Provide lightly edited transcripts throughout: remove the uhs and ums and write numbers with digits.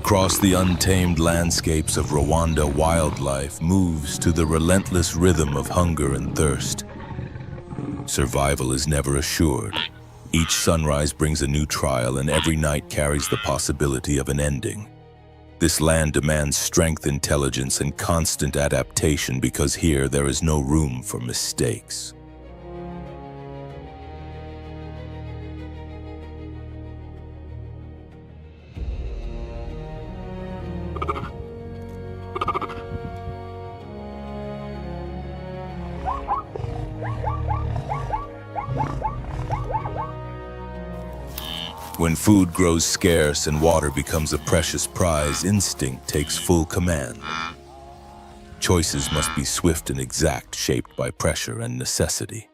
Across the untamed landscapes of Rwanda, wildlife moves to the relentless rhythm of hunger and thirst. Survival is never assured. Each sunrise brings a new trial, and every night carries the possibility of an ending. This land demands strength, intelligence, and constant adaptation because here there is no room for mistakes. When food grows scarce and water becomes a precious prize, instinct takes full command. Choices must be swift and exact, shaped by pressure and necessity.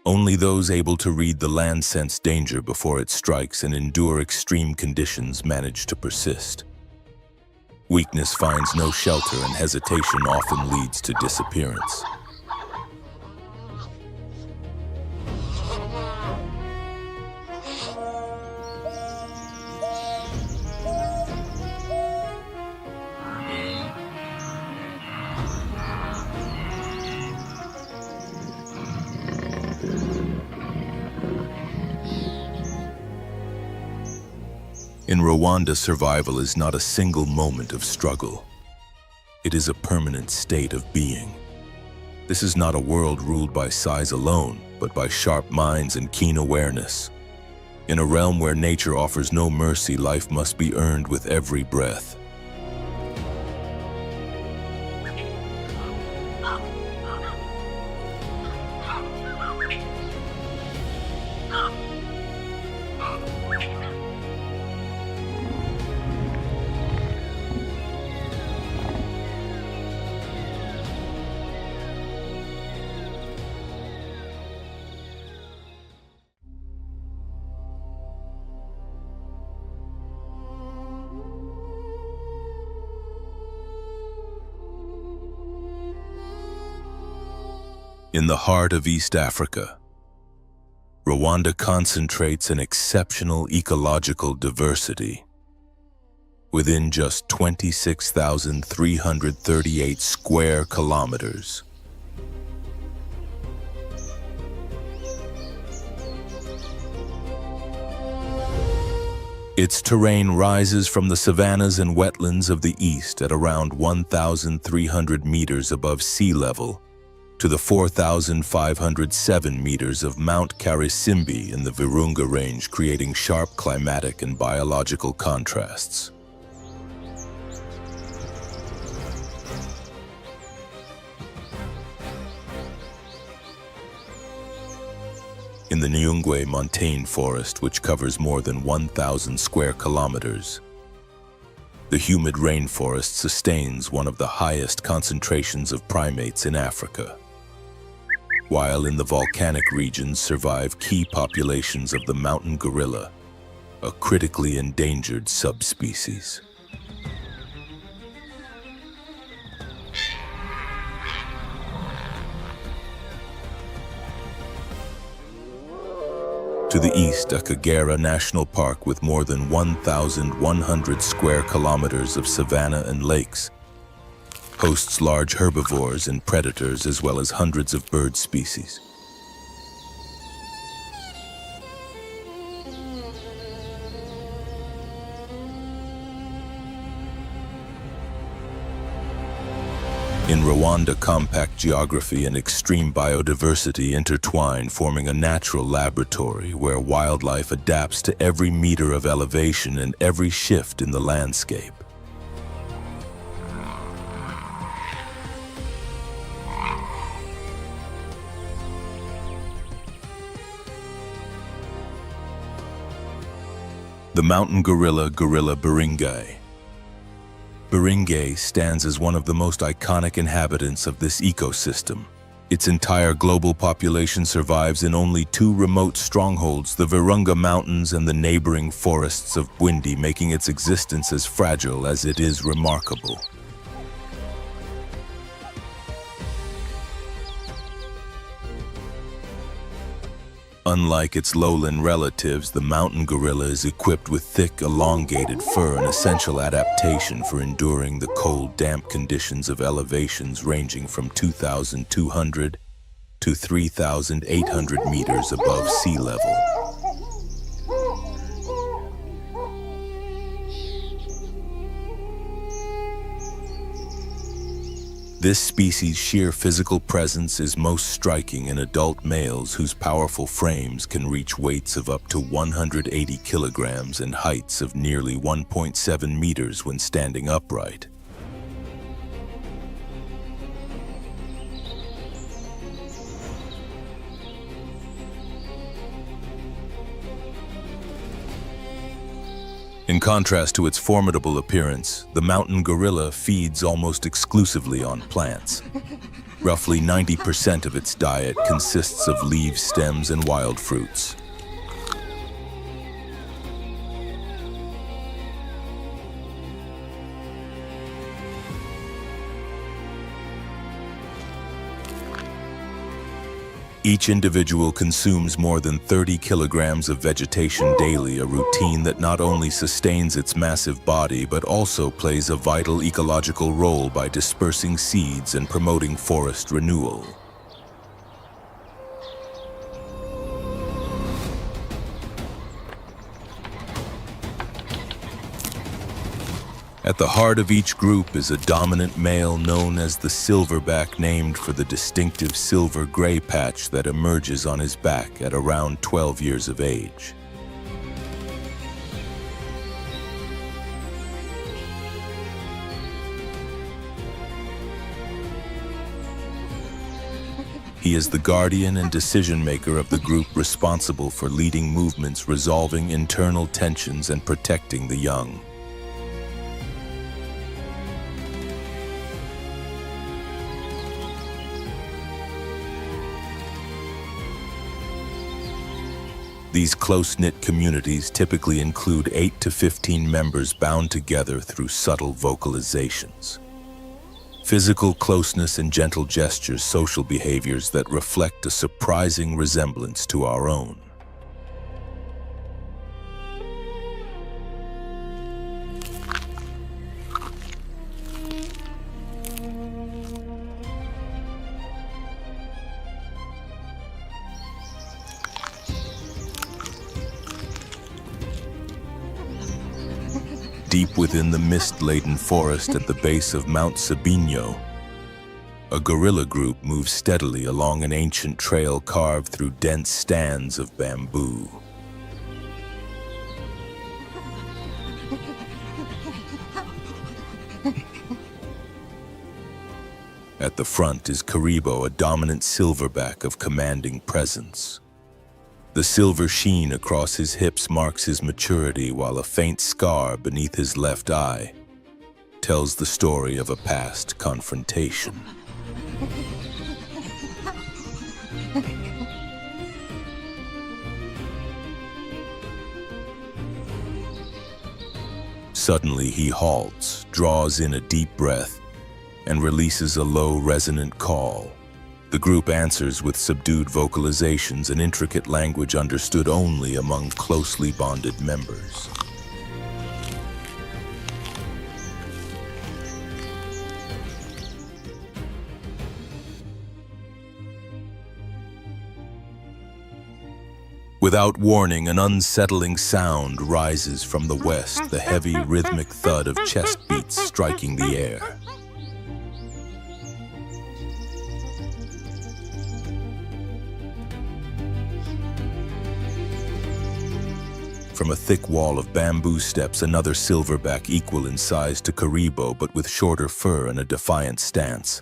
Only those able to read the land sense danger before it strikes and endure extreme conditions manage to persist. Weakness finds no shelter, and hesitation often leads to disappearance. In Rwanda, survival is not a single moment of struggle. It is a permanent state of being. This is not a world ruled by size alone, but by sharp minds and keen awareness. In a realm where nature offers no mercy, life must be earned with every breath. In the heart of East Africa, Rwanda concentrates an exceptional ecological diversity. Within just 26,338 square kilometers, its terrain rises from the savannas and wetlands of the east at around 1,300 meters above sea level to the 4,507 meters of Mount Karisimbi in the Virunga Range, creating sharp climatic and biological contrasts. In the Nyungwe montane forest, which covers more than 1,000 square kilometers, the humid rainforest sustains one of the highest concentrations of primates in Africa, while in the volcanic regions survive key populations of the mountain gorilla, a critically endangered subspecies. To the east, Akagera National Park, with more than 1,100 square kilometers of savanna and lakes, hosts large herbivores and predators as well as hundreds of bird species. In Rwanda, compact geography and extreme biodiversity intertwine, forming a natural laboratory where wildlife adapts to every meter of elevation and every shift in the landscape. The mountain gorilla, Gorilla Beringai. Beringai stands as one of the most iconic inhabitants of this ecosystem. Its entire global population survives in only two remote strongholds, the Virunga Mountains and the neighboring forests of Bwindi, making its existence as fragile as it is remarkable. Unlike its lowland relatives, the mountain gorilla is equipped with thick, elongated fur, an essential adaptation for enduring the cold, damp conditions of elevations ranging from 2,200 to 3,800 meters above sea level. This species' sheer physical presence is most striking in adult males whose powerful frames can reach weights of up to 180 kilograms and heights of nearly 1.7 meters when standing upright. In contrast to its formidable appearance, the mountain gorilla feeds almost exclusively on plants. Roughly 90% of its diet consists of leaves, stems, and wild fruits. Each individual consumes more than 30 kilograms of vegetation daily, a routine that not only sustains its massive body but also plays a vital ecological role by dispersing seeds and promoting forest renewal. At the heart of each group is a dominant male known as the silverback, named for the distinctive silver gray patch that emerges on his back at around 12 years of age. He is the guardian and decision-maker of the group, responsible for leading movements, resolving internal tensions, and protecting the young. These close-knit communities typically include 8 to 15 members bound together through subtle vocalizations. Physical closeness and gentle gestures, social behaviors that reflect a surprising resemblance to our own. Deep within the mist-laden forest at the base of Mount Sabino, a gorilla group moves steadily along an ancient trail carved through dense stands of bamboo. At the front is Karibo, a dominant silverback of commanding presence. The silver sheen across his hips marks his maturity, while a faint scar beneath his left eye tells the story of a past confrontation. Suddenly he halts, draws in a deep breath, and releases a low, resonant call. The group answers with subdued vocalizations, an intricate language understood only among closely bonded members. Without warning, an unsettling sound rises from the west, the heavy, rhythmic thud of chest beats striking the air. From a thick wall of bamboo steps another silverback, equal in size to Karibo but with shorter fur and a defiant stance.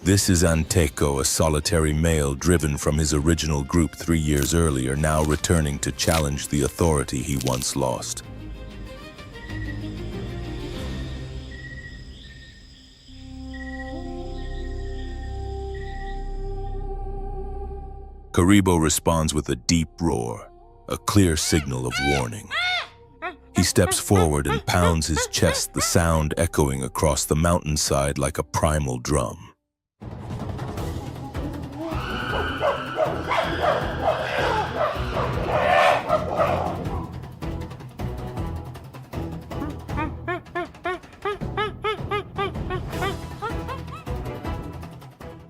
This is Anteko, a solitary male driven from his original group 3 years earlier, now returning to challenge the authority he once lost. Karibo responds with a deep roar, a clear signal of warning. He steps forward and pounds his chest, the sound echoing across the mountainside like a primal drum.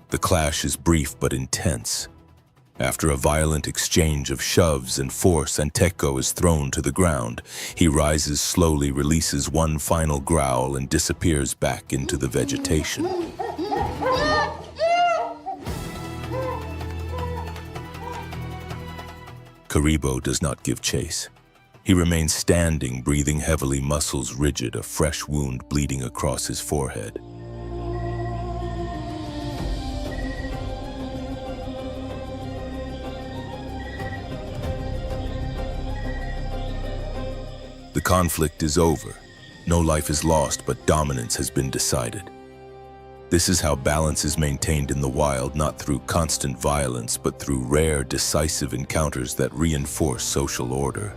The clash is brief but intense. After a violent exchange of shoves and force, Anteko is thrown to the ground. He rises slowly, releases one final growl, and disappears back into the vegetation. Karibo does not give chase. He remains standing, breathing heavily, muscles rigid, a fresh wound bleeding across his forehead. The conflict is over. No life is lost, but dominance has been decided. This is how balance is maintained in the wild, not through constant violence, but through rare, decisive encounters that reinforce social order.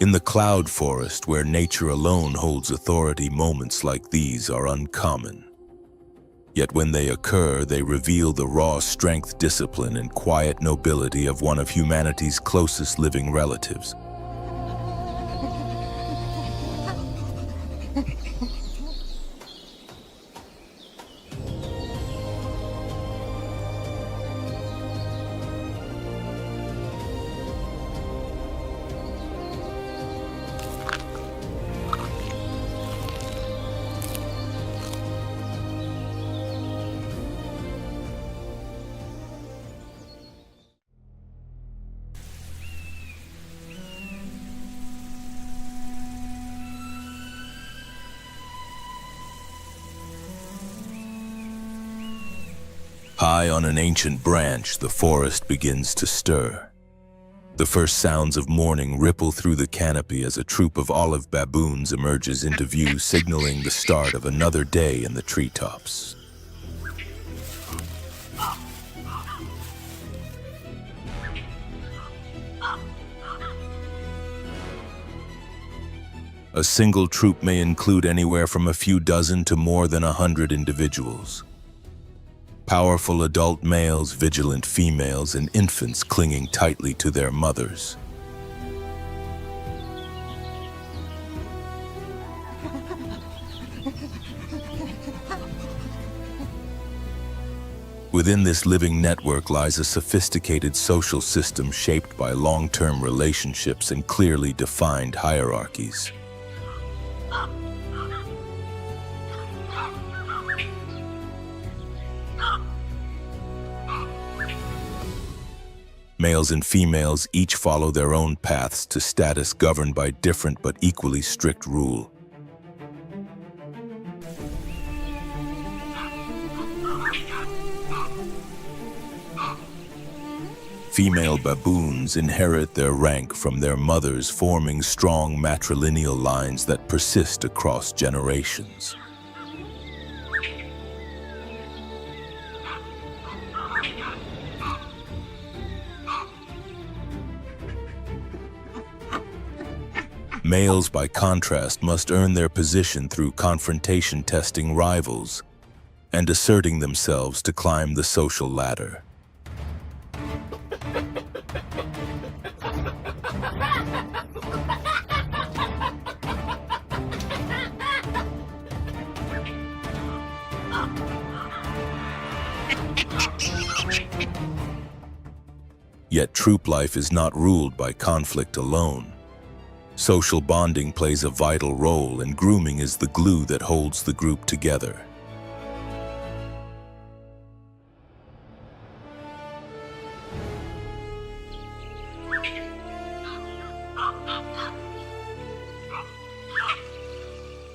In the cloud forest, where nature alone holds authority, moments like these are uncommon. Yet when they occur, they reveal the raw strength, discipline, and quiet nobility of one of humanity's closest living relatives. High on an ancient branch, the forest begins to stir. The first sounds of morning ripple through the canopy as a troop of olive baboons emerges into view, signaling the start of another day in the treetops. A single troop may include anywhere from a few dozen to more than 100 individuals. Powerful adult males, vigilant females, and infants clinging tightly to their mothers. Within this living network lies a sophisticated social system shaped by long-term relationships and clearly defined hierarchies. Males and females each follow their own paths to status, governed by different but equally strict rule. Female baboons inherit their rank from their mothers, forming strong matrilineal lines that persist across generations. Males, by contrast, must earn their position through confrontation, testing rivals, and asserting themselves to climb the social ladder. Yet troop life is not ruled by conflict alone. Social bonding plays a vital role, and grooming is the glue that holds the group together.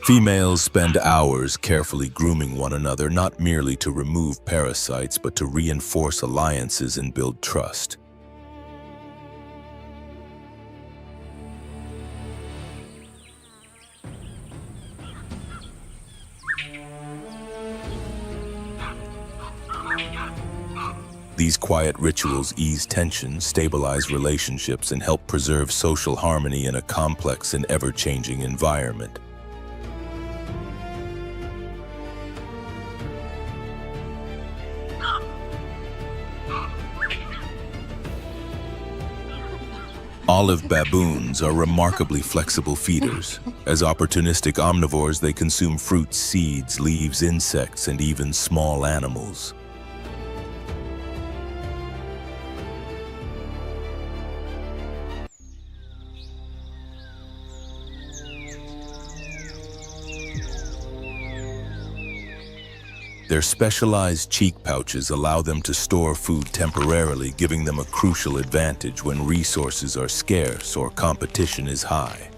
Females spend hours carefully grooming one another, not merely to remove parasites, but to reinforce alliances and build trust. These quiet rituals ease tension, stabilize relationships, and help preserve social harmony in a complex and ever-changing environment. Olive baboons are remarkably flexible feeders. As opportunistic omnivores, they consume fruits, seeds, leaves, insects, and even small animals. Their specialized cheek pouches allow them to store food temporarily, giving them a crucial advantage when resources are scarce or competition is high.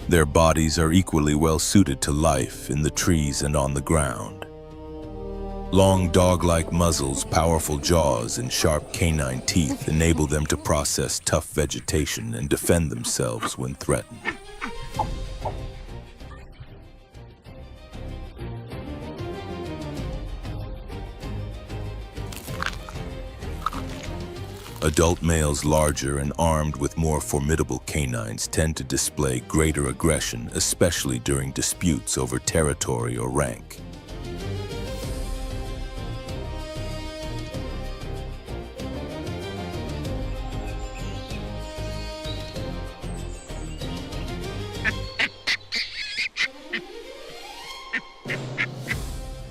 Their bodies are equally well suited to life in the trees and on the ground. Long dog-like muzzles, powerful jaws, and sharp canine teeth enable them to process tough vegetation and defend themselves when threatened. Adult males larger and armed with more formidable canines tend to display greater aggression, especially during disputes over territory or rank.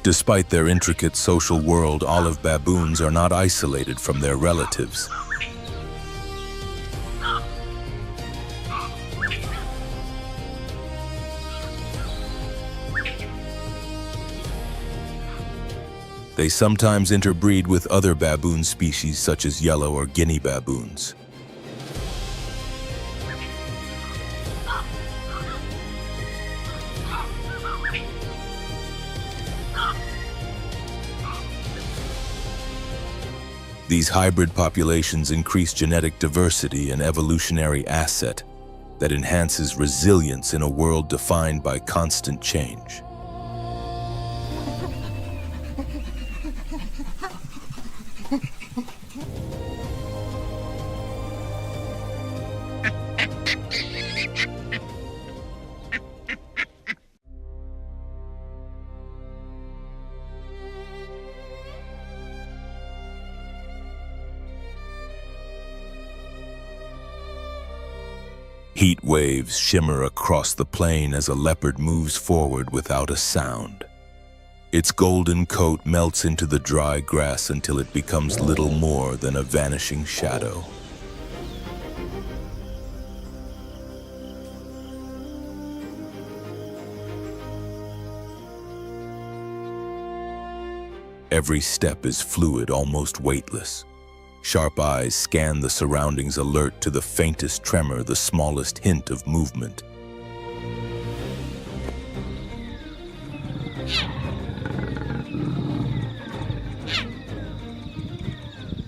Despite their intricate social world, olive baboons are not isolated from their relatives. They sometimes interbreed with other baboon species such as yellow or Guinea baboons. These hybrid populations increase genetic diversity, an evolutionary asset that enhances resilience in a world defined by constant change. Heat waves shimmer across the plain as a leopard moves forward without a sound. Its golden coat melts into the dry grass until it becomes little more than a vanishing shadow. Every step is fluid, almost weightless. Sharp eyes scan the surroundings, alert to the faintest tremor, the smallest hint of movement.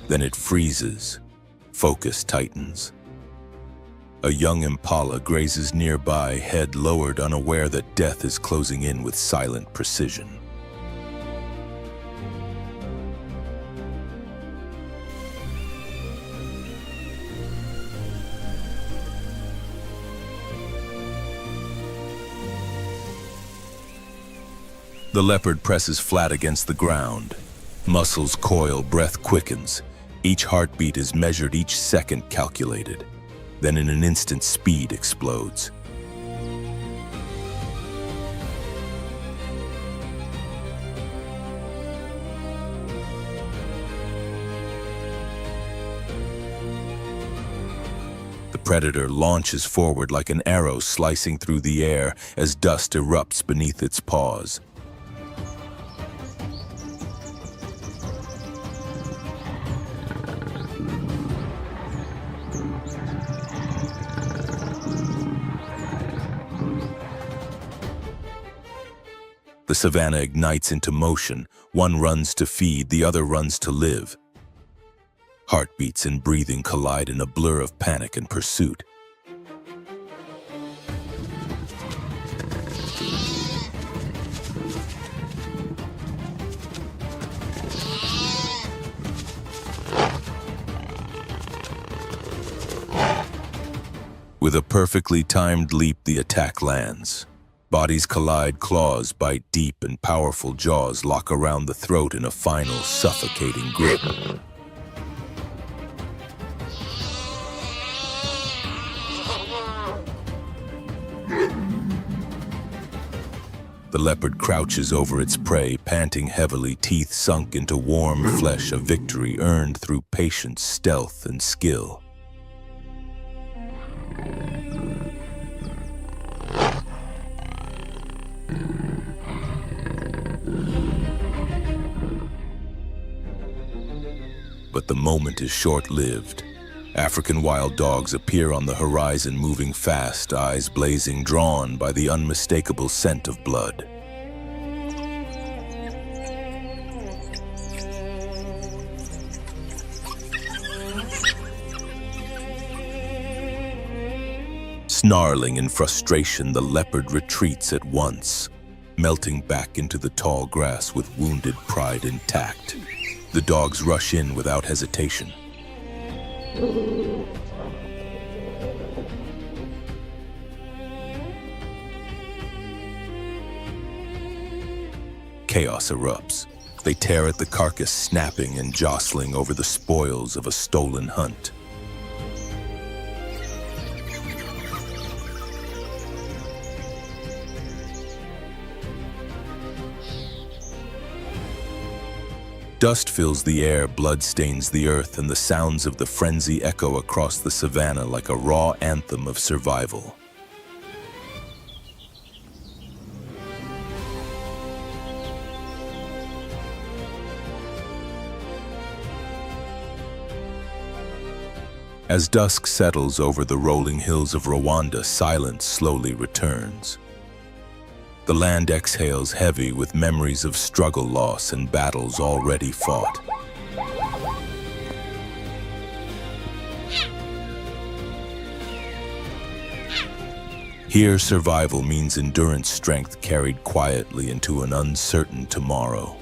Then it freezes. Focus tightens. A young impala grazes nearby, head lowered, unaware that death is closing in with silent precision. The leopard presses flat against the ground. Muscles coil, breath quickens. Each heartbeat is measured, each second calculated. Then in an instant, speed explodes. The predator launches forward like an arrow slicing through the air as dust erupts beneath its paws. The savannah ignites into motion. One runs to feed, the other runs to live. Heartbeats and breathing collide in a blur of panic and pursuit. With a perfectly timed leap, the attack lands. Bodies collide, claws bite deep, and powerful jaws lock around the throat in a final, suffocating grip. The leopard crouches over its prey, panting heavily, teeth sunk into warm flesh, a victory earned through patience, stealth, and skill. But the moment is short-lived. African wild dogs appear on the horizon, moving fast, eyes blazing, drawn by the unmistakable scent of blood. Snarling in frustration, the leopard retreats at once, melting back into the tall grass with wounded pride intact. The dogs rush in without hesitation. Chaos erupts. They tear at the carcass, snapping and jostling over the spoils of a stolen hunt. Dust fills the air, blood stains the earth, and the sounds of the frenzy echo across the savannah like a raw anthem of survival. As dusk settles over the rolling hills of Rwanda, silence slowly returns. The land exhales heavy with memories of struggle, loss, and battles already fought. Here, survival means endurance, strength carried quietly into an uncertain tomorrow.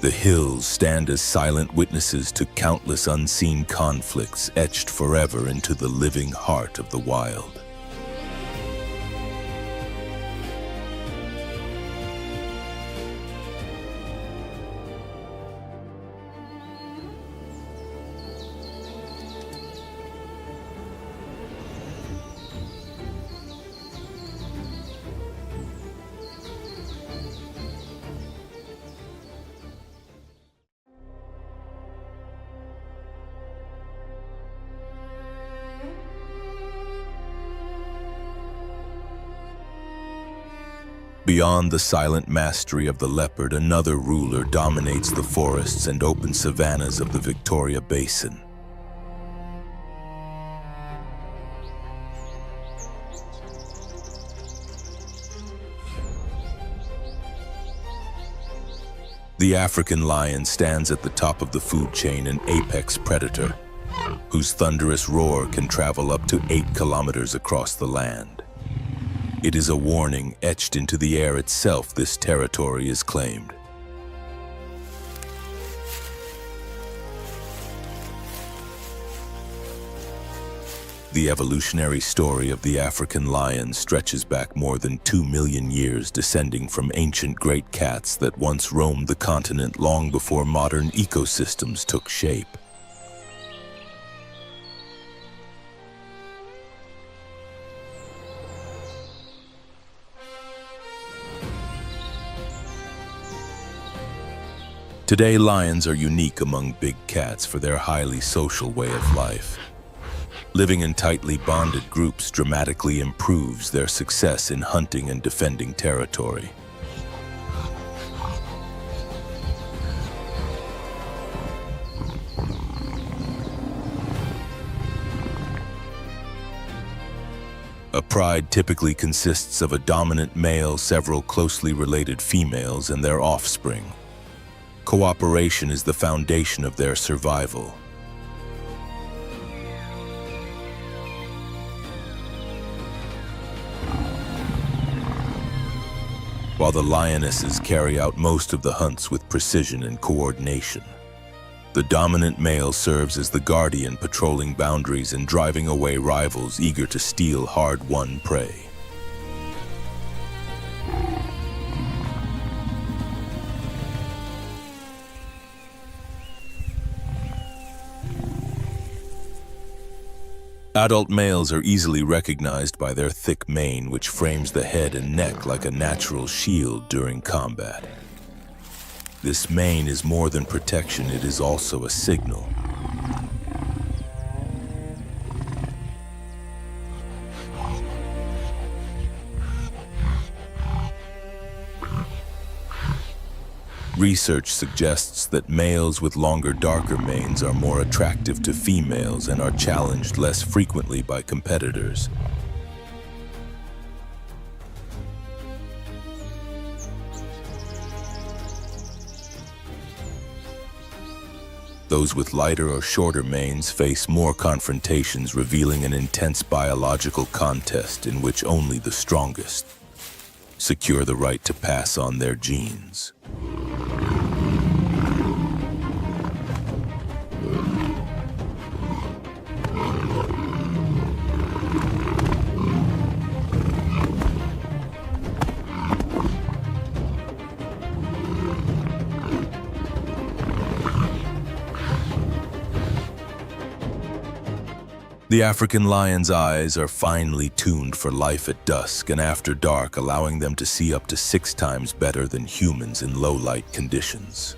The hills stand as silent witnesses to countless unseen conflicts etched forever into the living heart of the wild. Beyond the silent mastery of the leopard, another ruler dominates the forests and open savannas of the Victoria Basin. The African lion stands at the top of the food chain, an apex predator, whose thunderous roar can travel up to 8 kilometers across the land. It is a warning etched into the air itself. This territory is claimed. The evolutionary story of the African lion stretches back more than 2 million years, descending from ancient great cats that once roamed the continent long before modern ecosystems took shape. Today, lions are unique among big cats for their highly social way of life. Living in tightly bonded groups dramatically improves their success in hunting and defending territory. A pride typically consists of a dominant male, several closely related females, and their offspring. Cooperation is the foundation of their survival. While the lionesses carry out most of the hunts with precision and coordination. The dominant male serves as the guardian, patrolling boundaries and driving away rivals eager to steal hard-won prey. Adult males are easily recognized by their thick mane, which frames the head and neck like a natural shield during combat. This mane is more than protection, it is also a signal. Research suggests that males with longer, darker manes are more attractive to females and are challenged less frequently by competitors. Those with lighter or shorter manes face more confrontations, revealing an intense biological contest in which only the strongest secure the right to pass on their genes. The African lion's eyes are finely tuned for life at dusk and after dark, allowing them to see up to 6 times better than humans in low-light conditions.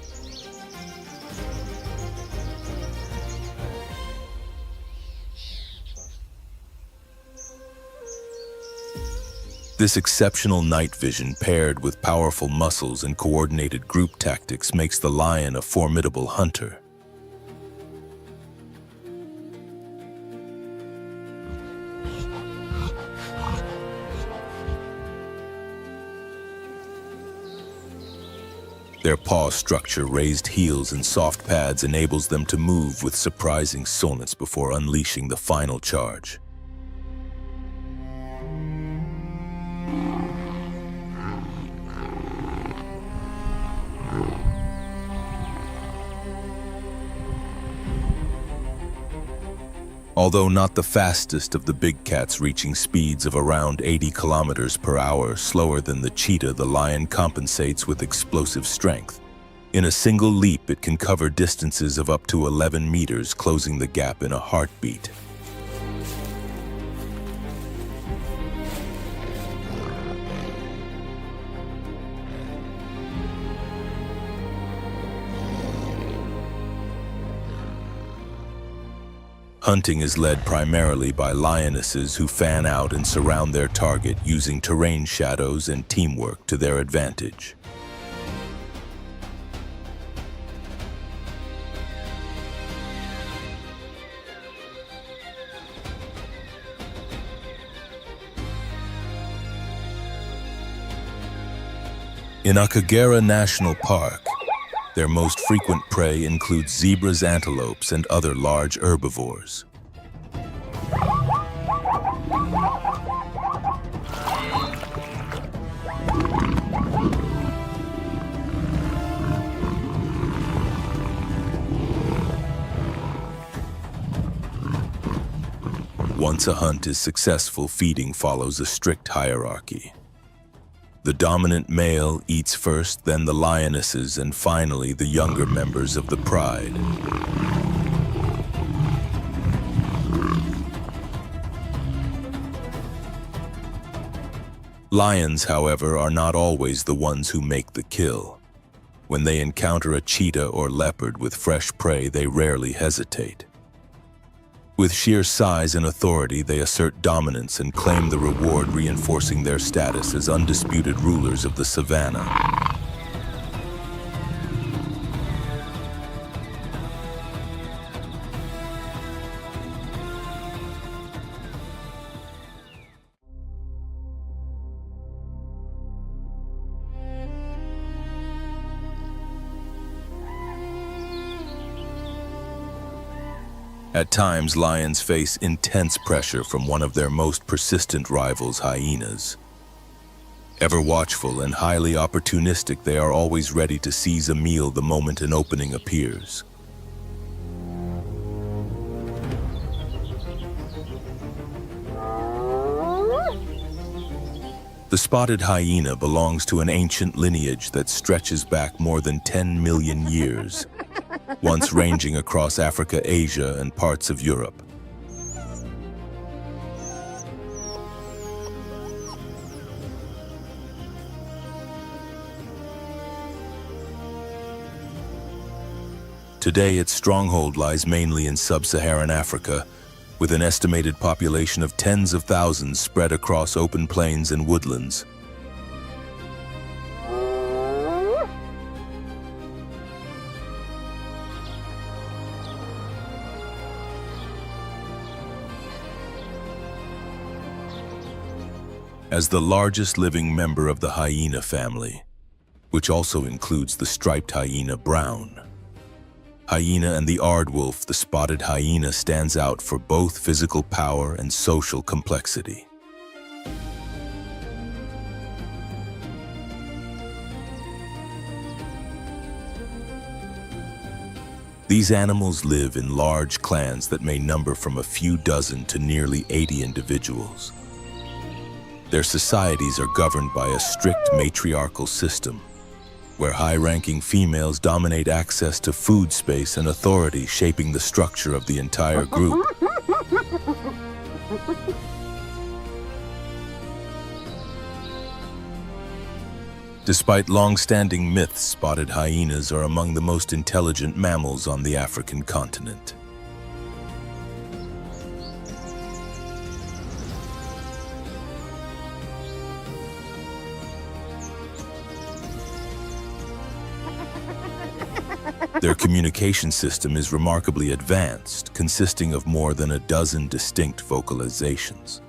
This exceptional night vision, paired with powerful muscles and coordinated group tactics, makes the lion a formidable hunter. Their paw structure, raised heels, and soft pads enables them to move with surprising slowness before unleashing the final charge. Although not the fastest of the big cats, reaching speeds of around 80 kilometers per hour, slower than the cheetah, the lion compensates with explosive strength. In a single leap, it can cover distances of up to 11 meters, closing the gap in a heartbeat. Hunting is led primarily by lionesses who fan out and surround their target, using terrain shadows and teamwork to their advantage. In Akagera National Park, their most frequent prey includes zebras, antelopes, and other large herbivores. Once a hunt is successful, feeding follows a strict hierarchy. The dominant male eats first, then the lionesses, and finally the younger members of the pride. Lions, however, are not always the ones who make the kill. When they encounter a cheetah or leopard with fresh prey, they rarely hesitate. With sheer size and authority, they assert dominance and claim the reward, reinforcing their status as undisputed rulers of the savannah. At times, lions face intense pressure from one of their most persistent rivals, hyenas. Ever watchful and highly opportunistic, they are always ready to seize a meal the moment an opening appears. The spotted hyena belongs to an ancient lineage that stretches back more than 10 million years, once ranging across Africa, Asia, and parts of Europe. Today, its stronghold lies mainly in sub-Saharan Africa, with an estimated population of tens of thousands spread across open plains and woodlands. As the largest living member of the hyena family, which also includes the striped hyena brown hyena and the aardwolf, the spotted hyena stands out for both physical power and social complexity. These animals live in large clans that may number from a few dozen to nearly 80 individuals. Their societies are governed by a strict matriarchal system, where high-ranking females dominate access to food space and authority, shaping the structure of the entire group. Despite long-standing myths, spotted hyenas are among the most intelligent mammals on the African continent. Their communication system is remarkably advanced, consisting of more than a dozen distinct vocalizations.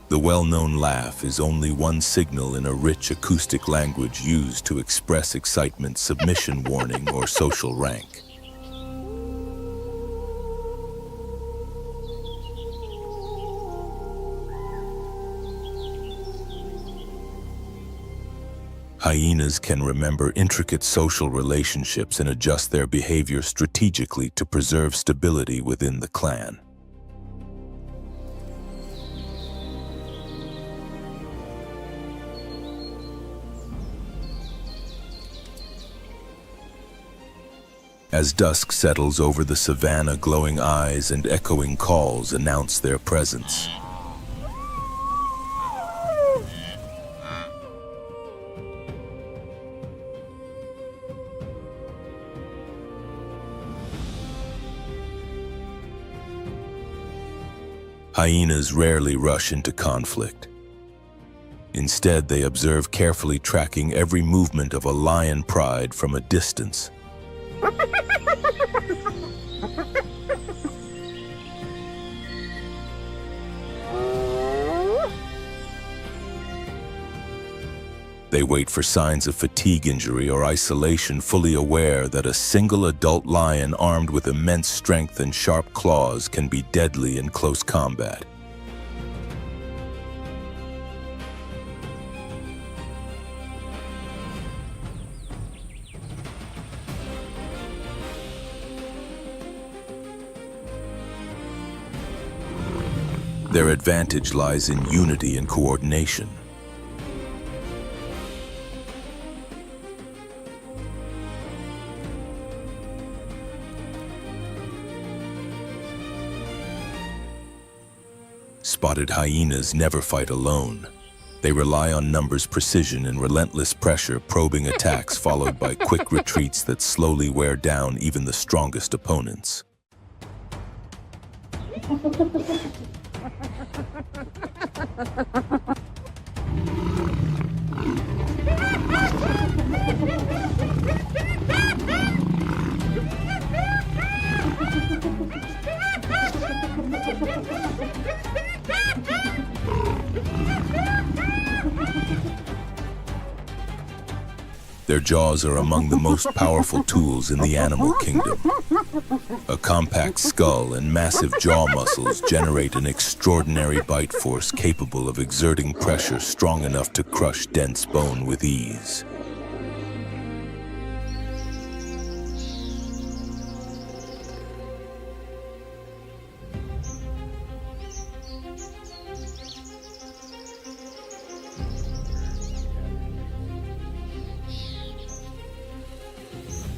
The well-known laugh is only one signal in a rich acoustic language used to express excitement, submission, warning, or social rank. Hyenas can remember intricate social relationships and adjust their behavior strategically to preserve stability within the clan. As dusk settles over the savanna, glowing eyes and echoing calls announce their presence. Hyenas rarely rush into conflict. Instead, they observe carefully, tracking every movement of a lion pride from a distance. They wait for signs of fatigue, injury, or isolation, fully aware that a single adult lion armed with immense strength and sharp claws can be deadly in close combat. Their advantage lies in unity and coordination. Spotted hyenas never fight alone. They rely on numbers, precision, and relentless pressure, probing attacks followed by quick retreats that slowly wear down even the strongest opponents. Their jaws are among the most powerful tools in the animal kingdom. A compact skull and massive jaw muscles generate an extraordinary bite force capable of exerting pressure strong enough to crush dense bone with ease.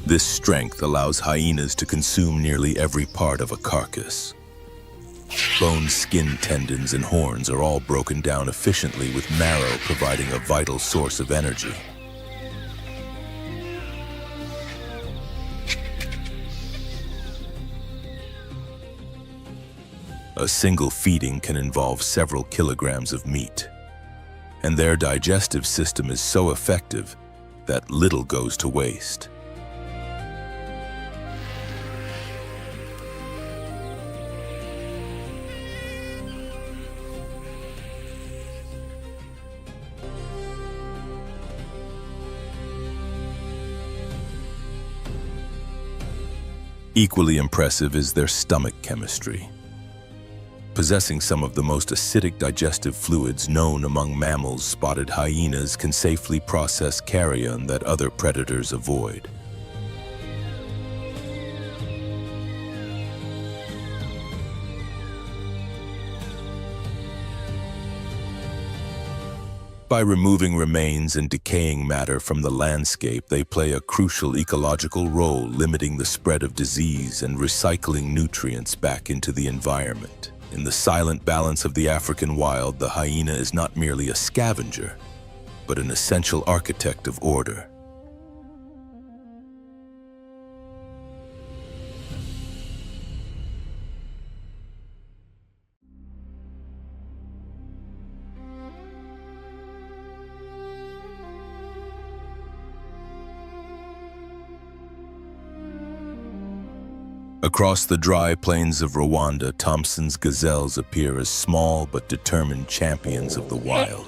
This strength allows hyenas to consume nearly every part of a carcass. Bone, skin, tendons, and horns are all broken down efficiently, with marrow providing a vital source of energy. A single feeding can involve several kilograms of meat, and their digestive system is so effective that little goes to waste. Equally impressive is their stomach chemistry. Possessing some of the most acidic digestive fluids known among mammals, spotted hyenas can safely process carrion that other predators avoid. By removing remains and decaying matter from the landscape, they play a crucial ecological role, limiting the spread of disease and recycling nutrients back into the environment. In the silent balance of the African wild, the hyena is not merely a scavenger, but an essential architect of order. Across the dry plains of Rwanda, Thompson's gazelles appear as small but determined champions of the wild.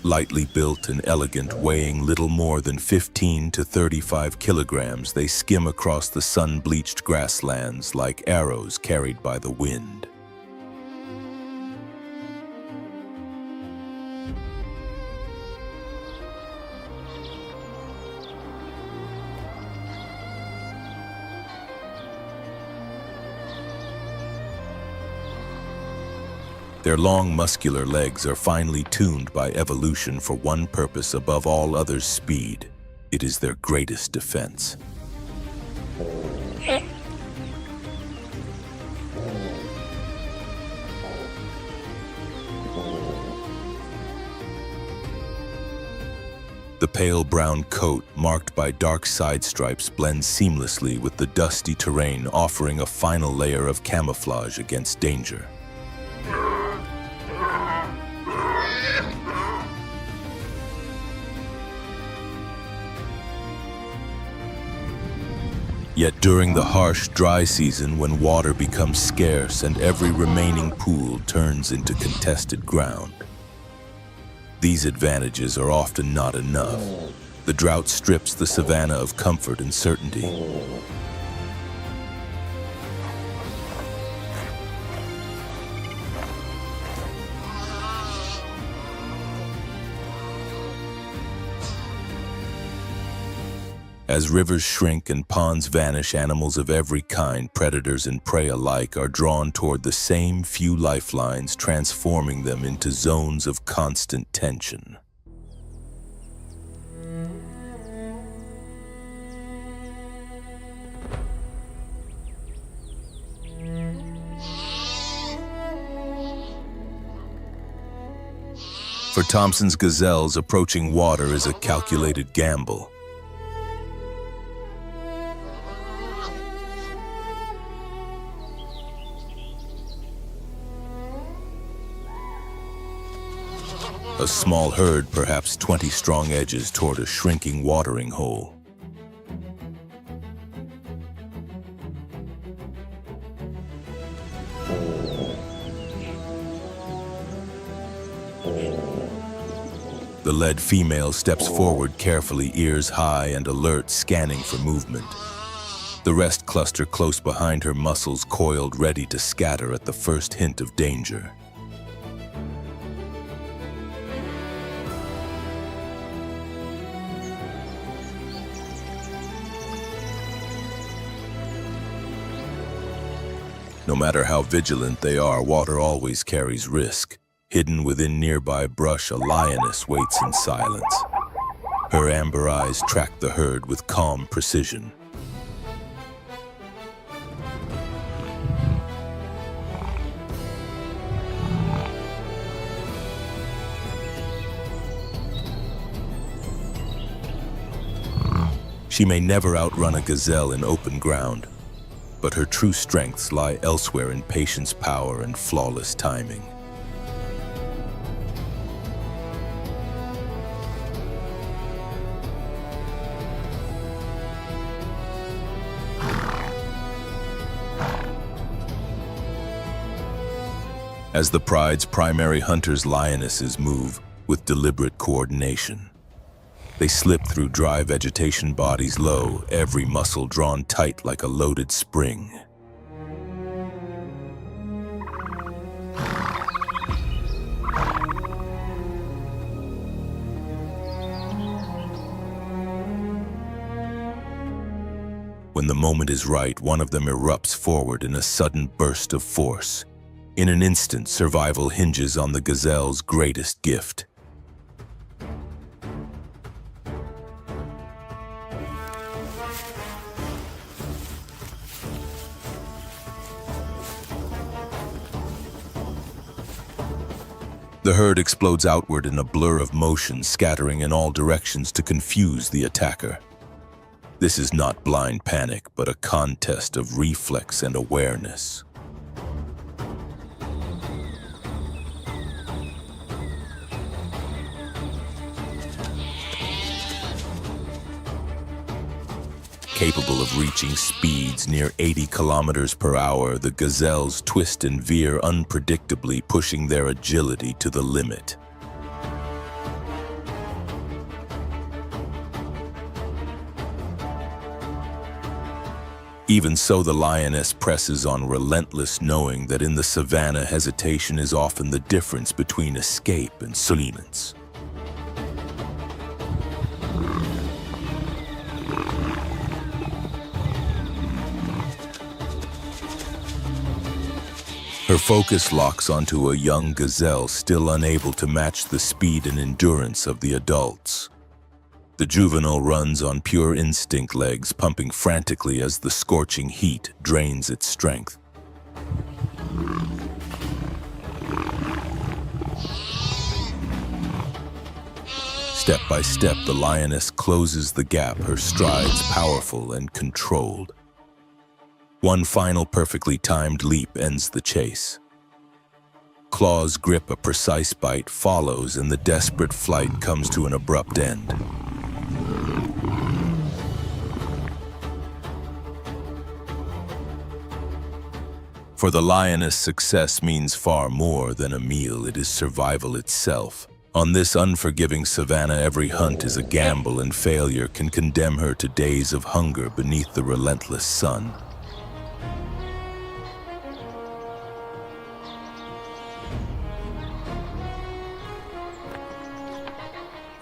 Lightly built and elegant, weighing little more than 15 to 35 kilograms, they skim across the sun-bleached grasslands like arrows carried by the wind. Their long, muscular legs are finely tuned by evolution for one purpose above all others: speed. It is their greatest defense. The pale brown coat, marked by dark side stripes, blends seamlessly with the dusty terrain, offering a final layer of camouflage against danger. Yet during the harsh, dry season, when water becomes scarce and every remaining pool turns into contested ground, these advantages are often not enough. The drought strips the savanna of comfort and certainty. As rivers shrink and ponds vanish, animals of every kind, predators and prey alike, are drawn toward the same few lifelines, transforming them into zones of constant tension. For Thompson's gazelles, approaching water is a calculated gamble. A small herd, perhaps 20 strong, edges toward a shrinking watering hole. The led female steps forward carefully, ears high and alert, scanning for movement. The rest cluster close behind her, muscles coiled, ready to scatter at the first hint of danger. No matter how vigilant they are, water always carries risk. Hidden within nearby brush, a lioness waits in silence. Her amber eyes track the herd with calm precision. She may never outrun a gazelle in open ground, but her true strengths lie elsewhere in patience, power, and flawless timing. As the pride's primary hunters, lionesses move with deliberate coordination. They slip through dry vegetation, bodies low, every muscle drawn tight like a loaded spring. When the moment is right, one of them erupts forward in a sudden burst of force. In an instant, survival hinges on the gazelle's greatest gift. The herd explodes outward in a blur of motion, scattering in all directions to confuse the attacker. This is not blind panic, but a contest of reflex and awareness. Capable of reaching speeds near 80 kilometers per hour, the gazelles twist and veer unpredictably, pushing their agility to the limit. Even so, the lioness presses on, relentless, knowing that in the savannah, hesitation is often the difference between escape and sustenance. Her focus locks onto a young gazelle still unable to match the speed and endurance of the adults. The juvenile runs on pure instinct, legs pumping frantically as the scorching heat drains its strength. Step by step, the lioness closes the gap, her strides powerful and controlled. One final perfectly timed leap ends the chase. Claws grip, a precise bite follows, and the desperate flight comes to an abrupt end. For the lioness, success means far more than a meal. It is survival itself. On this unforgiving savannah, every hunt is a gamble, and failure can condemn her to days of hunger beneath the relentless sun.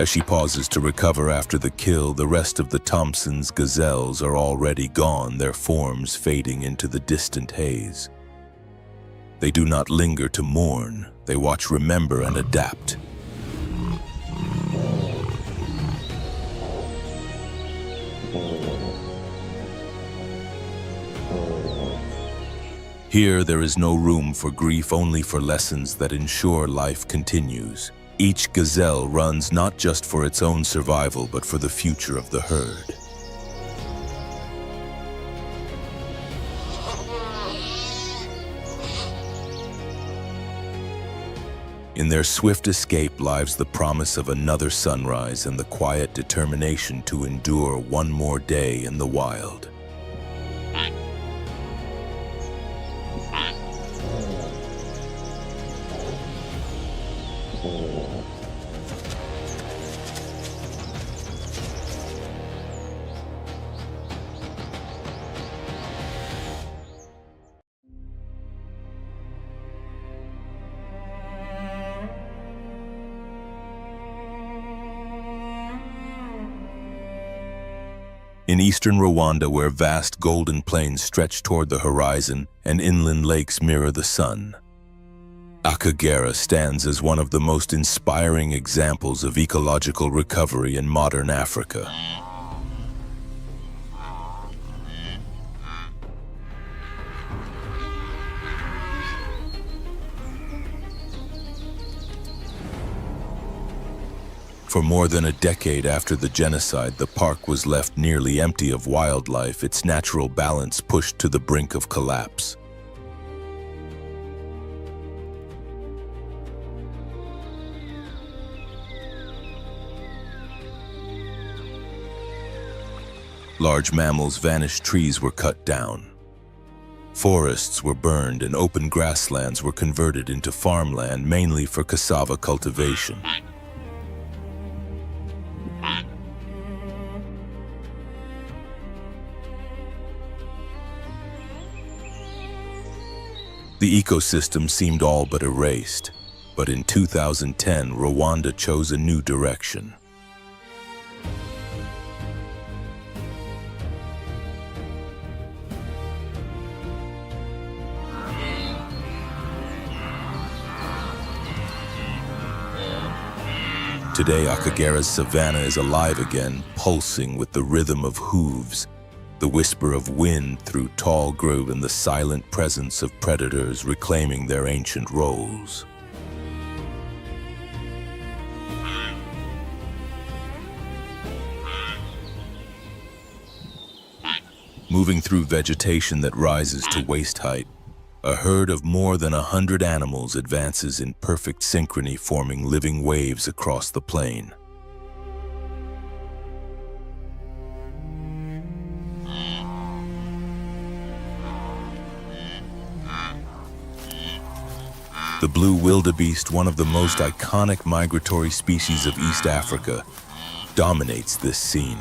As she pauses to recover after the kill, the rest of the Thompson's gazelles are already gone, their forms fading into the distant haze. They do not linger to mourn, they watch, remember, and adapt. Here there is no room for grief, only for lessons that ensure life continues. Each gazelle runs not just for its own survival, but for the future of the herd. In their swift escape lies the promise of another sunrise and the quiet determination to endure one more day in the wild. In eastern Rwanda, where vast golden plains stretch toward the horizon and inland lakes mirror the sun, Akagera stands as one of the most inspiring examples of ecological recovery in modern Africa. For more than a decade after the genocide, the park was left nearly empty of wildlife, its natural balance pushed to the brink of collapse. Large mammals vanished, trees were cut down. Forests were burned and open grasslands were converted into farmland, mainly for cassava cultivation. The ecosystem seemed all but erased, but in 2010, Rwanda chose a new direction. Today, Akagera's savanna is alive again, pulsing with the rhythm of hooves, the whisper of wind through tall growth, and the silent presence of predators reclaiming their ancient roles. Moving through vegetation that rises to waist height, a herd of more than 100 animals advances in perfect synchrony, forming living waves across the plain. The blue wildebeest, one of the most iconic migratory species of East Africa, dominates this scene.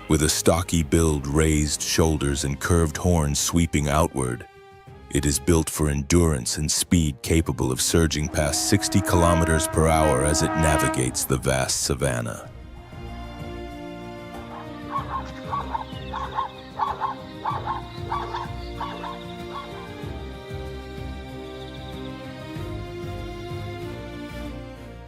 With a stocky build, raised shoulders, and curved horns sweeping outward, it is built for endurance and speed, capable of surging past 60 kilometers per hour as it navigates the vast savanna.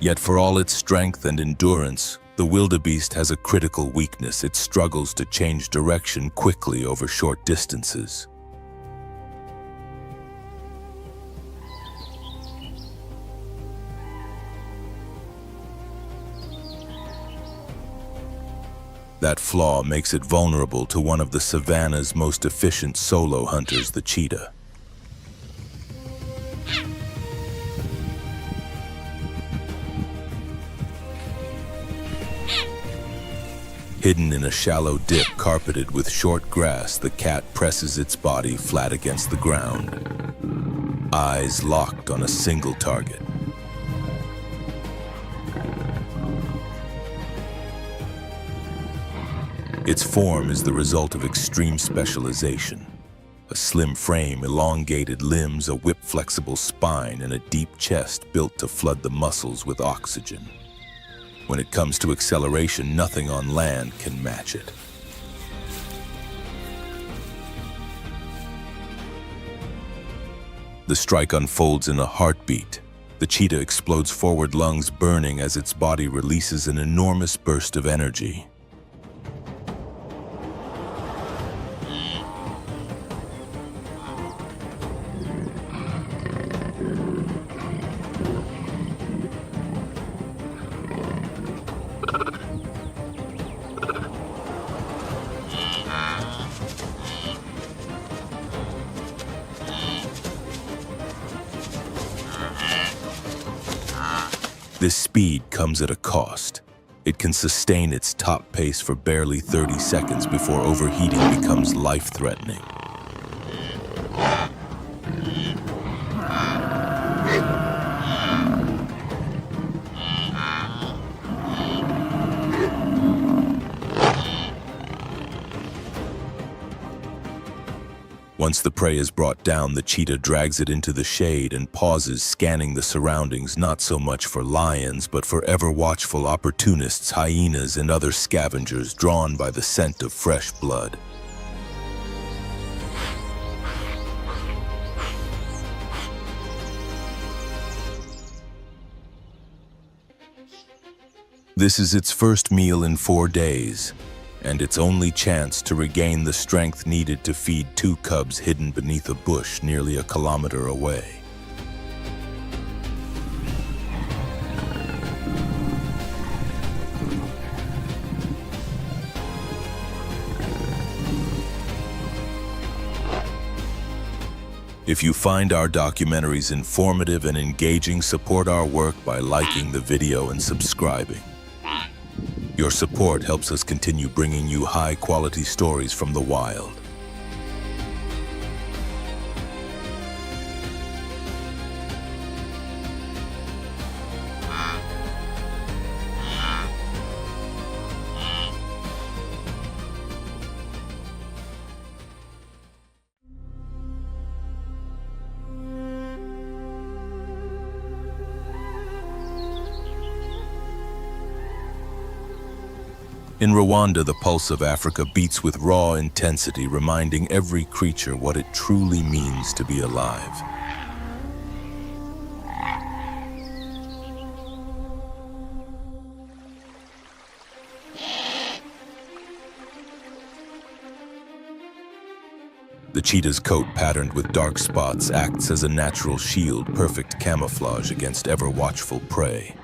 Yet for all its strength and endurance, the wildebeest has a critical weakness. It struggles to change direction quickly over short distances. That flaw makes it vulnerable to one of the savanna's most efficient solo hunters, the cheetah. Hidden in a shallow dip carpeted with short grass, the cat presses its body flat against the ground, eyes locked on a single target. Its form is the result of extreme specialization. A slim frame, elongated limbs, a whip-flexible spine, and a deep chest built to flood the muscles with oxygen. When it comes to acceleration, nothing on land can match it. The strike unfolds in a heartbeat. The cheetah explodes forward, lungs burning as its body releases an enormous burst of energy. This speed comes at a cost. It can sustain its top pace for barely 30 seconds before overheating becomes life-threatening. Once the prey is brought down, the cheetah drags it into the shade and pauses, scanning the surroundings not so much for lions, but for ever-watchful opportunists, hyenas, and other scavengers drawn by the scent of fresh blood. This is its first meal in 4 days, and its only chance to regain the strength needed to feed 2 cubs hidden beneath a bush nearly a kilometer away. If you find our documentaries informative and engaging, support our work by liking the video and subscribing. Your support helps us continue bringing you high-quality stories from the wild. In Rwanda, the pulse of Africa beats with raw intensity, reminding every creature what it truly means to be alive. The cheetah's coat, patterned with dark spots, acts as a natural shield, perfect camouflage against ever-watchful prey.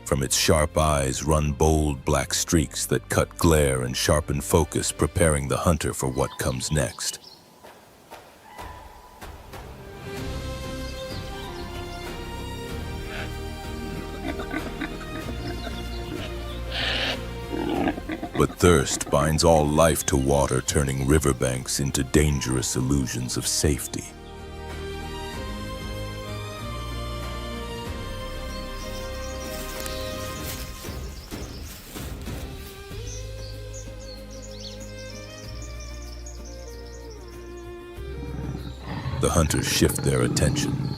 From its sharp eyes run bold black streaks that cut glare and sharpen focus, preparing the hunter for what comes next. But thirst binds all life to water, turning riverbanks into dangerous illusions of safety. The hunters shift their attention.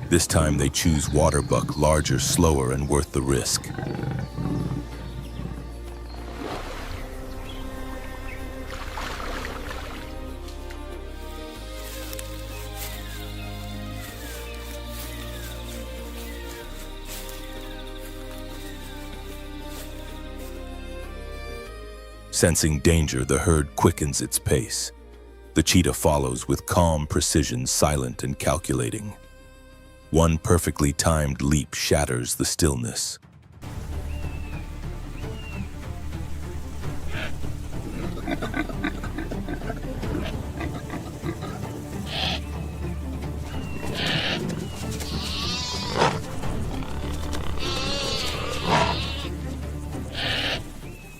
This time they choose water buck, larger, slower, and worth the risk. Sensing danger, the herd quickens its pace. The cheetah follows with calm precision, silent and calculating. One perfectly timed leap shatters the stillness.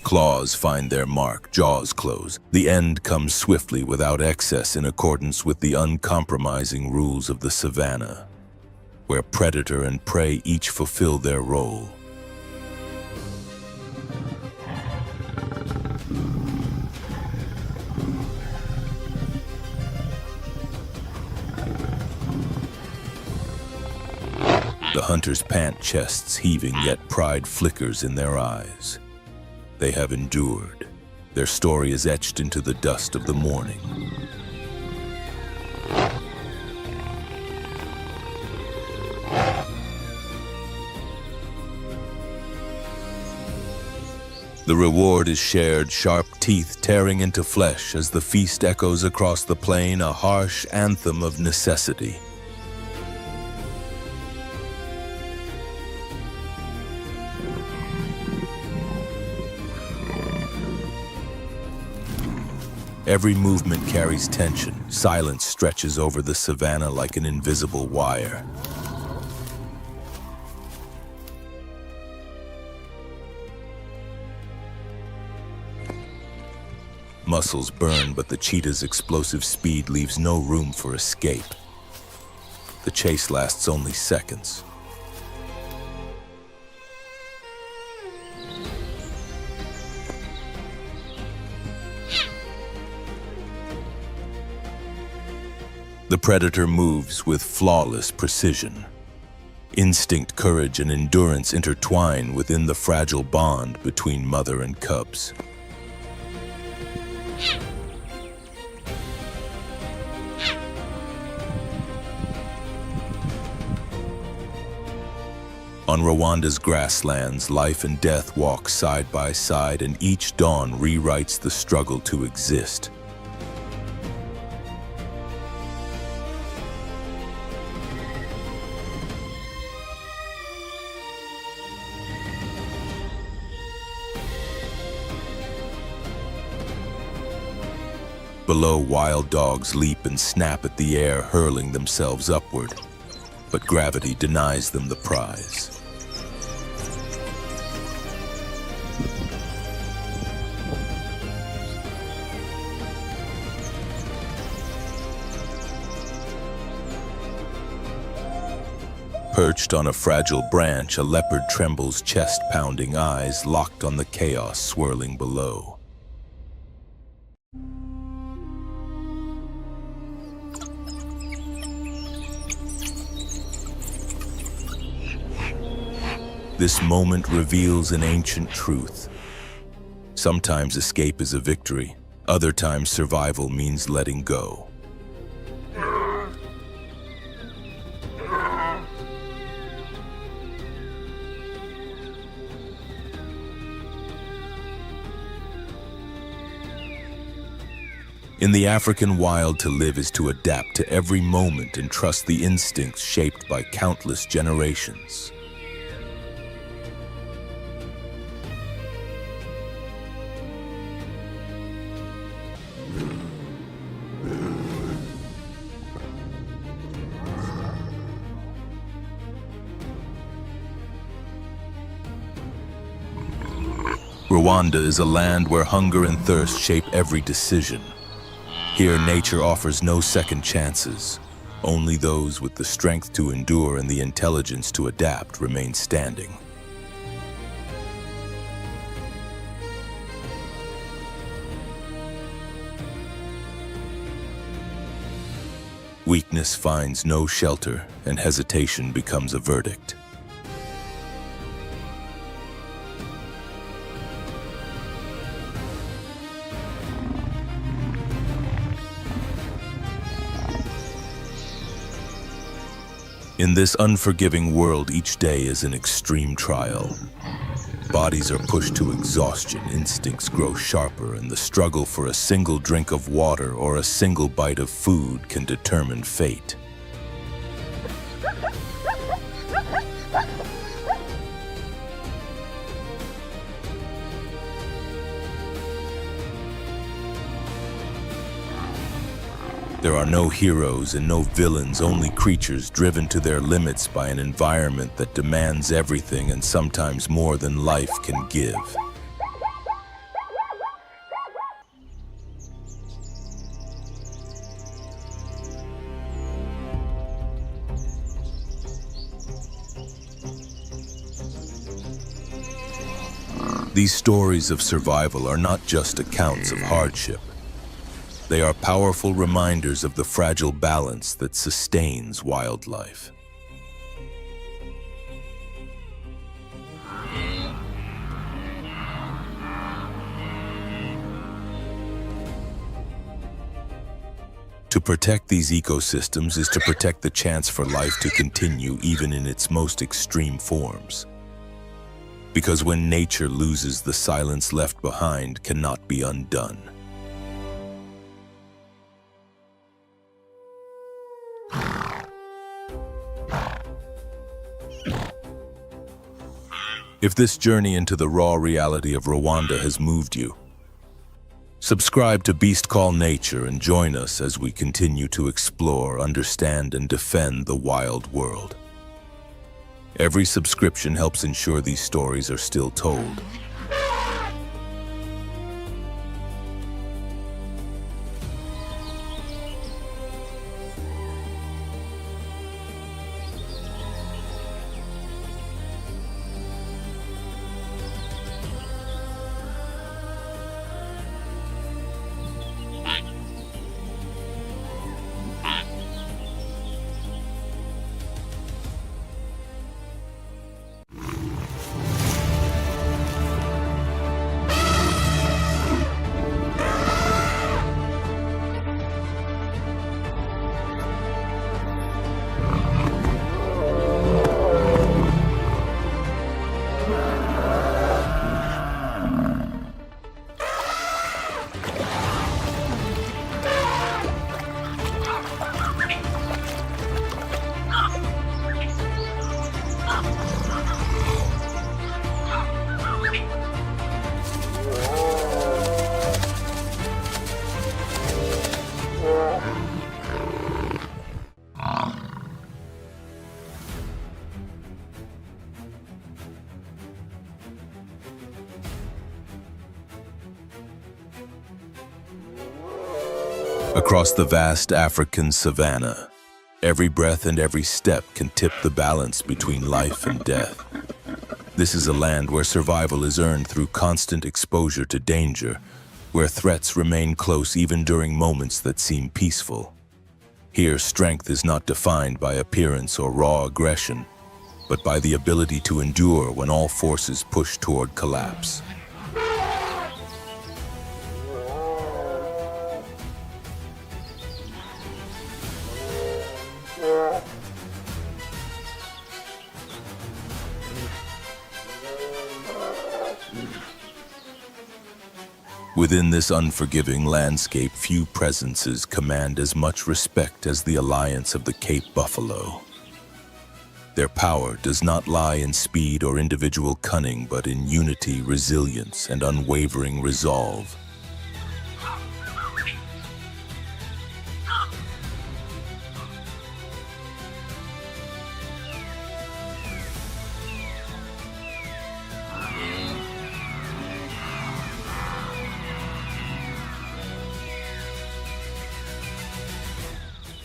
Claws find their mark, jaws close. The end comes swiftly without excess, in accordance with the uncompromising rules of the savannah, where predator and prey each fulfill their role. The hunters pant, chests heaving, yet pride flickers in their eyes. They have endured. Their story is etched into the dust of the morning. The reward is shared, sharp teeth tearing into flesh as the feast echoes across the plain, a harsh anthem of necessity. Every movement carries tension. Silence stretches over the savannah like an invisible wire. Muscles burn, but the cheetah's explosive speed leaves no room for escape. The chase lasts only seconds. The predator moves with flawless precision. Instinct, courage, and endurance intertwine within the fragile bond between mother and cubs. On Rwanda's grasslands, life and death walk side by side, and each dawn rewrites the struggle to exist. Below, wild dogs leap and snap at the air, hurling themselves upward, but gravity denies them the prize. Perched on a fragile branch, a leopard trembles, chest-pounding eyes locked on the chaos swirling below. This moment reveals an ancient truth. Sometimes escape is a victory, other times survival means letting go. In the African wild, to live is to adapt to every moment and trust the instincts shaped by countless generations. Rwanda is a land where hunger and thirst shape every decision. Here, nature offers no second chances. Only those with the strength to endure and the intelligence to adapt remain standing. Weakness finds no shelter, and hesitation becomes a verdict. In this unforgiving world, each day is an extreme trial. Bodies are pushed to exhaustion, instincts grow sharper, and the struggle for a single drink of water or a single bite of food can determine fate. There are no heroes and no villains, only creatures driven to their limits by an environment that demands everything and sometimes more than life can give. These stories of survival are not just accounts of hardship. They are powerful reminders of the fragile balance that sustains wildlife. To protect these ecosystems is to protect the chance for life to continue even in its most extreme forms. Because when nature loses, the silence left behind cannot be undone. If this journey into the raw reality of Rwanda has moved you, Subscribe to Beast Call Nature and join us as we continue to explore, understand, and defend the wild world. Every subscription helps ensure these stories are still told. Across the vast African savanna, every breath and every step can tip the balance between life and death. This is a land where survival is earned through constant exposure to danger, where threats remain close even during moments that seem peaceful. Here, strength is not defined by appearance or raw aggression, but by the ability to endure when all forces push toward collapse. Within this unforgiving landscape, few presences command as much respect as the alliance of the Cape buffalo. Their power does not lie in speed or individual cunning, but in unity, resilience, and unwavering resolve.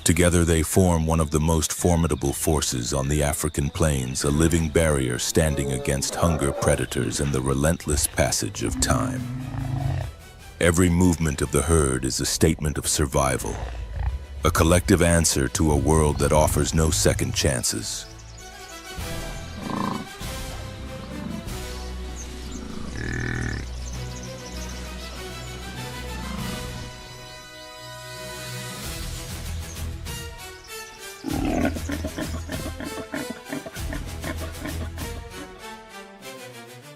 Together they form one of the most formidable forces on the African plains, a living barrier standing against hunger predators and the relentless passage of time. Every movement of the herd is a statement of survival, a collective answer to a world that offers no second chances.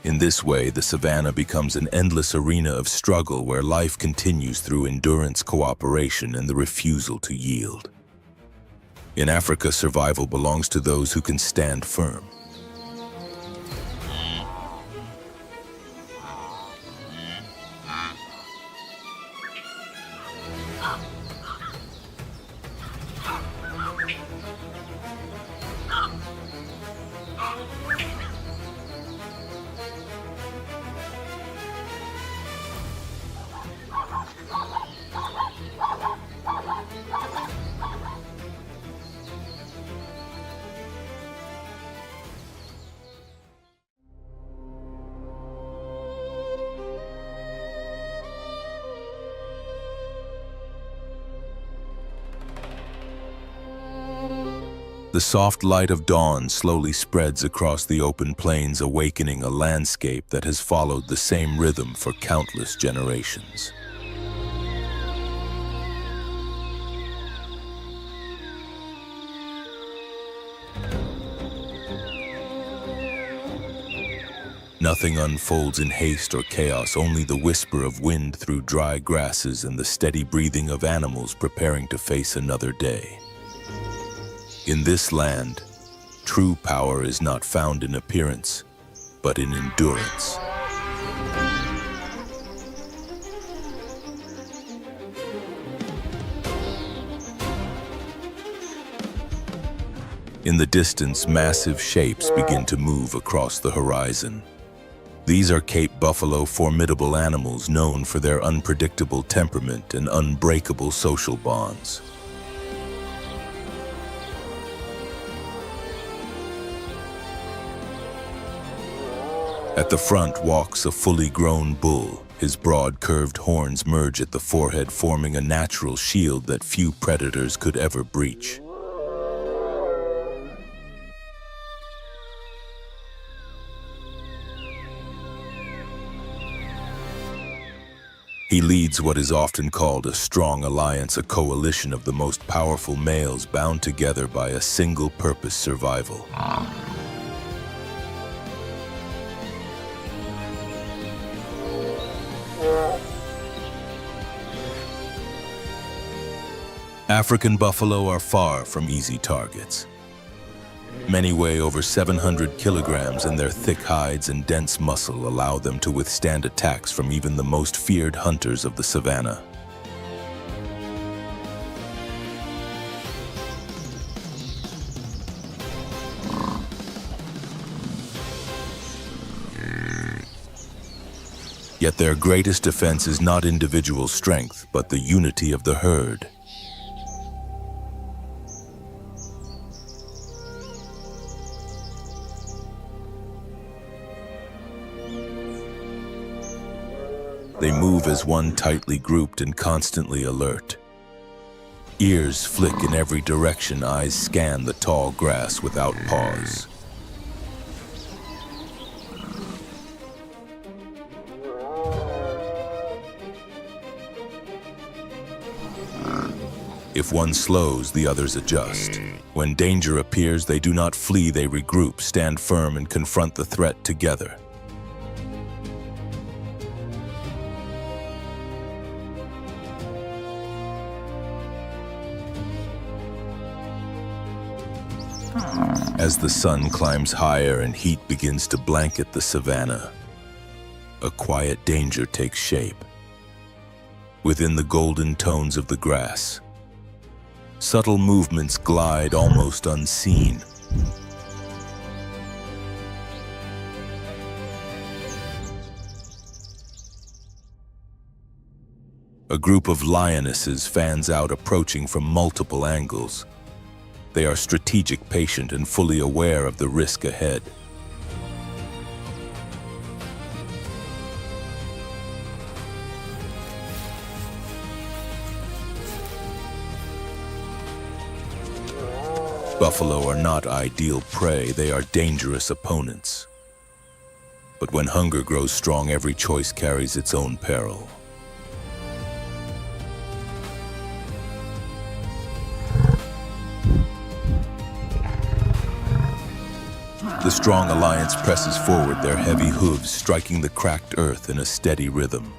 In this way, the savanna becomes an endless arena of struggle where life continues through endurance, cooperation, and the refusal to yield. In Africa, survival belongs to those who can stand firm. The soft light of dawn slowly spreads across the open plains, awakening a landscape that has followed the same rhythm for countless generations. Nothing unfolds in haste or chaos, only the whisper of wind through dry grasses and the steady breathing of animals preparing to face another day. In this land, true power is not found in appearance, but in endurance. In the distance, massive shapes begin to move across the horizon. These are Cape buffalo, formidable animals known for their unpredictable temperament and unbreakable social bonds. At the front walks a fully grown bull. His broad, curved horns merge at the forehead, forming a natural shield that few predators could ever breach. He leads what is often called a strong alliance, a coalition of the most powerful males bound together by a single purpose: survival. African buffalo are far from easy targets. Many weigh over 700 kilograms, and their thick hides and dense muscle allow them to withstand attacks from even the most feared hunters of the savannah. Yet their greatest defense is not individual strength, but the unity of the herd. They move as one, tightly grouped and constantly alert. Ears flick in every direction, eyes scan the tall grass without pause. If one slows, the others adjust. When danger appears, they do not flee, they regroup, stand firm, and confront the threat together. As the sun climbs higher and heat begins to blanket the savannah, a quiet danger takes shape. Within the golden tones of the grass, subtle movements glide almost unseen. A group of lionesses fans out, approaching from multiple angles. They are strategic, patient, and fully aware of the risk ahead. Buffalo are not ideal prey, they are dangerous opponents. But when hunger grows strong, every choice carries its own peril. The strong alliance presses forward, their heavy hooves striking the cracked earth in a steady rhythm.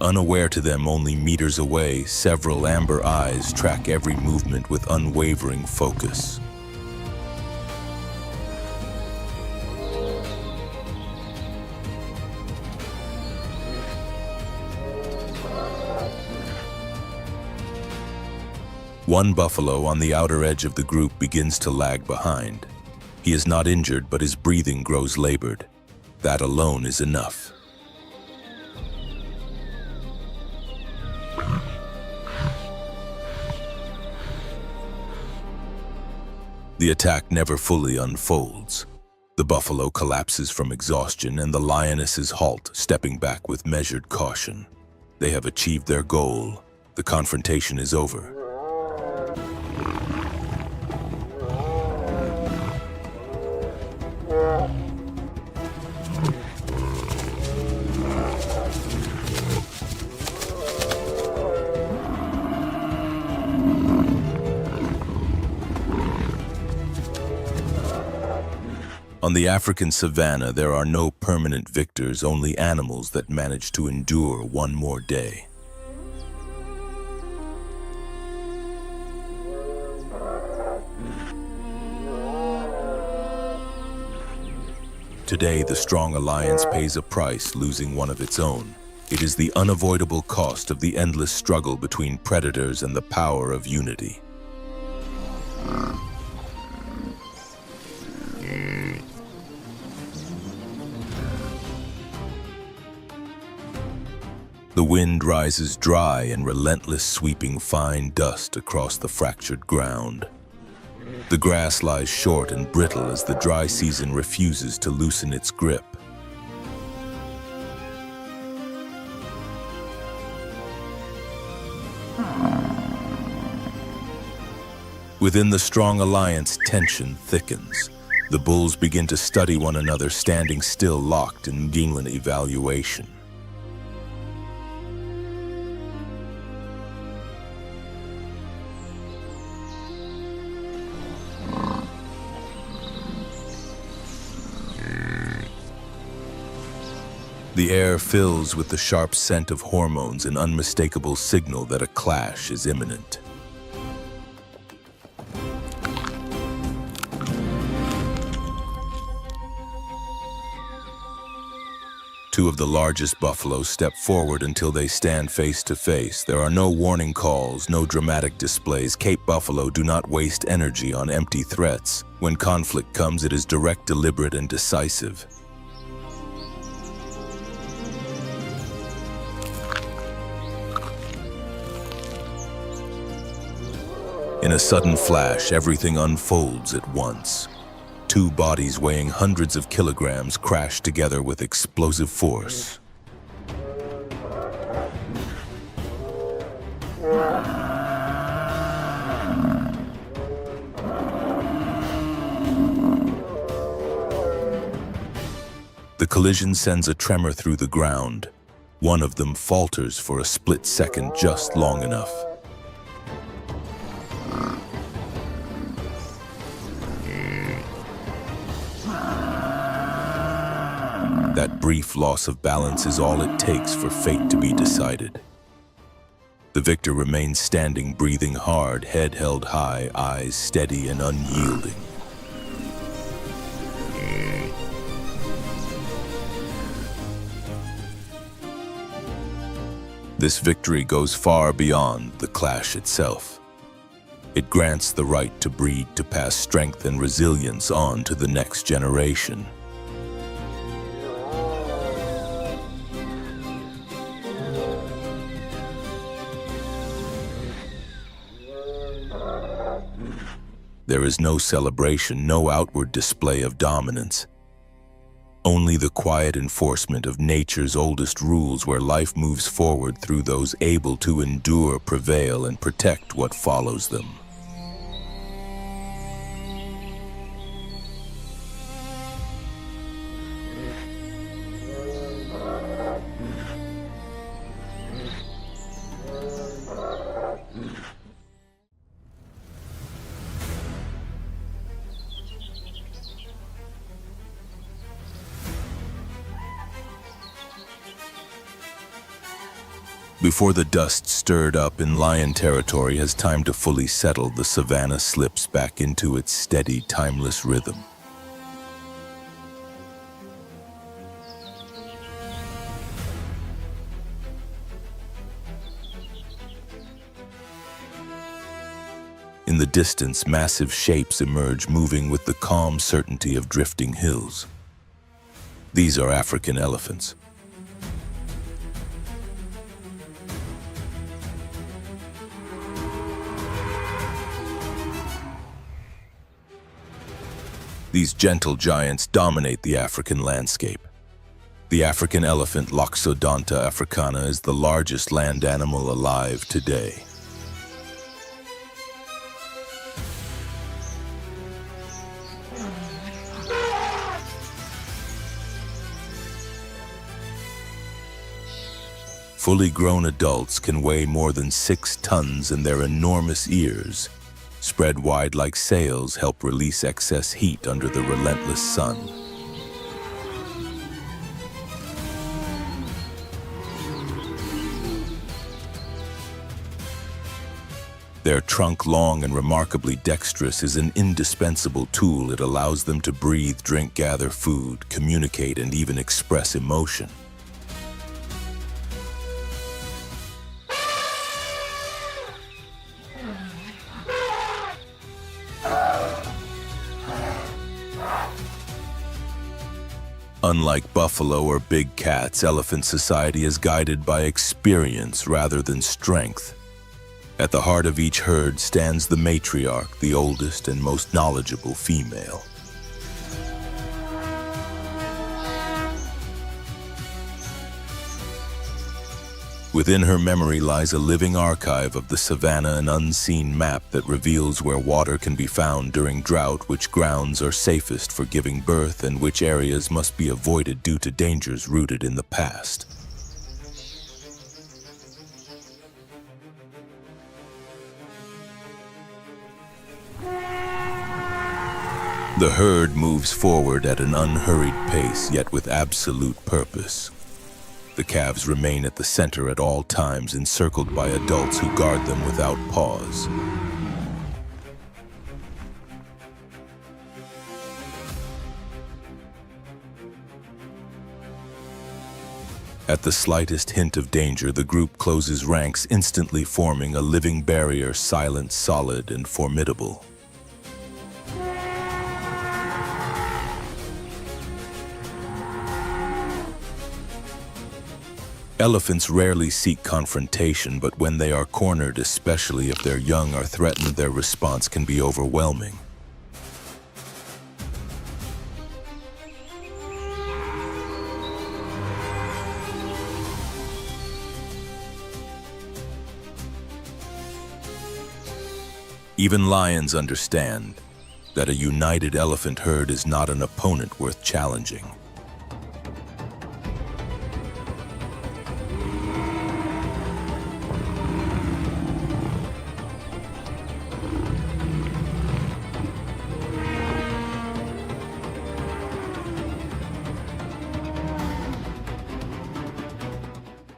Unaware to them, only meters away, several amber eyes track every movement with unwavering focus. One buffalo on the outer edge of the group begins to lag behind. He is not injured, but his breathing grows labored. That alone is enough. The attack never fully unfolds. The buffalo collapses from exhaustion, and the lionesses halt, stepping back with measured caution. They have achieved their goal. The confrontation is over. On the African savannah, there are no permanent victors, only animals that manage to endure one more day. Today, the strong alliance pays a price, losing one of its own. It is the unavoidable cost of the endless struggle between predators and the power of unity. The wind rises dry and relentless, sweeping fine dust across the fractured ground. The grass lies short and brittle as the dry season refuses to loosen its grip. Within the strong alliance, tension thickens. The bulls begin to study one another, standing still, locked in genuine evaluation. The air fills with the sharp scent of hormones, an unmistakable signal that a clash is imminent. Two of the largest buffaloes step forward until they stand face to face. There are no warning calls, no dramatic displays. Cape buffalo do not waste energy on empty threats. When conflict comes, it is direct, deliberate, and decisive. In a sudden flash, everything unfolds at once. Two bodies weighing hundreds of kilograms crash together with explosive force. The collision sends a tremor through the ground. One of them falters for a split second, just long enough. That brief loss of balance is all it takes for fate to be decided. The victor remains standing, breathing hard, head held high, eyes steady and unyielding. This victory goes far beyond the clash itself. It grants the right to breed, to pass strength and resilience on to the next generation. There is no celebration, no outward display of dominance. Only the quiet enforcement of nature's oldest rules, where life moves forward through those able to endure, prevail, and protect what follows them. Before the dust stirred up in lion territory has time to fully settle, the savanna slips back into its steady, timeless rhythm. In the distance, massive shapes emerge, moving with the calm certainty of drifting hills. These are African elephants. These gentle giants dominate the African landscape. The African elephant, Loxodonta africana, is the largest land animal alive today. Fully grown adults can weigh more than 6 tons, and their enormous ears, spread wide like sails, help release excess heat under the relentless sun. Their trunk, long and remarkably dexterous, is an indispensable tool. It allows them to breathe, drink, gather food, communicate, and even express emotion. Unlike buffalo or big cats, elephant society is guided by experience rather than strength. At the heart of each herd stands the matriarch, the oldest and most knowledgeable female. Within her memory lies a living archive of the savanna, an unseen map that reveals where water can be found during drought, which grounds are safest for giving birth, and which areas must be avoided due to dangers rooted in the past. The herd moves forward at an unhurried pace, yet with absolute purpose. The calves remain at the center at all times, encircled by adults who guard them without pause. At the slightest hint of danger, the group closes ranks, instantly forming a living barrier, silent, solid, and formidable. Elephants rarely seek confrontation, but when they are cornered, especially if their young are threatened, their response can be overwhelming. Even lions understand that a united elephant herd is not an opponent worth challenging.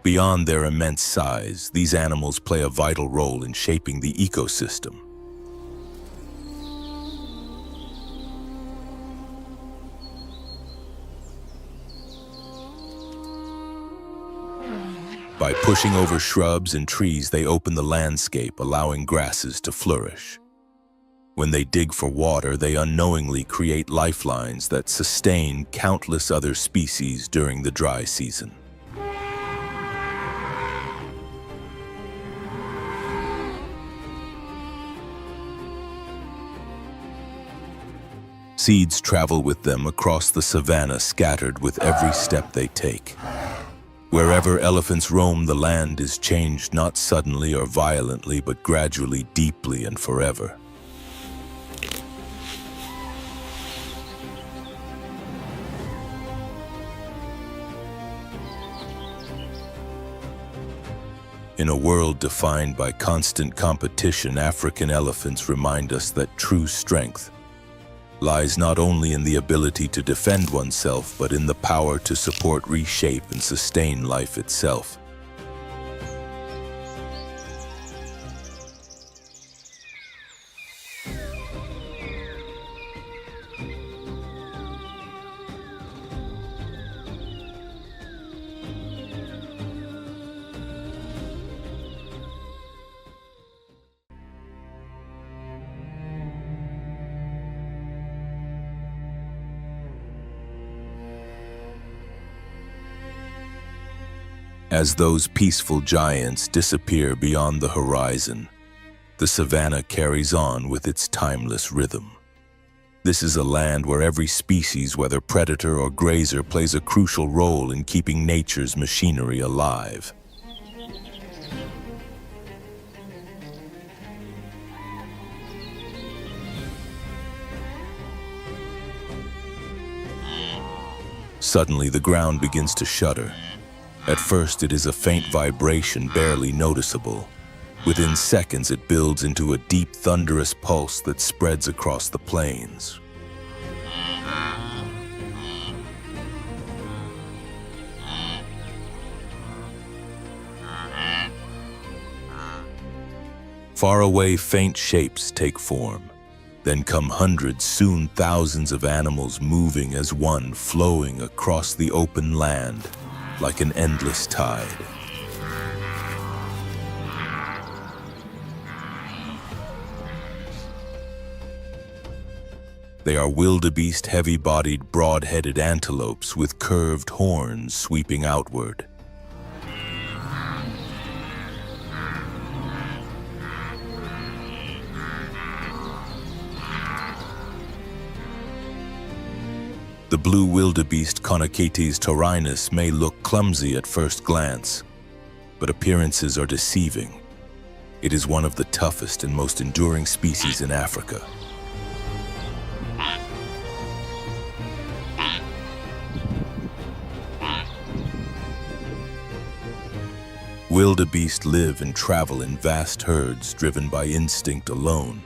Beyond their immense size, these animals play a vital role in shaping the ecosystem. By pushing over shrubs and trees, they open the landscape, allowing grasses to flourish. When they dig for water, they unknowingly create lifelines that sustain countless other species during the dry season. Seeds travel with them across the savanna, scattered with every step they take. Wherever elephants roam, the land is changed not suddenly or violently, but gradually, deeply, and forever. In a world defined by constant competition, African elephants remind us that true strength lies not only in the ability to defend oneself, but in the power to support, reshape, and sustain life itself. As those peaceful giants disappear beyond the horizon, the savanna carries on with its timeless rhythm. This is a land where every species, whether predator or grazer, plays a crucial role in keeping nature's machinery alive. Suddenly, the ground begins to shudder. At first, it is a faint vibration, barely noticeable. Within seconds, it builds into a deep, thunderous pulse that spreads across the plains. Far away, faint shapes take form. Then come hundreds, soon thousands of animals moving as one, flowing across the open land like an endless tide. They are wildebeest, heavy-bodied, broad-headed antelopes with curved horns sweeping outward. The blue wildebeest Conochaetes taurinus may look clumsy at first glance, but appearances are deceiving. It is one of the toughest and most enduring species in Africa. Wildebeest live and travel in vast herds driven by instinct alone.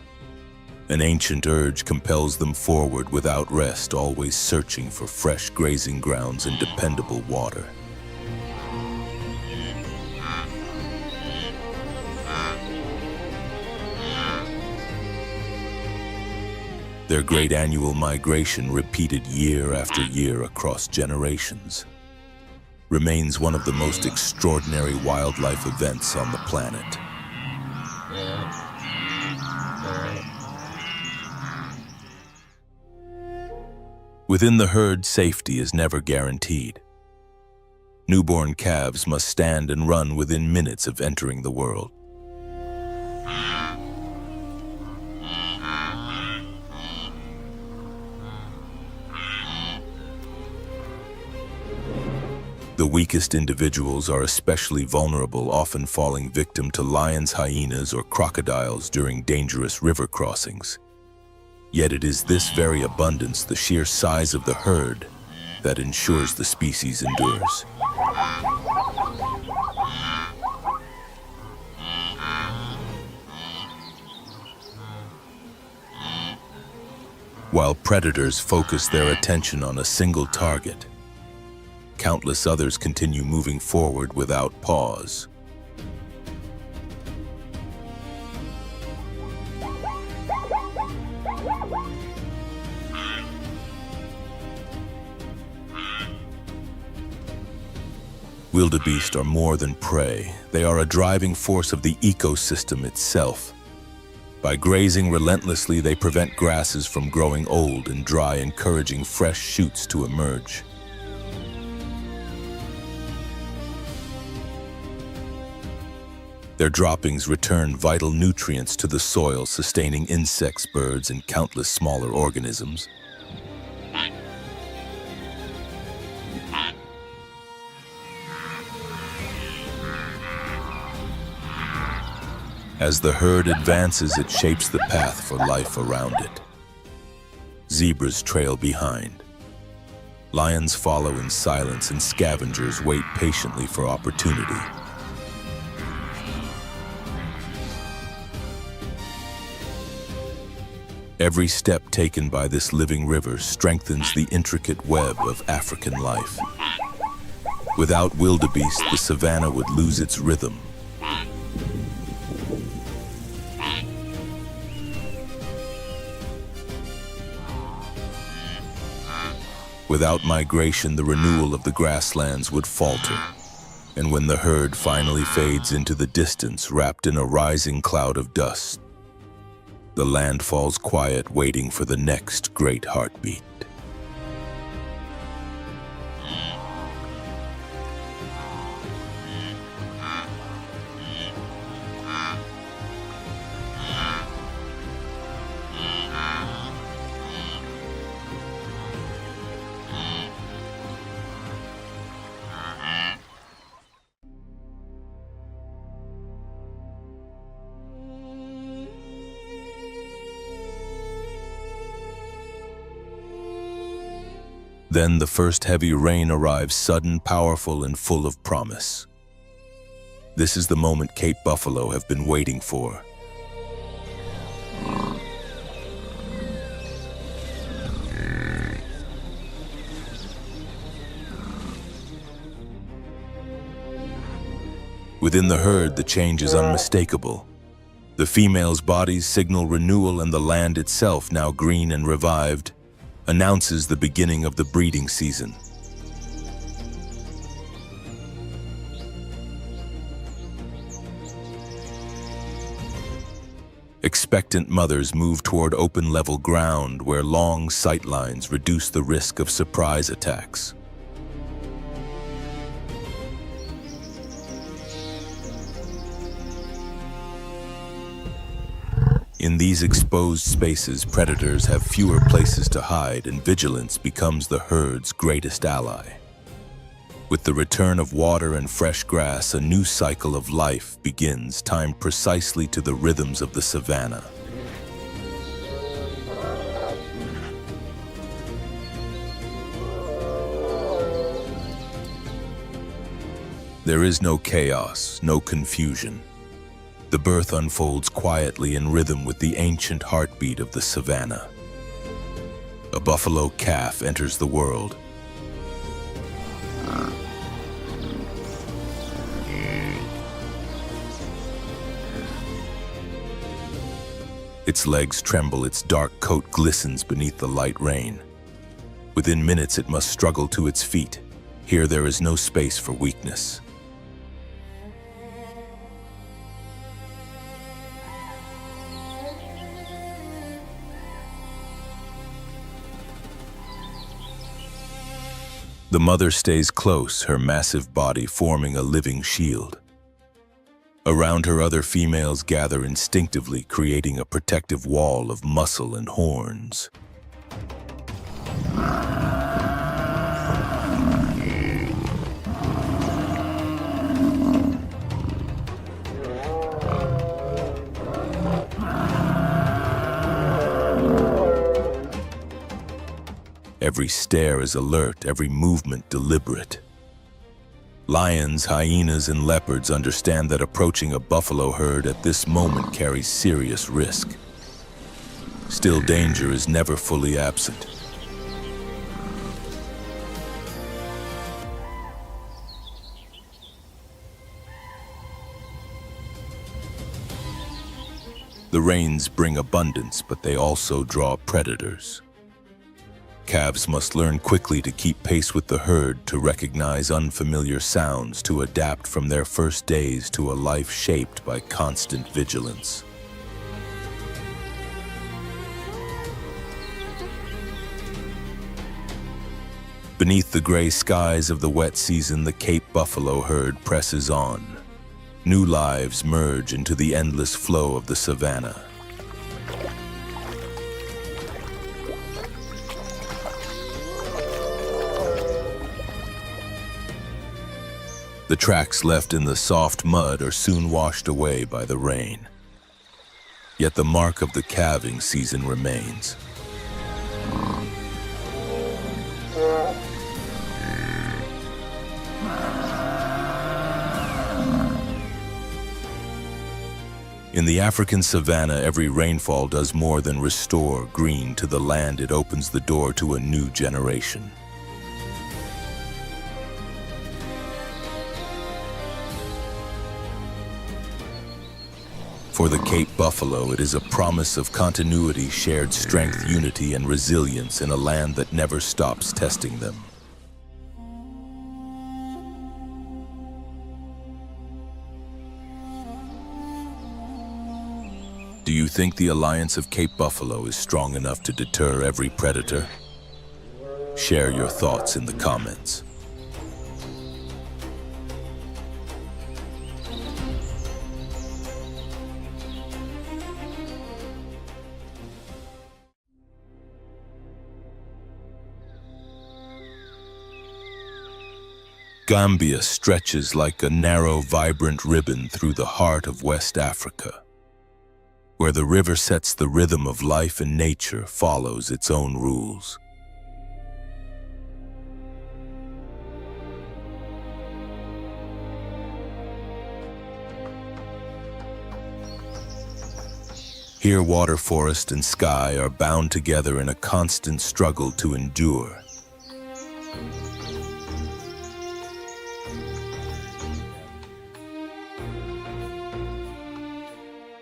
An ancient urge compels them forward without rest, always searching for fresh grazing grounds and dependable water. Their great annual migration, repeated year after year across generations, remains one of the most extraordinary wildlife events on the planet. Within the herd, safety is never guaranteed. Newborn calves must stand and run within minutes of entering the world. The weakest individuals are especially vulnerable, often falling victim to lions, hyenas, or crocodiles during dangerous river crossings. Yet it is this very abundance, the sheer size of the herd, that ensures the species endures. While predators focus their attention on a single target, countless others continue moving forward without pause. Wildebeest are more than prey. They are a driving force of the ecosystem itself. By grazing relentlessly, they prevent grasses from growing old and dry, encouraging fresh shoots to emerge. Their droppings return vital nutrients to the soil, sustaining insects, birds, and countless smaller organisms. As the herd advances, it shapes the path for life around it. Zebras trail behind. Lions follow in silence, and scavengers wait patiently for opportunity. Every step taken by this living river strengthens the intricate web of African life. Without wildebeest, the savanna would lose its rhythm. Without migration, the renewal of the grasslands would falter. And when the herd finally fades into the distance, wrapped in a rising cloud of dust, the land falls quiet, waiting for the next great heartbeat. Then the first heavy rain arrives, sudden, powerful, and full of promise. This is the moment Cape buffalo have been waiting for. Within the herd, the change is unmistakable. The female's bodies signal renewal, and the land itself, now green and revived, announces the beginning of the breeding season. Expectant mothers move toward open level ground where long sight lines reduce the risk of surprise attacks. In these exposed spaces, predators have fewer places to hide, and vigilance becomes the herd's greatest ally. With the return of water and fresh grass, a new cycle of life begins, timed precisely to the rhythms of the savanna. There is no chaos, no confusion. The birth unfolds quietly in rhythm with the ancient heartbeat of the savanna. A buffalo calf enters the world. Its legs tremble, its dark coat glistens beneath the light rain. Within minutes, it must struggle to its feet. Here there is no space for weakness. The mother stays close, her massive body forming a living shield. Around her, other females gather instinctively, creating a protective wall of muscle and horns. Every stare is alert, every movement deliberate. Lions, hyenas, and leopards understand that approaching a buffalo herd at this moment carries serious risk. Still, danger is never fully absent. The rains bring abundance, but they also draw predators. Calves must learn quickly to keep pace with the herd, to recognize unfamiliar sounds, to adapt from their first days to a life shaped by constant vigilance. Beneath the gray skies of the wet season, the Cape buffalo herd presses on. New lives merge into the endless flow of the savanna. The tracks left in the soft mud are soon washed away by the rain. Yet the mark of the calving season remains. In the African savanna, every rainfall does more than restore green to the land. It opens the door to a new generation. For the Cape buffalo, it is a promise of continuity, shared strength, unity, and resilience in a land that never stops testing them. Do you think the alliance of Cape buffalo is strong enough to deter every predator? Share your thoughts in the comments. Gambia stretches like a narrow, vibrant ribbon through the heart of West Africa, where the river sets the rhythm of life and nature follows its own rules. Here, water, forest, and sky are bound together in a constant struggle to endure.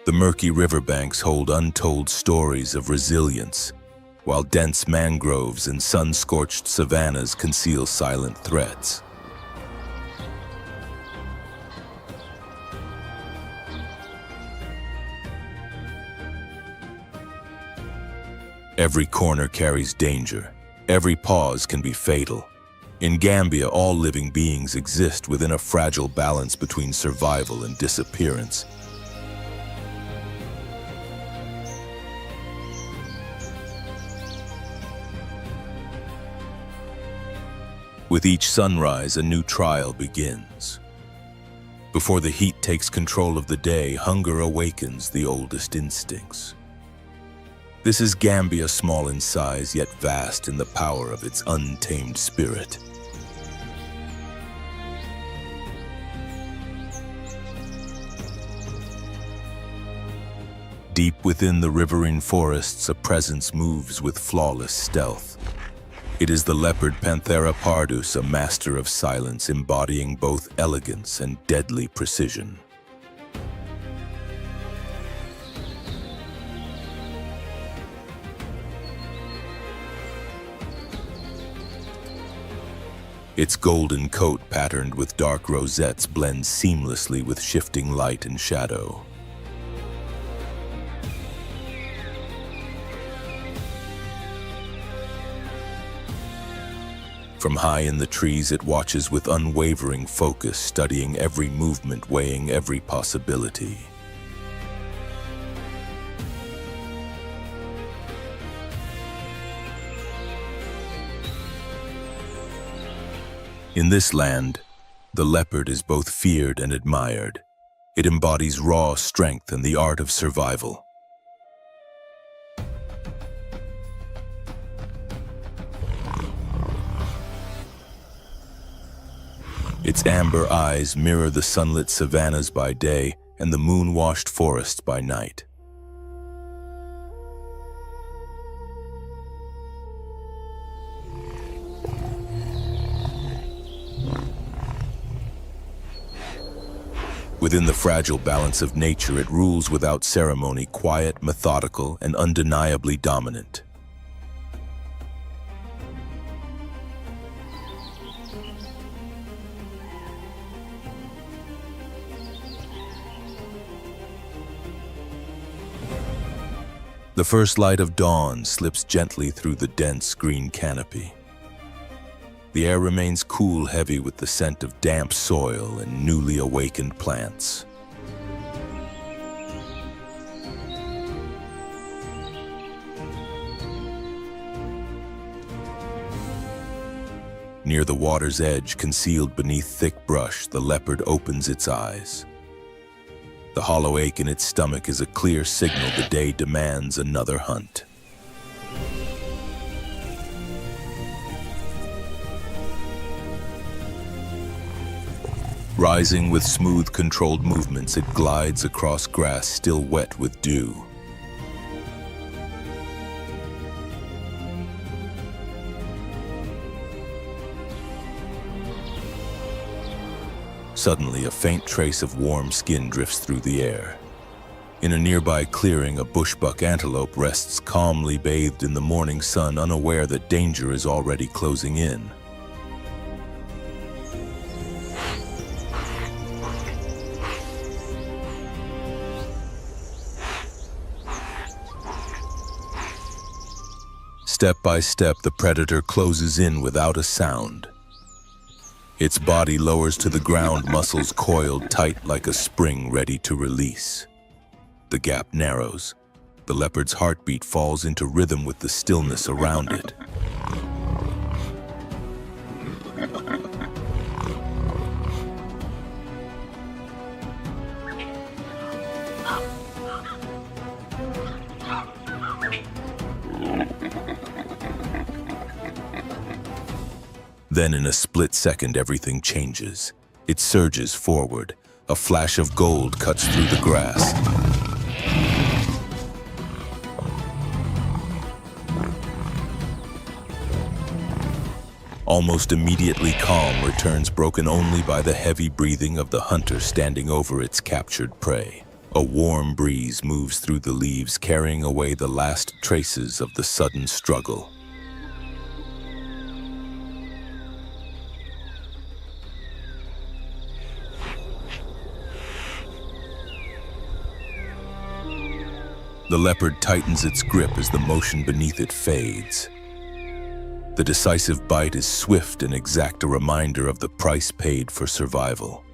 The murky riverbanks hold untold stories of resilience, while dense mangroves and sun-scorched savannas conceal silent threats. Every corner carries danger. Every pause can be fatal. In Gambia, all living beings exist within a fragile balance between survival and disappearance. With each sunrise, a new trial begins. Before the heat takes control of the day, hunger awakens the oldest instincts. This is Gambia, small in size, yet vast in the power of its untamed spirit. Deep within the riverine forests, a presence moves with flawless stealth. It is the leopard Panthera pardus, a master of silence, embodying both elegance and deadly precision. Its golden coat, patterned with dark rosettes, blends seamlessly with shifting light and shadow. From high in the trees, it watches with unwavering focus, studying every movement, weighing every possibility. In this land, the leopard is both feared and admired. It embodies raw strength and the art of survival. Its amber eyes mirror the sunlit savannas by day and the moon-washed forests by night. Within the fragile balance of nature, it rules without ceremony, quiet, methodical, and undeniably dominant. The first light of dawn slips gently through the dense green canopy. The air remains cool, heavy with the scent of damp soil and newly awakened plants. Near the water's edge, concealed beneath thick brush, the leopard opens its eyes. The hollow ache in its stomach is a clear signal the day demands another hunt. Rising with smooth, controlled movements, it glides across grass still wet with dew. Suddenly, a faint trace of warm skin drifts through the air. In a nearby clearing, a bushbuck antelope rests calmly bathed in the morning sun, unaware that danger is already closing in. Step by step, the predator closes in without a sound. Its body lowers to the ground, muscles coiled tight like a spring ready to release. The gap narrows. The leopard's heartbeat falls into rhythm with the stillness around it. Then in a split second, everything changes. It surges forward. A flash of gold cuts through the grass. Almost immediately, calm returns, broken only by the heavy breathing of the hunter standing over its captured prey. A warm breeze moves through the leaves, carrying away the last traces of the sudden struggle. The leopard tightens its grip as the motion beneath it fades. The decisive bite is swift and exact, a reminder of the price paid for survival.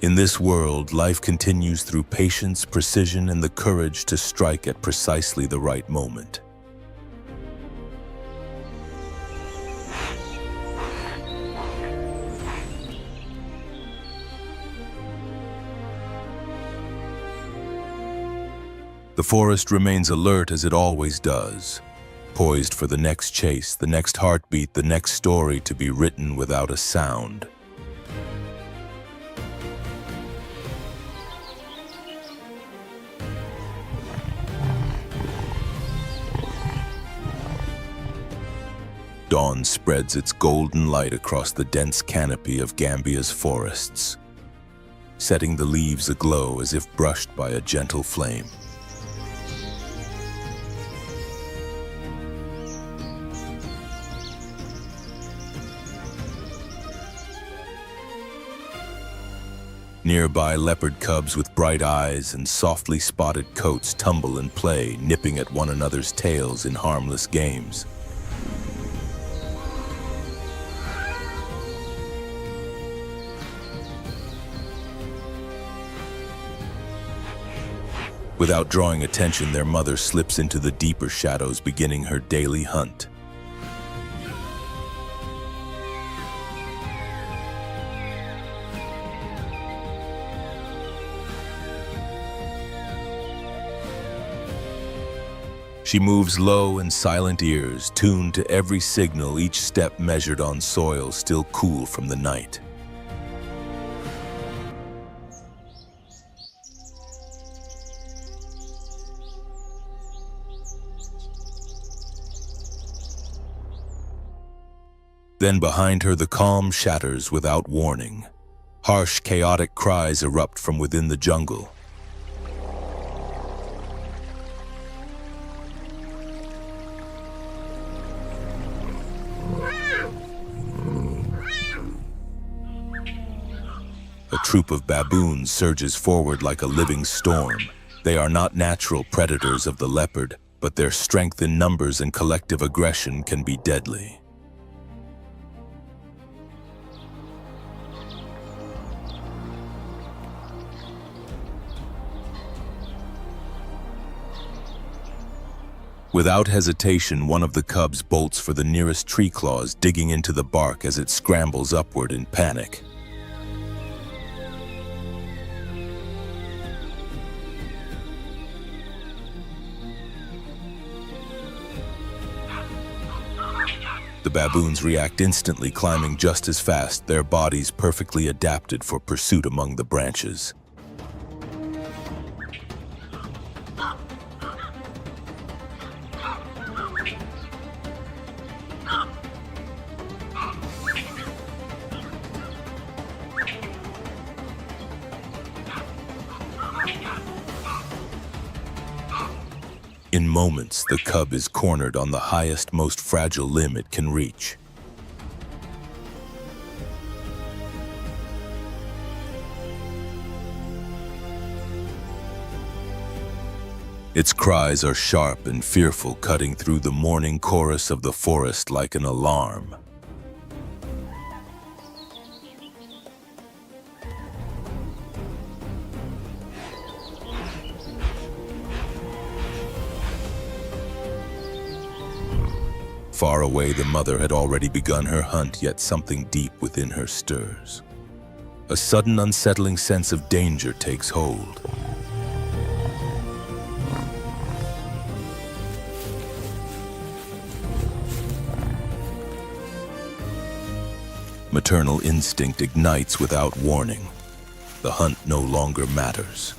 In this world, life continues through patience, precision, and the courage to strike at precisely the right moment. The forest remains alert as it always does, poised for the next chase, the next heartbeat, the next story to be written without a sound. Dawn spreads its golden light across the dense canopy of Gambia's forests, setting the leaves aglow as if brushed by a gentle flame. Nearby, leopard cubs with bright eyes and softly spotted coats tumble and play, nipping at one another's tails in harmless games. Without drawing attention, their mother slips into the deeper shadows, beginning her daily hunt. She moves low and silent ears, tuned to every signal, each step measured on soil still cool from the night. Then behind her, the calm shatters without warning. Harsh, chaotic cries erupt from within the jungle. A troop of baboons surges forward like a living storm. They are not natural predators of the leopard, but their strength in numbers and collective aggression can be deadly. Without hesitation, one of the cubs bolts for the nearest tree claws, digging into the bark as it scrambles upward in panic. The baboons react instantly, climbing just as fast, their bodies perfectly adapted for pursuit among the branches. In moments, the cub is cornered on the highest, most fragile limb it can reach. Its cries are sharp and fearful, cutting through the morning chorus of the forest like an alarm. Far away, the mother had already begun her hunt, yet something deep within her stirs. A sudden, unsettling sense of danger takes hold. Maternal instinct ignites without warning. The hunt no longer matters.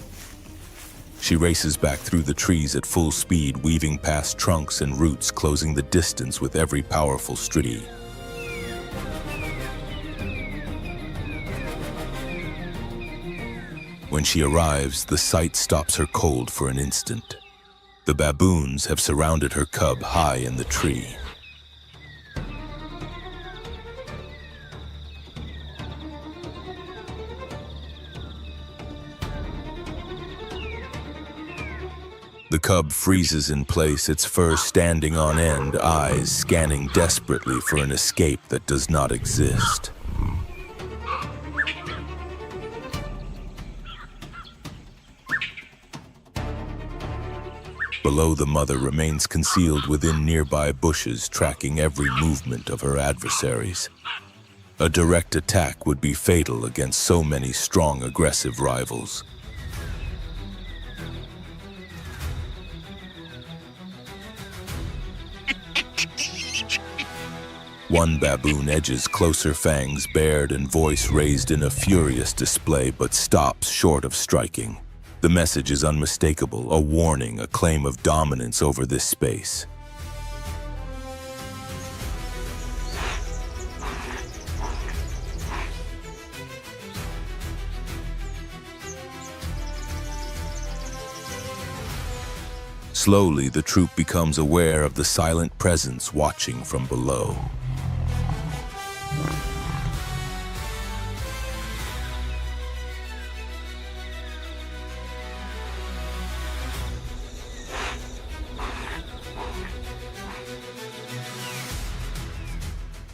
She races back through the trees at full speed, weaving past trunks and roots, closing the distance with every powerful stride. When she arrives, the sight stops her cold for an instant. The baboons have surrounded her cub high in the tree. The cub freezes in place, its fur standing on end, eyes scanning desperately for an escape that does not exist. Below, the mother remains concealed within nearby bushes, tracking every movement of her adversaries. A direct attack would be fatal against so many strong, aggressive rivals. One baboon edges closer, fangs bared and voice raised in a furious display, but stops short of striking. The message is unmistakable, a warning, a claim of dominance over this space. Slowly, the troop becomes aware of the silent presence watching from below.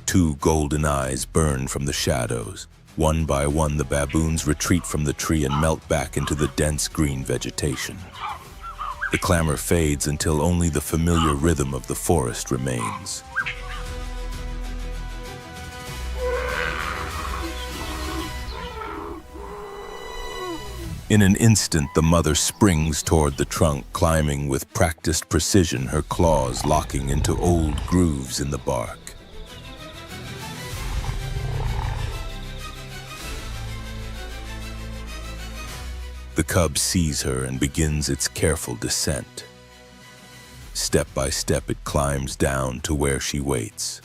Two golden eyes burn from the shadows. One by one, the baboons retreat from the tree and melt back into the dense green vegetation. The clamor fades until only the familiar rhythm of the forest remains. In an instant, the mother springs toward the trunk, climbing with practiced precision, her claws locking into old grooves in the bark. The cub sees her and begins its careful descent. Step by step, it climbs down to where she waits.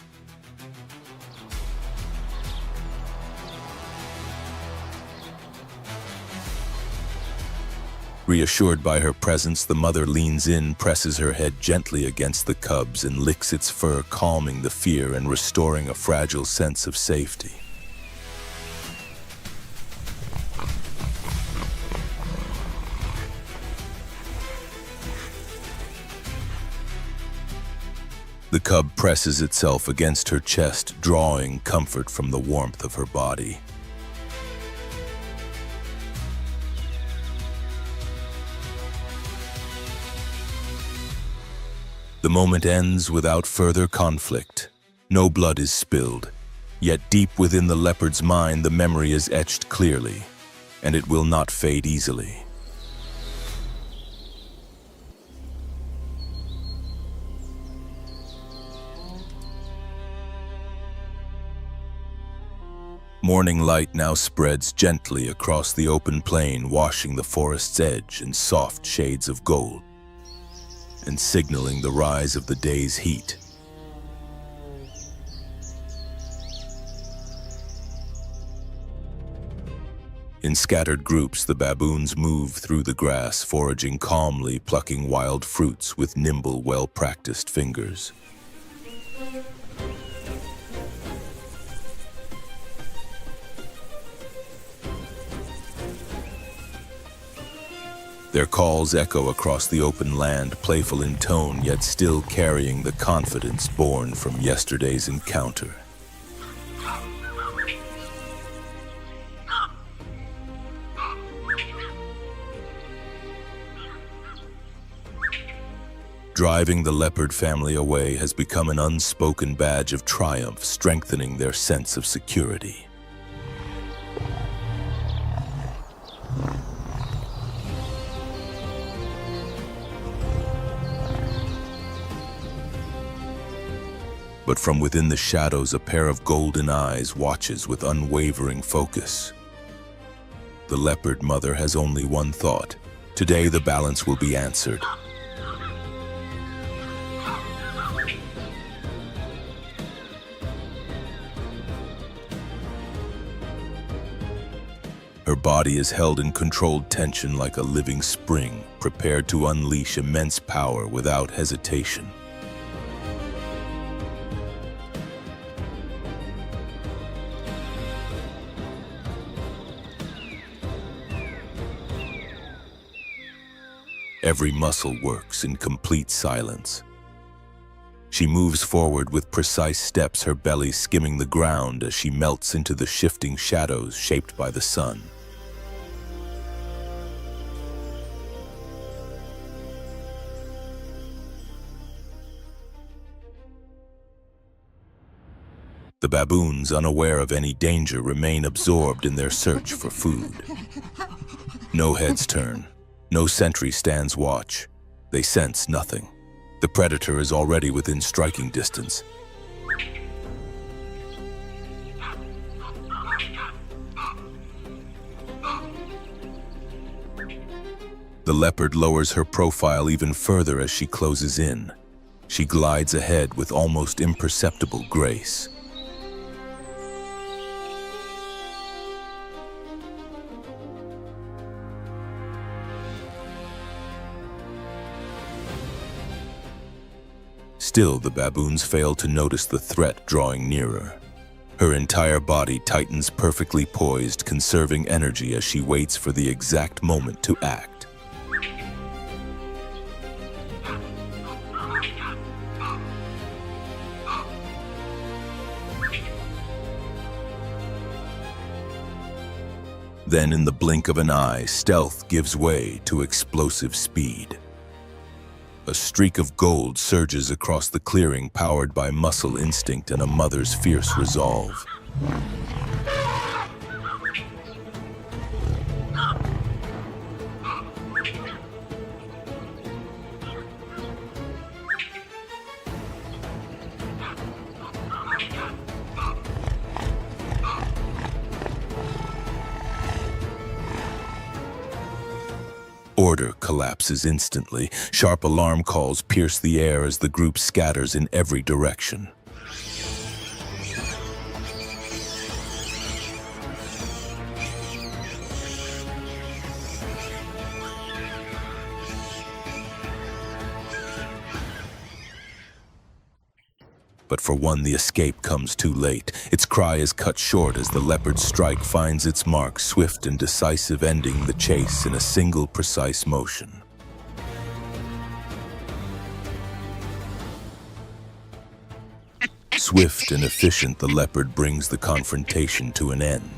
Reassured by her presence, the mother leans in, presses her head gently against the cub's, and licks its fur, calming the fear and restoring a fragile sense of safety. The cub presses itself against her chest, drawing comfort from the warmth of her body. The moment ends without further conflict. No blood is spilled, yet deep within the leopard's mind, the memory is etched clearly, and it will not fade easily. Morning light now spreads gently across the open plain, washing the forest's edge in soft shades of gold and signaling the rise of the day's heat. In scattered groups, the baboons move through the grass, foraging calmly, plucking wild fruits with nimble, well-practiced fingers. Their calls echo across the open land, playful in tone, yet still carrying the confidence born from yesterday's encounter. Driving the leopard family away has become an unspoken badge of triumph, strengthening their sense of security. But from within the shadows, a pair of golden eyes watches with unwavering focus. The leopard mother has only one thought: today the balance will be answered. Her body is held in controlled tension like a living spring, prepared to unleash immense power without hesitation. Every muscle works in complete silence. She moves forward with precise steps, her belly skimming the ground as she melts into the shifting shadows shaped by the sun. The baboons, unaware of any danger, remain absorbed in their search for food. No heads turn. No sentry stands watch. They sense nothing. The predator is already within striking distance. The leopard lowers her profile even further as she closes in. She glides ahead with almost imperceptible grace. Still, the baboons fail to notice the threat drawing nearer. Her entire body tightens, perfectly poised, conserving energy as she waits for the exact moment to act. Then, in the blink of an eye, stealth gives way to explosive speed. A streak of gold surges across the clearing, powered by muscle instinct and a mother's fierce resolve. Order collapses instantly. Sharp alarm calls pierce the air as the group scatters in every direction. But for one, the escape comes too late. Its cry is cut short as the leopard's strike finds its mark, swift and decisive, ending the chase in a single precise motion. Swift and efficient, the leopard brings the confrontation to an end.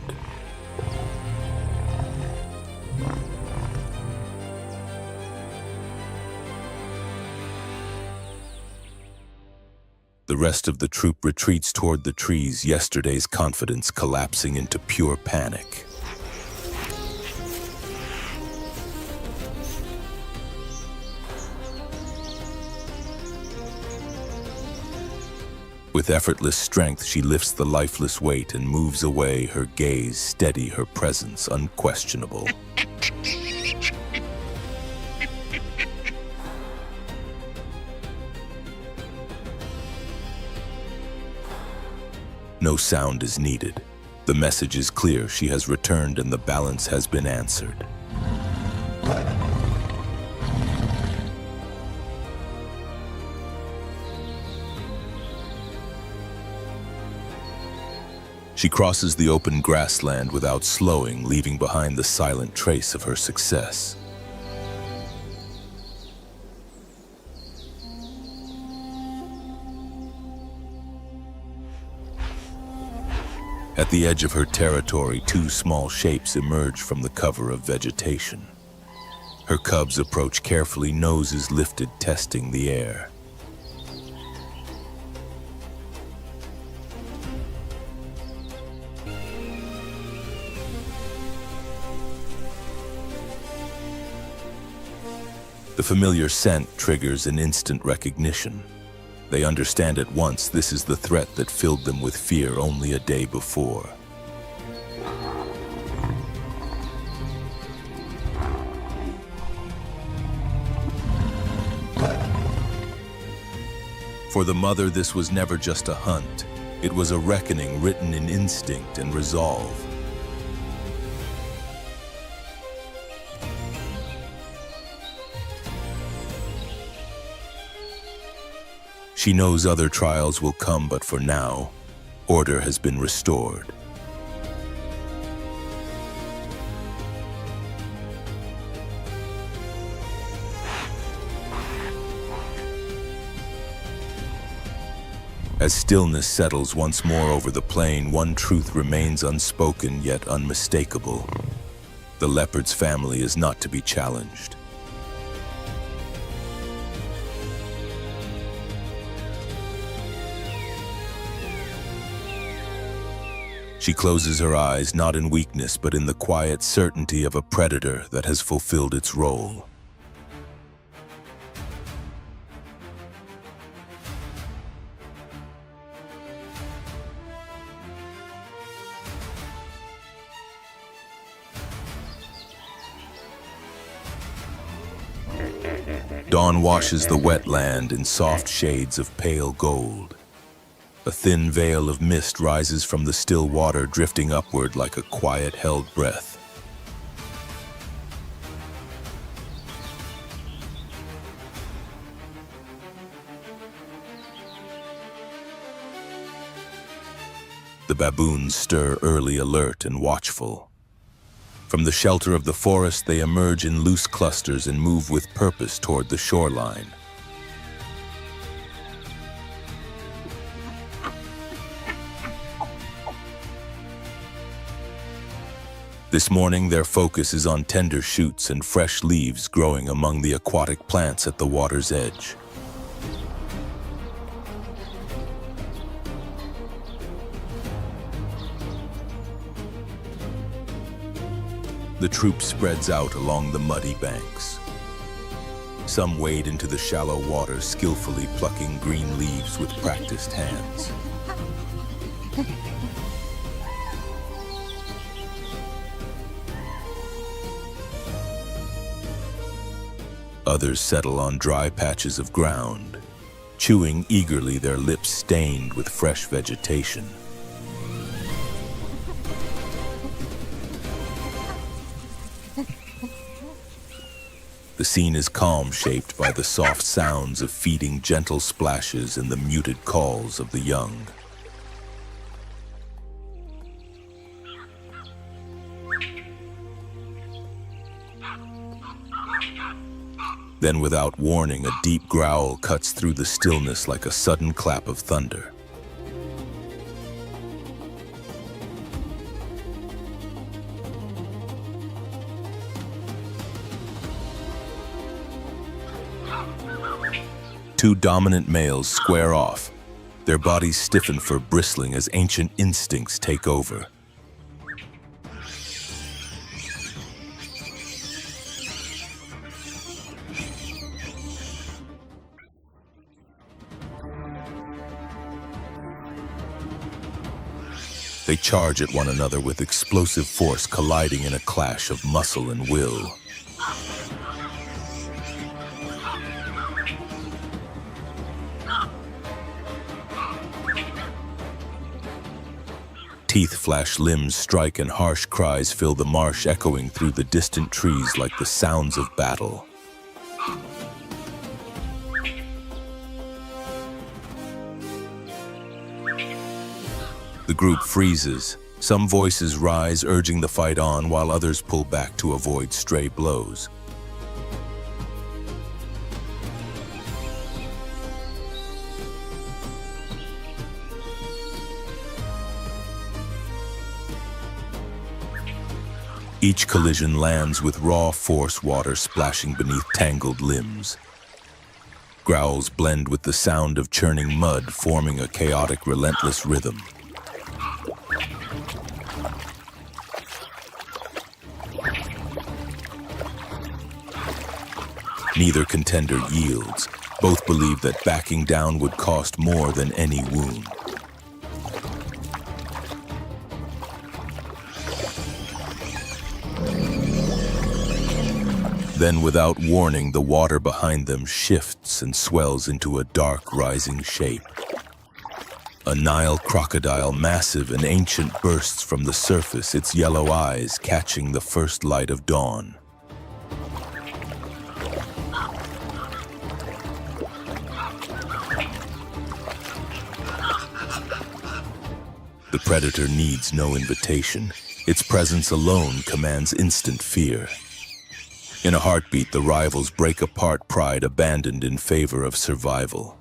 The rest of the troop retreats toward the trees, yesterday's confidence collapsing into pure panic. With effortless strength, she lifts the lifeless weight and moves away, her gaze steady, her presence unquestionable. No sound is needed. The message is clear. She has returned and the balance has been answered. She crosses the open grassland without slowing, leaving behind the silent trace of her success. At the edge of her territory, two small shapes emerge from the cover of vegetation. Her cubs approach carefully, noses lifted, testing the air. The familiar scent triggers an instant recognition. They understand at once this is the threat that filled them with fear only a day before. For the mother, this was never just a hunt. It was a reckoning written in instinct and resolve. She knows other trials will come, but for now, order has been restored. As stillness settles once more over the plain, one truth remains unspoken yet unmistakable. The leopard's family is not to be challenged. She closes her eyes, not in weakness, but in the quiet certainty of a predator that has fulfilled its role. Dawn washes the wet land in soft shades of pale gold. A thin veil of mist rises from the still water, drifting upward like a quiet, held breath. The baboons stir early, alert and watchful. From the shelter of the forest, they emerge in loose clusters and move with purpose toward the shoreline. This morning, their focus is on tender shoots and fresh leaves growing among the aquatic plants at the water's edge. The troop spreads out along the muddy banks. Some wade into the shallow water, skillfully plucking green leaves with practiced hands. Others settle on dry patches of ground, chewing eagerly, their lips stained with fresh vegetation. The scene is calm, shaped by the soft sounds of feeding, gentle splashes, and the muted calls of the young. Then, without warning, a deep growl cuts through the stillness like a sudden clap of thunder. Two dominant males square off, their bodies stiffen for bristling as ancient instincts take over. They charge at one another with explosive force, colliding in a clash of muscle and will. Teeth flash, limbs strike, and harsh cries fill the marsh, echoing through the distant trees like the sounds of battle. The group freezes. Some voices rise, urging the fight on, while others pull back to avoid stray blows. Each collision lands with raw force, water splashing beneath tangled limbs. Growls blend with the sound of churning mud, forming a chaotic, relentless rhythm. Neither contender yields. Both believe that backing down would cost more than any wound. Then, without warning, the water behind them shifts and swells into a dark, rising shape. A Nile crocodile, massive and ancient, bursts from the surface, its yellow eyes catching the first light of dawn. The predator needs no invitation. Its presence alone commands instant fear. In a heartbeat, the rivals break apart, pride abandoned in favor of survival.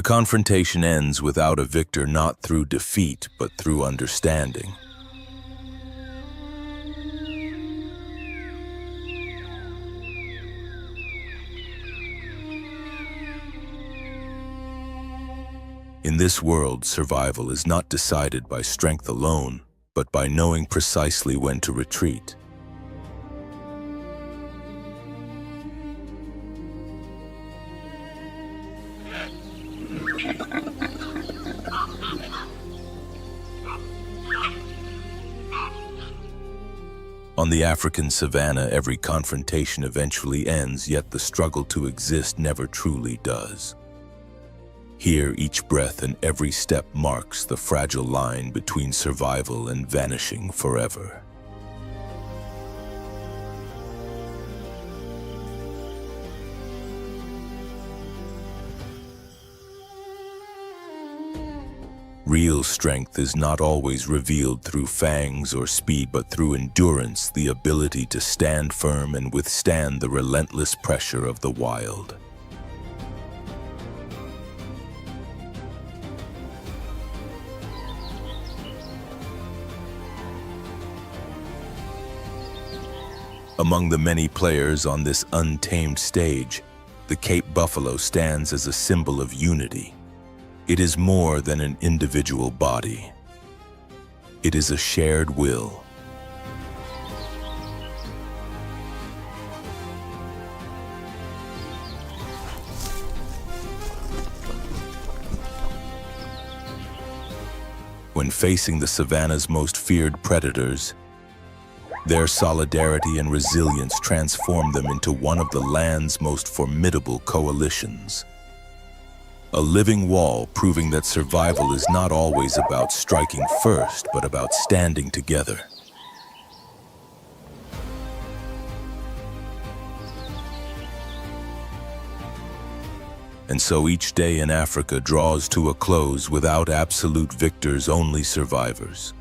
confrontation ends without a victor, not through defeat, but through understanding. In this world, survival is not decided by strength alone, but by knowing precisely when to retreat. On the African savanna, every confrontation eventually ends, yet the struggle to exist never truly does. Here, each breath and every step marks the fragile line between survival and vanishing forever. Real strength is not always revealed through fangs or speed, but through endurance, the ability to stand firm and withstand the relentless pressure of the wild. Among the many players on this untamed stage, the Cape buffalo stands as a symbol of unity. It is more than an individual body. It is a shared will. When facing the savanna's most feared predators, their solidarity and resilience transform them into one of the land's most formidable coalitions. A living wall proving that survival is not always about striking first, but about standing together. And so each day in Africa draws to a close without absolute victors, only survivors.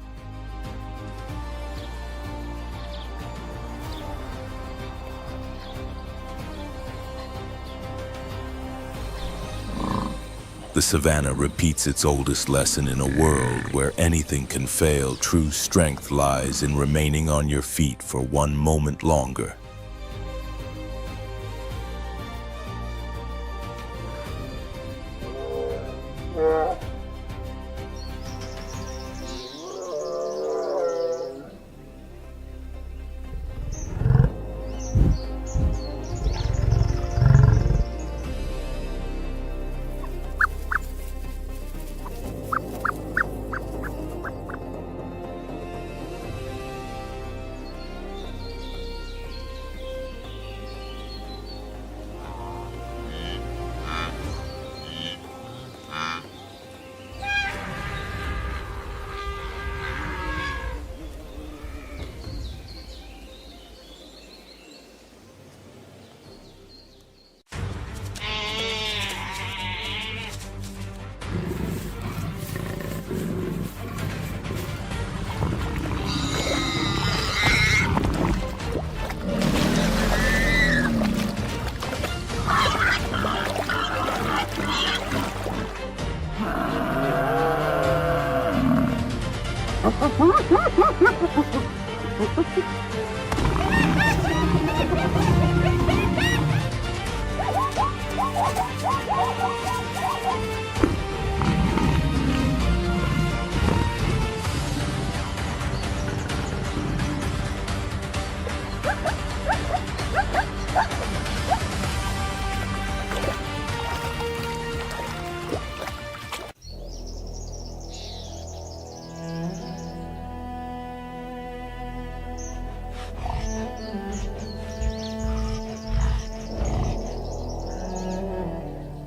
The savanna repeats its oldest lesson: in a world where anything can fail, true strength lies in remaining on your feet for one moment longer.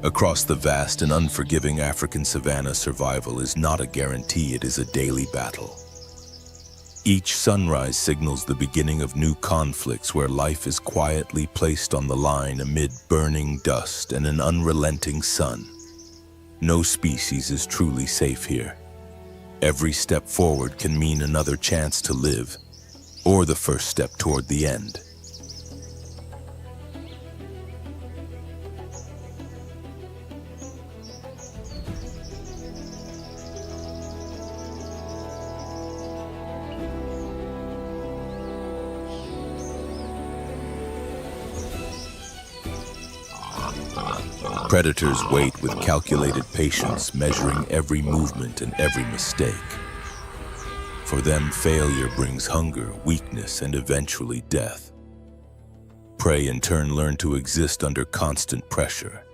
Across the vast and unforgiving African savanna, survival is not a guarantee, it is a daily battle. Each sunrise signals the beginning of new conflicts where life is quietly placed on the line amid burning dust and an unrelenting sun. No species is truly safe here. Every step forward can mean another chance to live, or the first step toward the end. Predators wait with calculated patience, measuring every movement and every mistake. For them, failure brings hunger, weakness, and eventually death. Prey in turn learn to exist under constant pressure.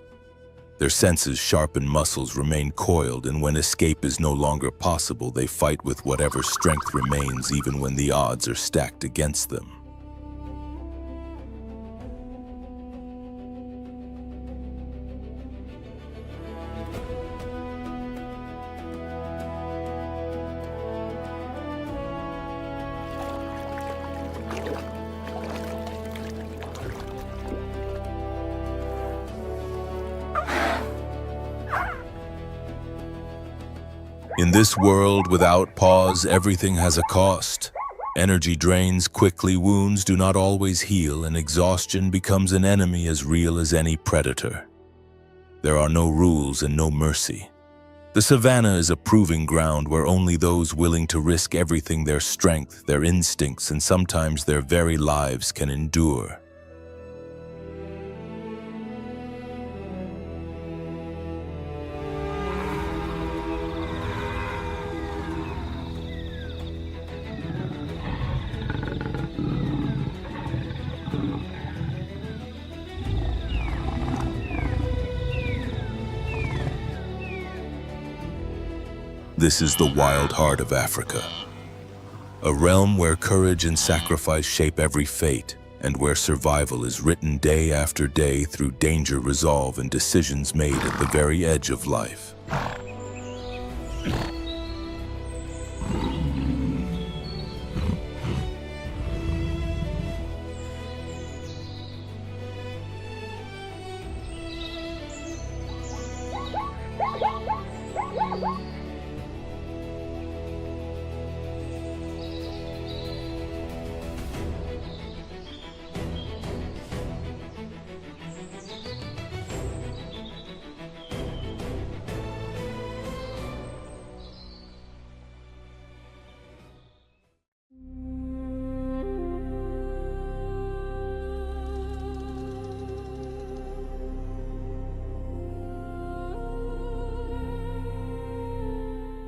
Their senses, sharpened muscles remain coiled, and when escape is no longer possible, they fight with whatever strength remains, even when the odds are stacked against them. In this world without pause, everything has a cost. Energy drains quickly, wounds do not always heal, and exhaustion becomes an enemy as real as any predator. There are no rules and no mercy. The savannah is a proving ground where only those willing to risk everything, their strength, their instincts, and sometimes their very lives, can endure. This is the wild heart of Africa, a realm where courage and sacrifice shape every fate, and where survival is written day after day through danger, resolve, and decisions made at the very edge of life.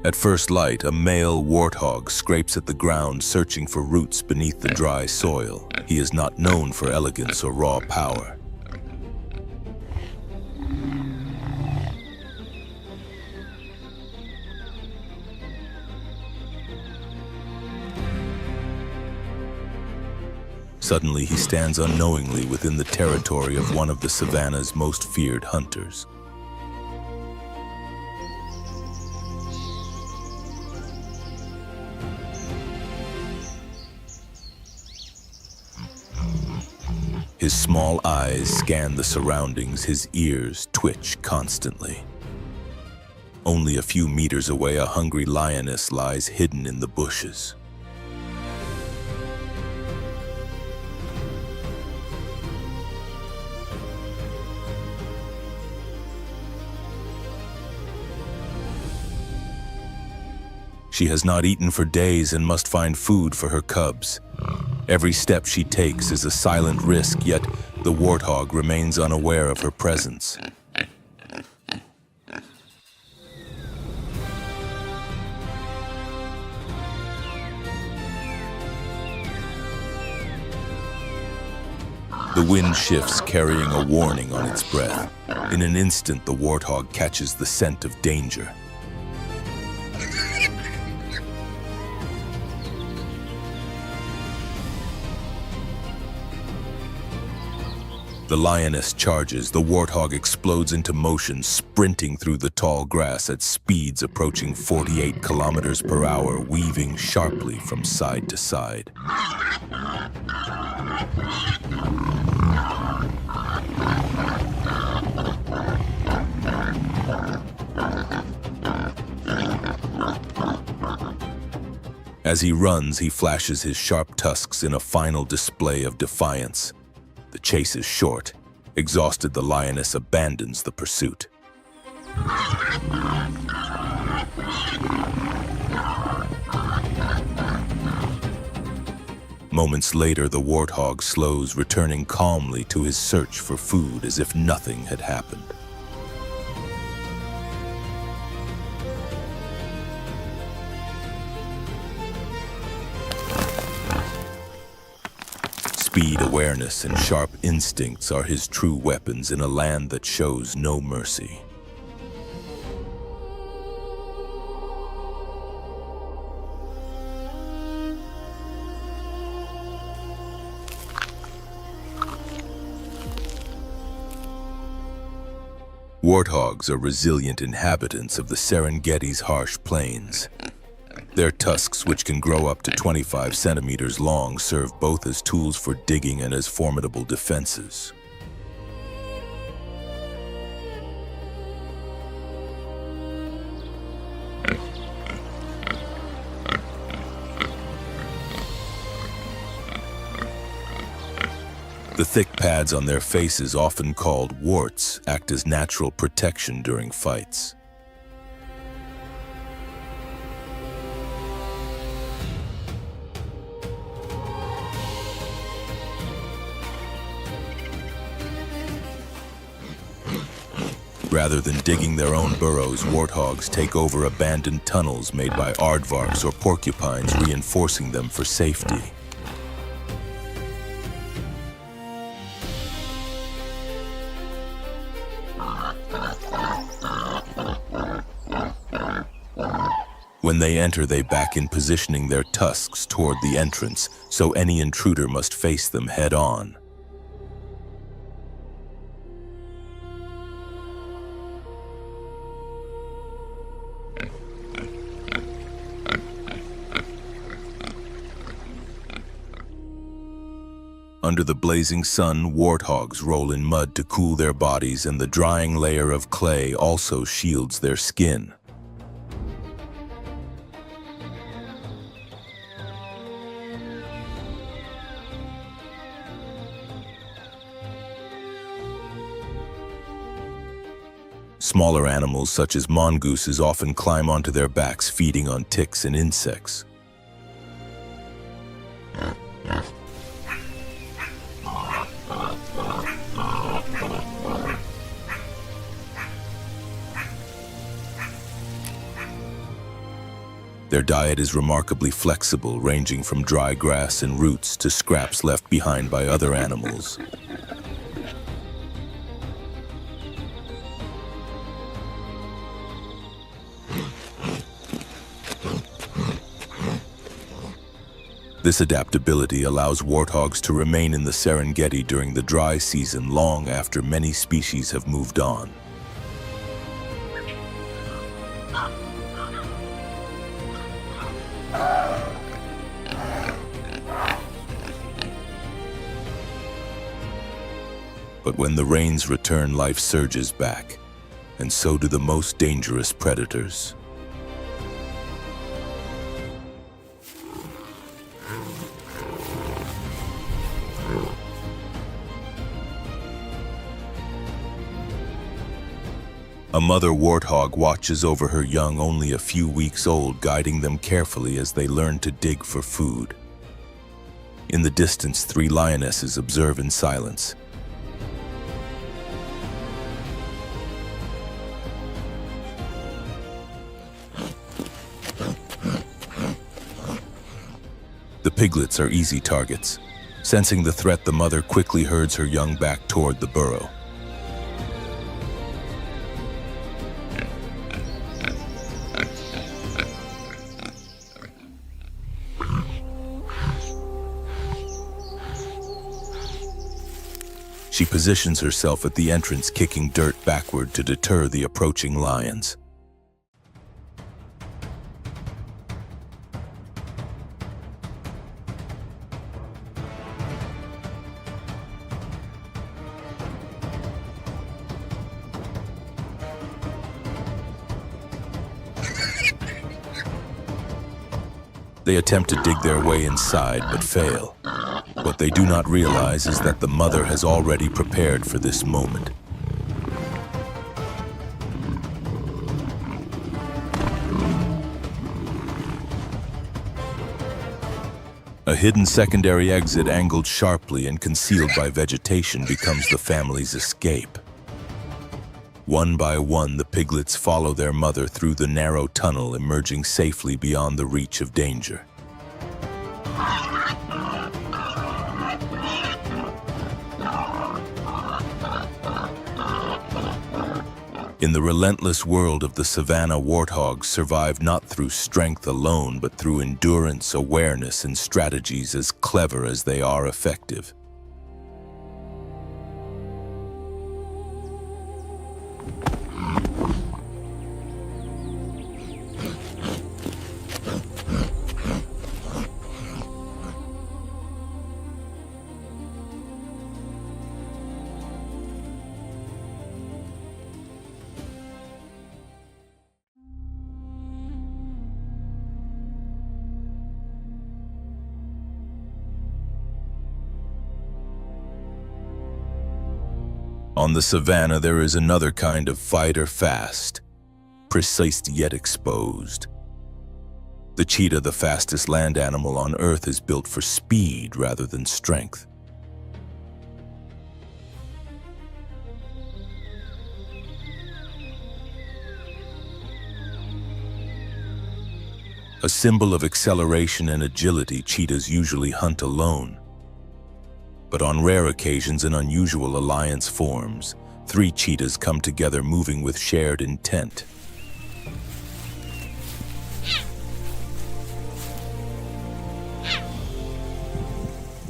At first light, a male warthog scrapes at the ground, searching for roots beneath the dry soil. He is not known for elegance or raw power. Suddenly, he stands unknowingly within the territory of one of the savannah's most feared hunters. His small eyes scan the surroundings, his ears twitch constantly. Only a few meters away, a hungry lioness lies hidden in the bushes. She has not eaten for days and must find food for her cubs. Every step she takes is a silent risk, yet the warthog remains unaware of her presence. The wind shifts, carrying a warning on its breath. In an instant, the warthog catches the scent of danger. The lioness charges. The warthog explodes into motion, sprinting through the tall grass at speeds approaching 48 kilometers per hour, weaving sharply from side to side. As he runs, he flashes his sharp tusks in a final display of defiance. The chase is short. Exhausted, the lioness abandons the pursuit. Moments later, the warthog slows, returning calmly to his search for food as if nothing had happened. awareness and sharp instincts are his true weapons in a land that shows no mercy. Warthogs are resilient inhabitants of the Serengeti's harsh plains. Their tusks, which can grow up to 25 centimeters long, serve both as tools for digging and as formidable defenses. The thick pads on their faces, often called warts, act as natural protection during fights. Rather than digging their own burrows, warthogs take over abandoned tunnels made by aardvarks or porcupines, reinforcing them for safety. When they enter, they back in, positioning their tusks toward the entrance, so any intruder must face them head-on. Under the blazing sun, warthogs roll in mud to cool their bodies, and the drying layer of clay also shields their skin. Smaller animals such as mongooses often climb onto their backs, feeding on ticks and insects. Their diet is remarkably flexible, ranging from dry grass and roots to scraps left behind by other animals. This adaptability allows warthogs to remain in the Serengeti during the dry season long after many species have moved on. But when the rains return, life surges back, and so do the most dangerous predators. A mother warthog watches over her young, only a few weeks old, guiding them carefully as they learn to dig for food. In the distance, 3 lionesses observe in silence. The piglets are easy targets. Sensing the threat, the mother quickly herds her young back toward the burrow. She positions herself at the entrance, kicking dirt backward to deter the approaching lions. They attempt to dig their way inside, but fail. What they do not realize is that the mother has already prepared for this moment. A hidden secondary exit, angled sharply and concealed by vegetation, becomes the family's escape. One by one, the piglets follow their mother through the narrow tunnel, emerging safely beyond the reach of danger. In the relentless world of the savanna, warthogs survive not through strength alone, but through endurance, awareness, and strategies as clever as they are effective. On the savanna, there is another kind of fighter, fast, precise yet exposed. The cheetah, the fastest land animal on Earth, is built for speed rather than strength. A symbol of acceleration and agility, cheetahs usually hunt alone. But on rare occasions, an unusual alliance forms. 3 cheetahs come together, moving with shared intent.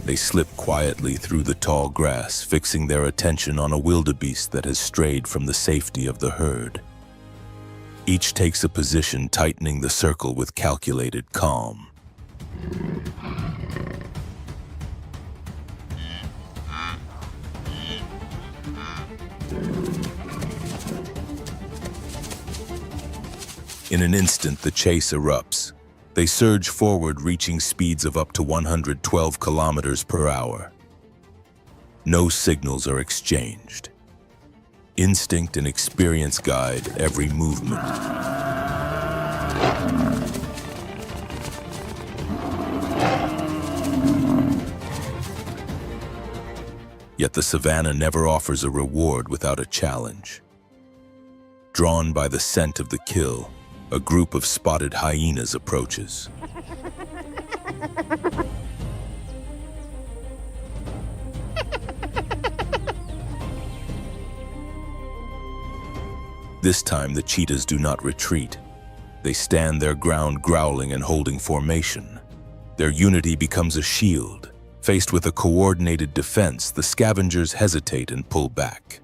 They slip quietly through the tall grass, fixing their attention on a wildebeest that has strayed from the safety of the herd. Each takes a position, tightening the circle with calculated calm. In an instant, the chase erupts. They surge forward, reaching speeds of up to 112 kilometers per hour. No signals are exchanged. Instinct and experience guide every movement. Yet the savanna never offers a reward without a challenge. Drawn by the scent of the kill, a group of spotted hyenas approaches. This time, the cheetahs do not retreat. They stand their ground, growling and holding formation. Their unity becomes a shield. Faced with a coordinated defense, the scavengers hesitate and pull back.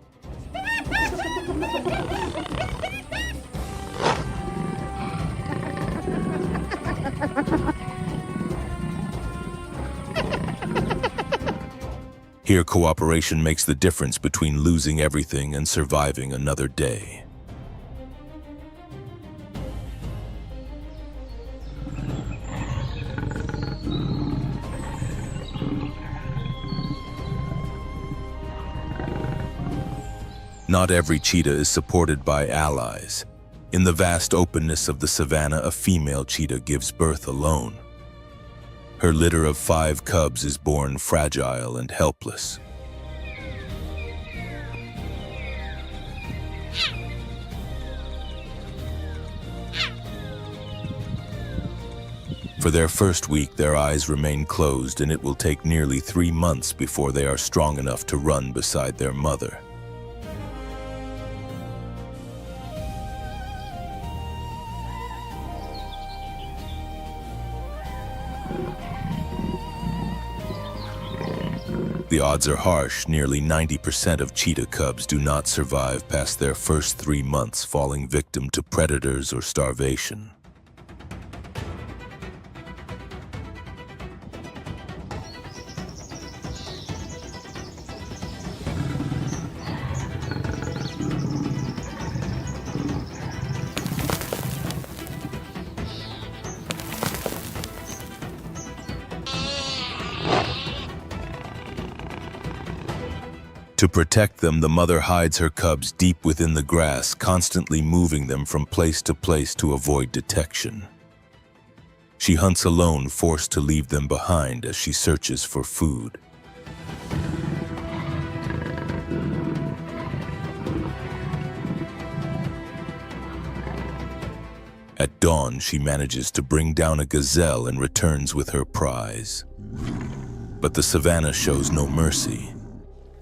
Here, cooperation makes the difference between losing everything and surviving another day. Not every cheetah is supported by allies. In the vast openness of the savanna, a female cheetah gives birth alone. Her litter of 5 cubs is born fragile and helpless. For their first week, their eyes remain closed, and it will take nearly 3 months before they are strong enough to run beside their mother. The odds are harsh. Nearly 90% of cheetah cubs do not survive past their first 3 months, falling victim to predators or starvation. To protect them, the mother hides her cubs deep within the grass, constantly moving them from place to place to avoid detection. She hunts alone, forced to leave them behind as she searches for food. At dawn, she manages to bring down a gazelle and returns with her prize. But the savanna shows no mercy.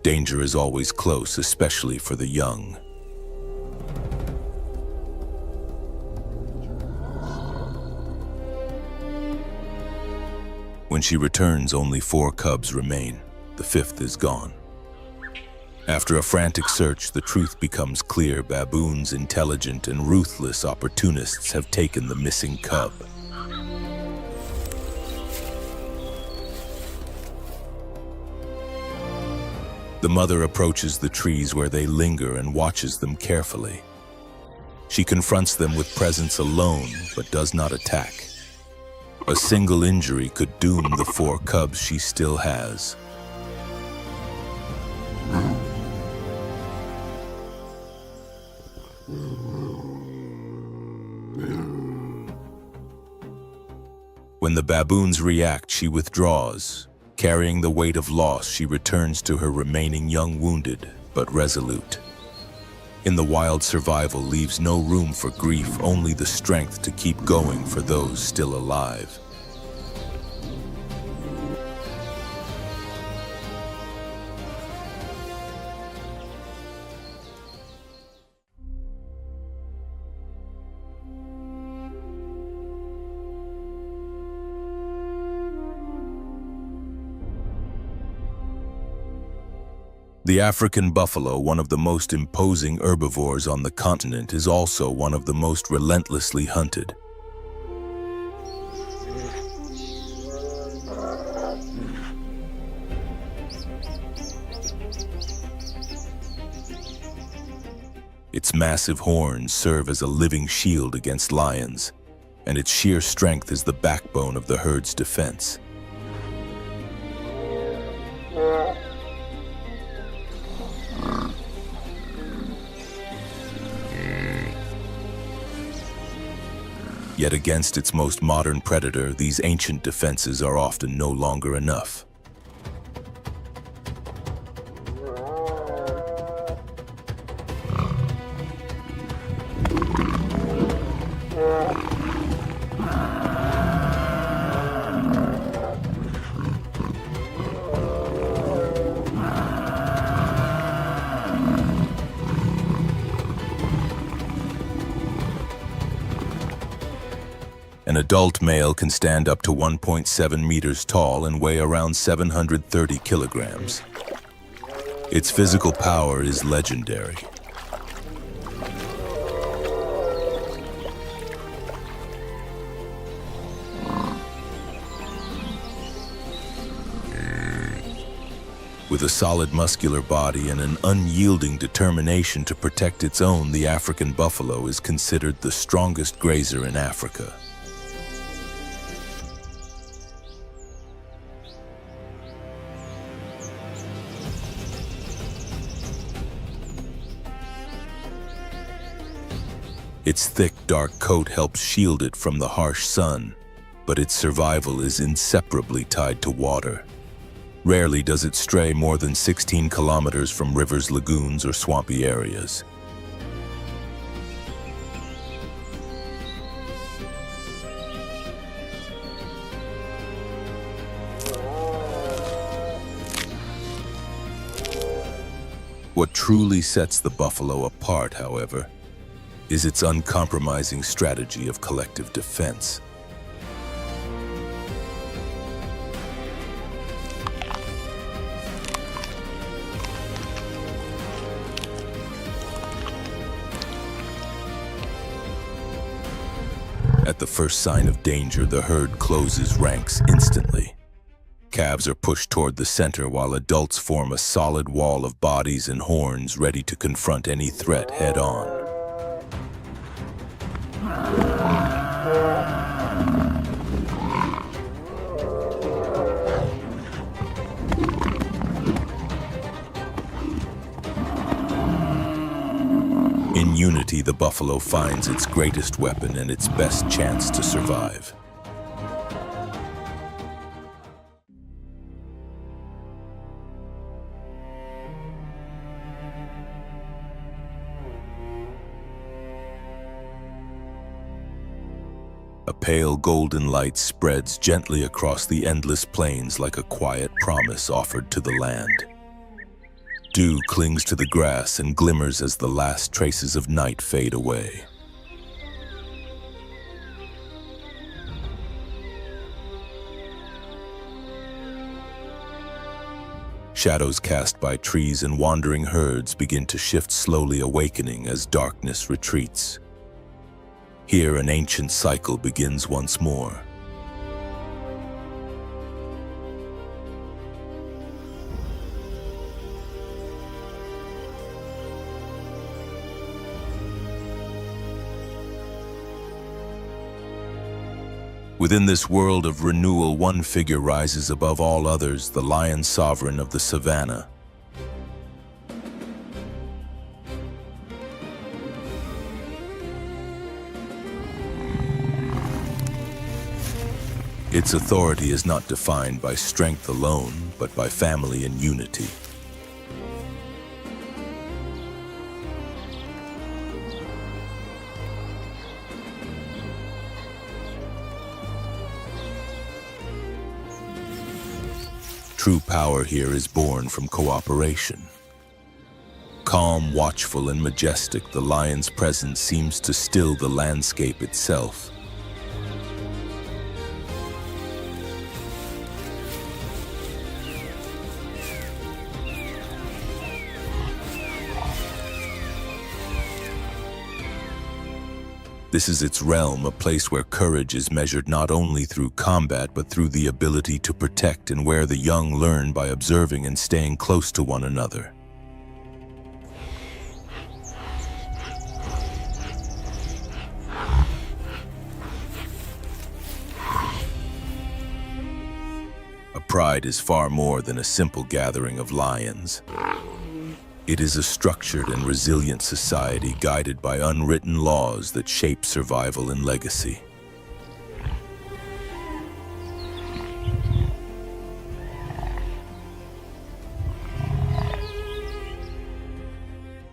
Danger is always close, especially for the young. she returns, only 4 cubs remain. The 5th is gone. After a frantic search, the truth becomes clear. Baboons, intelligent and ruthless opportunists, have taken the missing cub. The mother approaches the trees where they linger and watches them carefully. She confronts them with presence alone, but does not attack. A single injury could doom the 4 cubs she still has. When the baboons react, she withdraws. Carrying the weight of loss, she returns to her remaining young, wounded but resolute. In the wild, survival leaves no room for grief, only the strength to keep going for those still alive. The African buffalo, one of the most imposing herbivores on the continent, is also one of the most relentlessly hunted. Its massive horns serve as a living shield against lions, and its sheer strength is the backbone of the herd's defense. Yet against its most modern predator, these ancient defenses are often no longer enough. An adult male can stand up to 1.7 meters tall and weigh around 730 kilograms. Its physical power is legendary. With a solid muscular body and an unyielding determination to protect its own, the African buffalo is considered the strongest grazer in Africa. Its thick, dark coat helps shield it from the harsh sun, but its survival is inseparably tied to water. Rarely does it stray more than 16 kilometers from rivers, lagoons, or swampy areas. What truly sets the buffalo apart, however, is its uncompromising strategy of collective defense. At the first sign of danger, the herd closes ranks instantly. Calves are pushed toward the center while adults form a solid wall of bodies and horns ready to confront any threat head-on. In unity, the buffalo finds its greatest weapon and its best chance to survive. A pale golden light spreads gently across the endless plains like a quiet promise offered to the land. Dew clings to the grass and glimmers as the last traces of night fade away. Shadows cast by trees and wandering herds begin to shift, slowly awakening as darkness retreats. Here, an ancient cycle begins once more. Within this world of renewal, one figure rises above all others, the lion sovereign of the savannah. Its authority is not defined by strength alone, but by family and unity. True power here is born from cooperation. Calm, watchful, and majestic, the lion's presence seems to still the landscape itself. This is its realm, a place where courage is measured not only through combat but through the ability to protect, and where the young learn by observing and staying close to one another. A pride is far more than a simple gathering of lions. It is a structured and resilient society guided by unwritten laws that shape survival and legacy.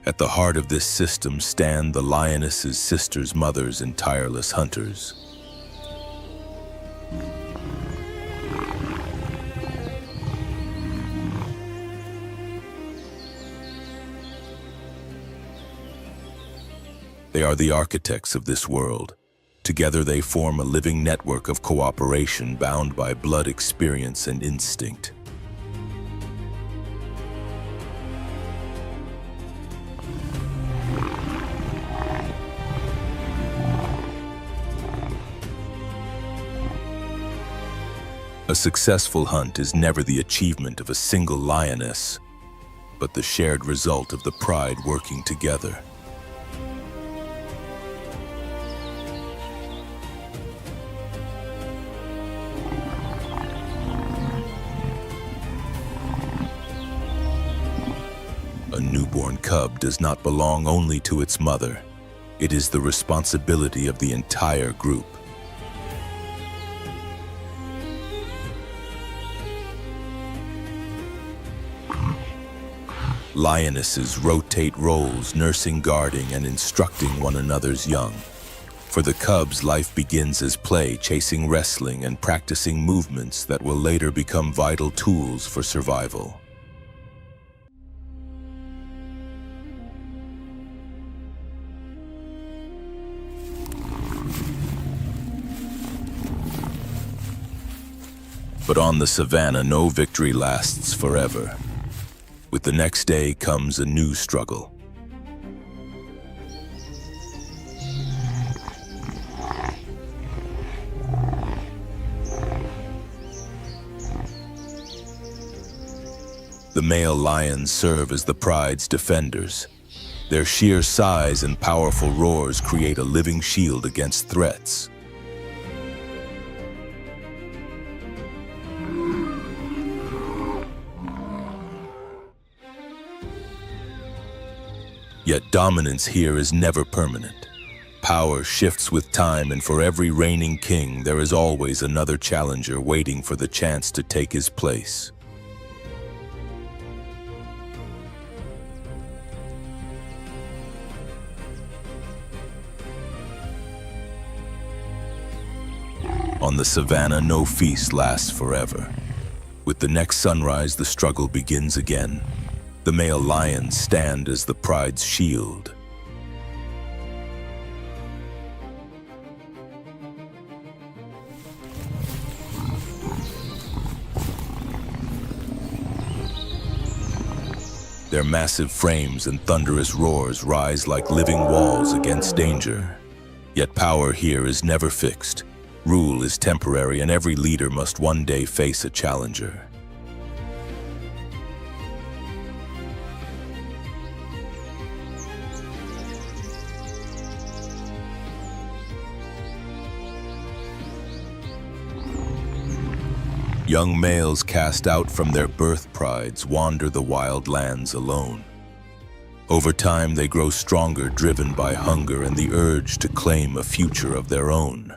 At the heart of this system stand the lionesses, sisters, mothers, and tireless hunters. They are the architects of this world. Together they form a living network of cooperation bound by blood, experience, and instinct. A successful hunt is never the achievement of a single lioness, but the shared result of the pride working together. A newborn cub does not belong only to its mother. It is the responsibility of the entire group. Lionesses rotate roles, nursing, guarding, and instructing one another's young. For the cubs, life begins as play, chasing, wrestling, and practicing movements that will later become vital tools for survival. But on the savannah, no victory lasts forever. With the next day comes a new struggle. The male lions serve as the pride's defenders. Their sheer size and powerful roars create a living shield against threats. Yet dominance here is never permanent. Power shifts with time, and for every reigning king, there is always another challenger waiting for the chance to take his place. On the savannah, no feast lasts forever. With the next sunrise, the struggle begins again. The male lions stand as the pride's shield. Their massive frames and thunderous roars rise like living walls against danger. Yet power here is never fixed. Rule is temporary, and every leader must one day face a challenger. Young males cast out from their birth prides wander the wild lands alone. Over time, they grow stronger, driven by hunger and the urge to claim a future of their own.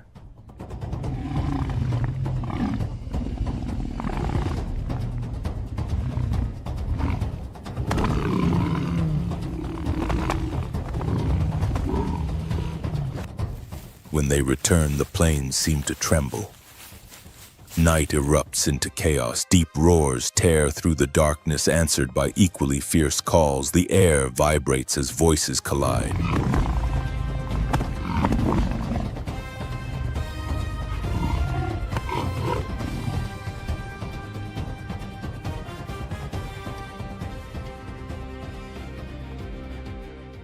When they return, the plains seem to tremble. Night erupts into chaos. Deep roars tear through the darkness, answered by equally fierce calls. The air vibrates as voices collide.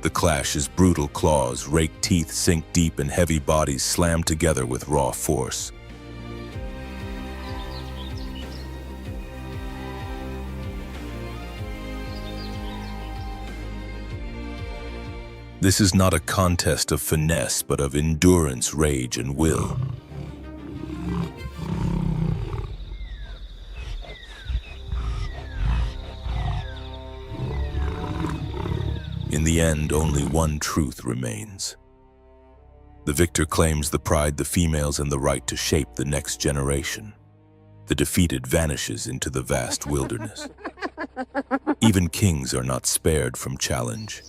The clash is brutal. Claws, raked teeth sink deep, and heavy bodies slam together with raw force. This is not a contest of finesse, but of endurance, rage, and will. In the end, only one truth remains. The victor claims the pride, the females, and the right to shape the next generation. The defeated vanishes into the vast wilderness. Even kings are not spared from challenge.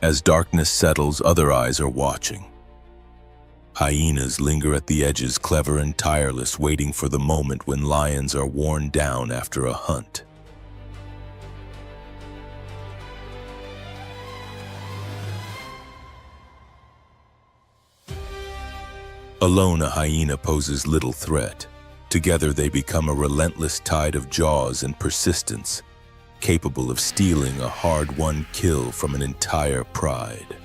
As darkness settles, other eyes are watching. Hyenas linger at the edges, clever and tireless, waiting for the moment when lions are worn down after a hunt. Alone, a hyena poses little threat. Together, they become a relentless tide of jaws and persistence, capable of stealing a hard-won kill from an entire pride.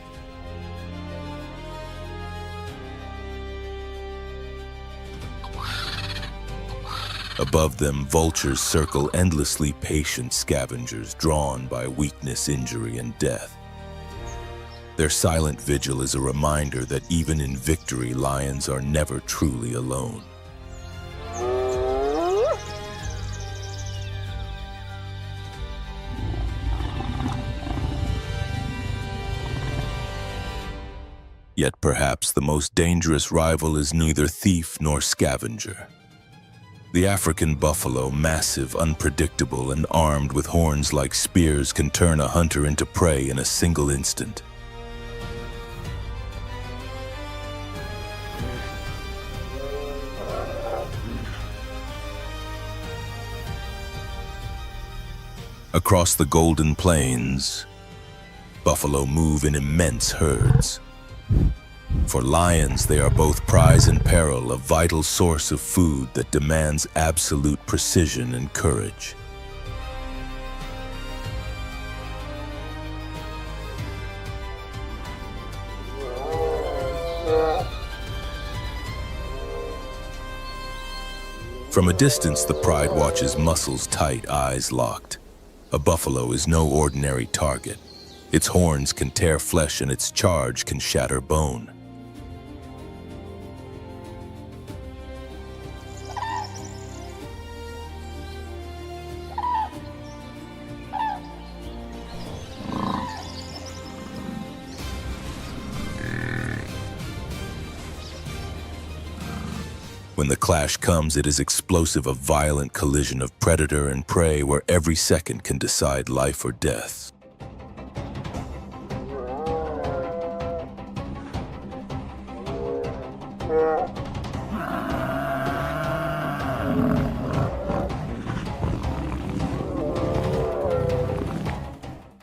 Above them, vultures circle endlessly, patient scavengers drawn by weakness, injury, and death. Their silent vigil is a reminder that even in victory, lions are never truly alone. Yet perhaps the most dangerous rival is neither thief nor scavenger. The African buffalo, massive, unpredictable, and armed with horns like spears, can turn a hunter into prey in a single instant. Across the Golden Plains, buffalo move in immense herds. For lions, they are both prize and peril, a vital source of food that demands absolute precision and courage. From a distance, the pride watches, muscles tight, eyes locked. A buffalo is no ordinary target. Its horns can tear flesh, and its charge can shatter bone. When the clash comes, it is explosive, a violent collision of predator and prey where every second can decide life or death.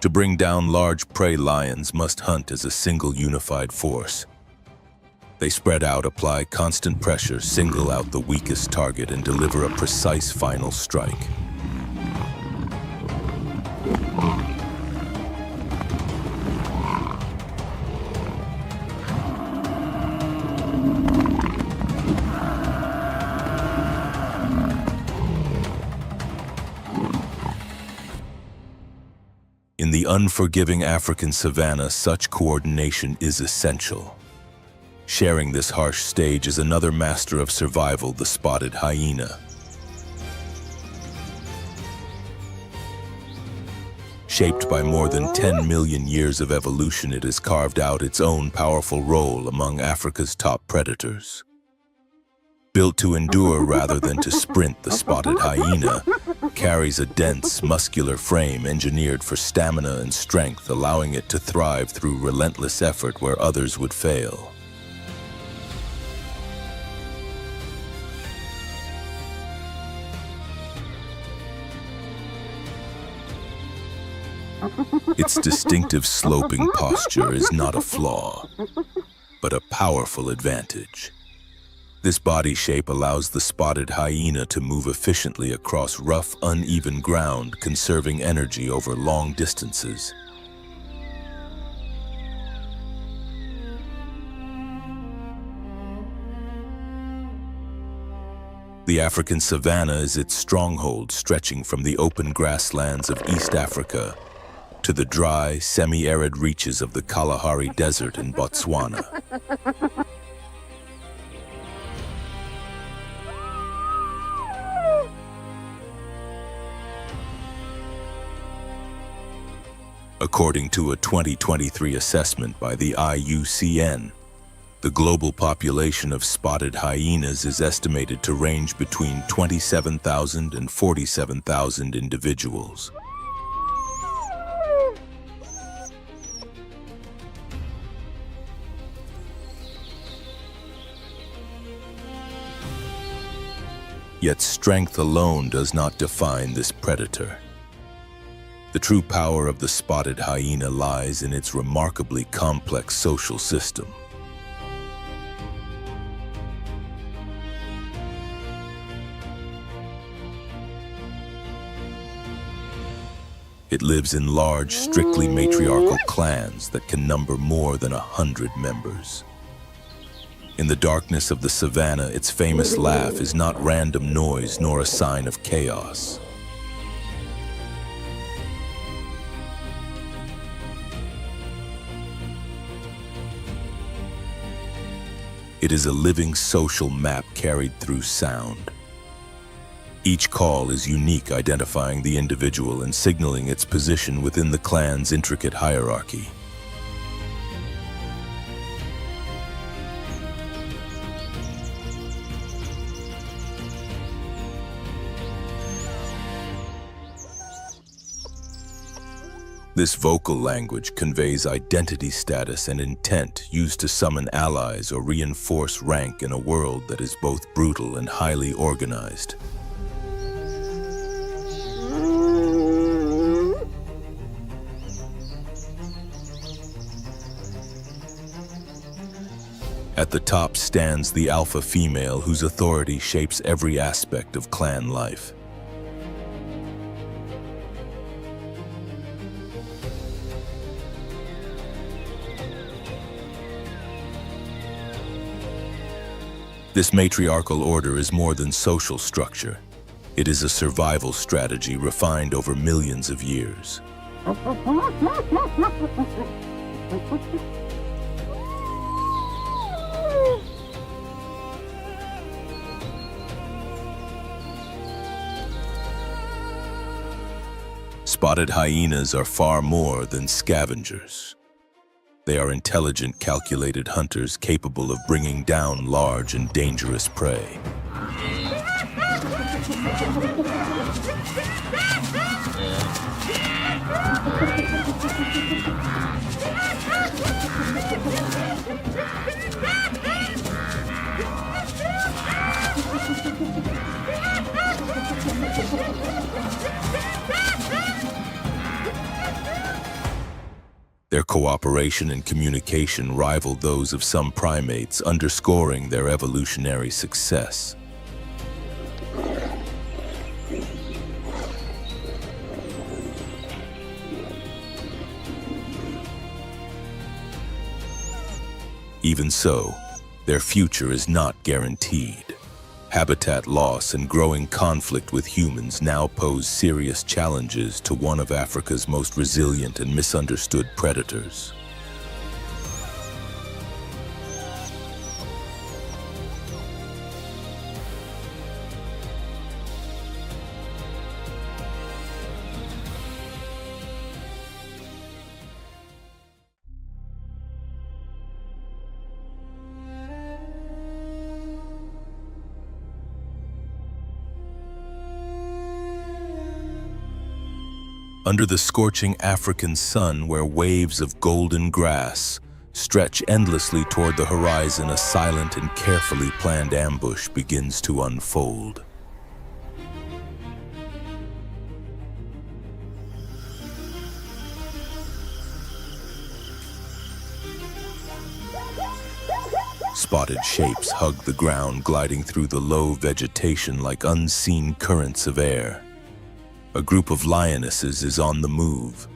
To bring down large prey, lions must hunt as a single unified force. They spread out, apply constant pressure, single out the weakest target, and deliver a precise final strike. In the unforgiving African savanna, such coordination is essential. Sharing this harsh stage is another master of survival, the spotted hyena. Shaped by more than 10 million years of evolution, it has carved out its own powerful role among Africa's top predators. Built to endure rather than to sprint, the spotted hyena carries a dense, muscular frame engineered for stamina and strength, allowing it to thrive through relentless effort where others would fail. Its distinctive sloping posture is not a flaw, but a powerful advantage. This body shape allows the spotted hyena to move efficiently across rough, uneven ground, conserving energy over long distances. The African savanna is its stronghold, stretching from the open grasslands of East Africa to the dry, semi-arid reaches of the Kalahari Desert in Botswana. According to a 2023 assessment by the IUCN, the global population of spotted hyenas is estimated to range between 27,000 and 47,000 individuals. Yet strength alone does not define this predator. The true power of the spotted hyena lies in its remarkably complex social system. It lives in large, strictly matriarchal clans that can number more than 100 members. In the darkness of the savanna, its famous laugh is not random noise nor a sign of chaos. It is a living social map carried through sound. Each call is unique, identifying the individual and signaling its position within the clan's intricate hierarchy. This vocal language conveys identity, status, and intent, used to summon allies or reinforce rank in a world that is both brutal and highly organized. At the top stands the alpha female, whose authority shapes every aspect of clan life. This matriarchal order is more than social structure. It is a survival strategy refined over millions of years. Spotted hyenas are far more than scavengers. They are intelligent, calculated hunters capable of bringing down large and dangerous prey. Their cooperation and communication rival those of some primates, underscoring their evolutionary success. Even so, their future is not guaranteed. Habitat loss and growing conflict with humans now pose serious challenges to one of Africa's most resilient and misunderstood predators. Under the scorching African sun, where waves of golden grass stretch endlessly toward the horizon, a silent and carefully planned ambush begins to unfold. Spotted shapes hug the ground, gliding through the low vegetation like unseen currents of air. A group of lionesses is on the move.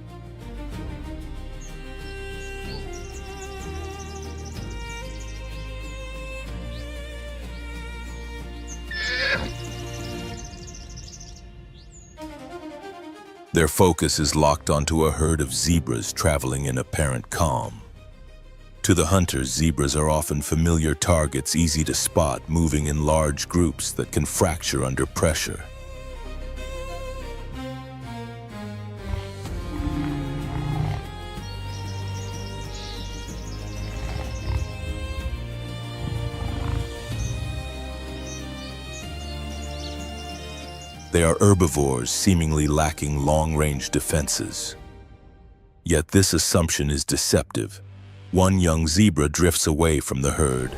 Their focus is locked onto a herd of zebras traveling in apparent calm. To the hunters, zebras are often familiar targets, easy to spot, moving in large groups that can fracture under pressure. They are herbivores, seemingly lacking long-range defenses. Yet this assumption is deceptive. One young zebra drifts away from the herd.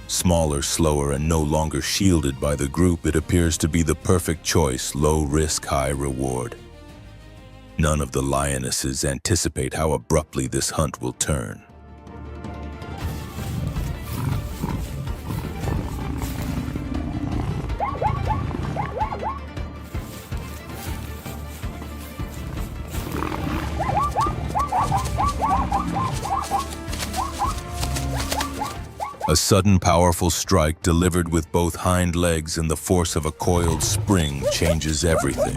Smaller, slower, and no longer shielded by the group, it appears to be the perfect choice: low risk, high reward. None of the lionesses anticipate how abruptly this hunt will turn. A sudden, powerful strike delivered with both hind legs and the force of a coiled spring changes everything.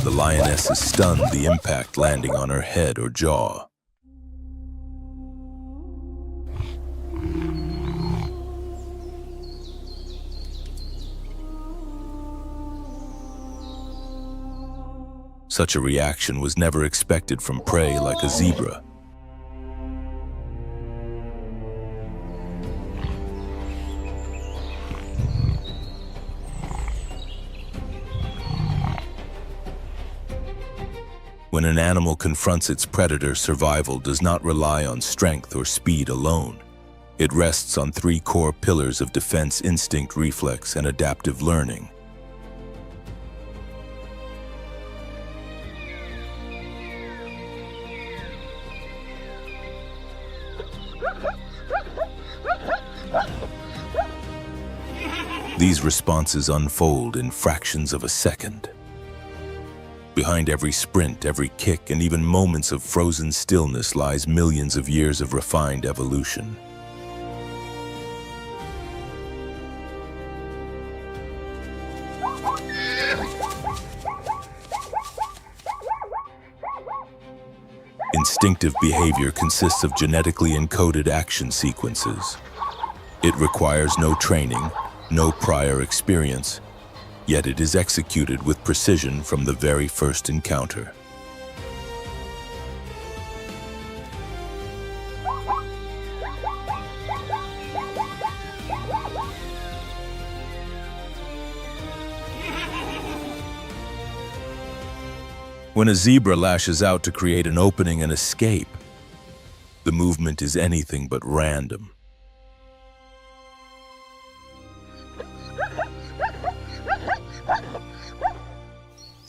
The lioness is stunned, the impact landing on her head or jaw. Such a reaction was never expected from prey like a zebra. When an animal confronts its predator, survival does not rely on strength or speed alone. It rests on three core pillars of defense: instinct, reflex, and adaptive learning. These responses unfold in fractions of a second. Behind every sprint, every kick, and even moments of frozen stillness lies millions of years of refined evolution. Instinctive behavior consists of genetically encoded action sequences. It requires no training, no prior experience, yet it is executed with precision from the very first encounter. When a zebra lashes out to create an opening and escape, the movement is anything but random.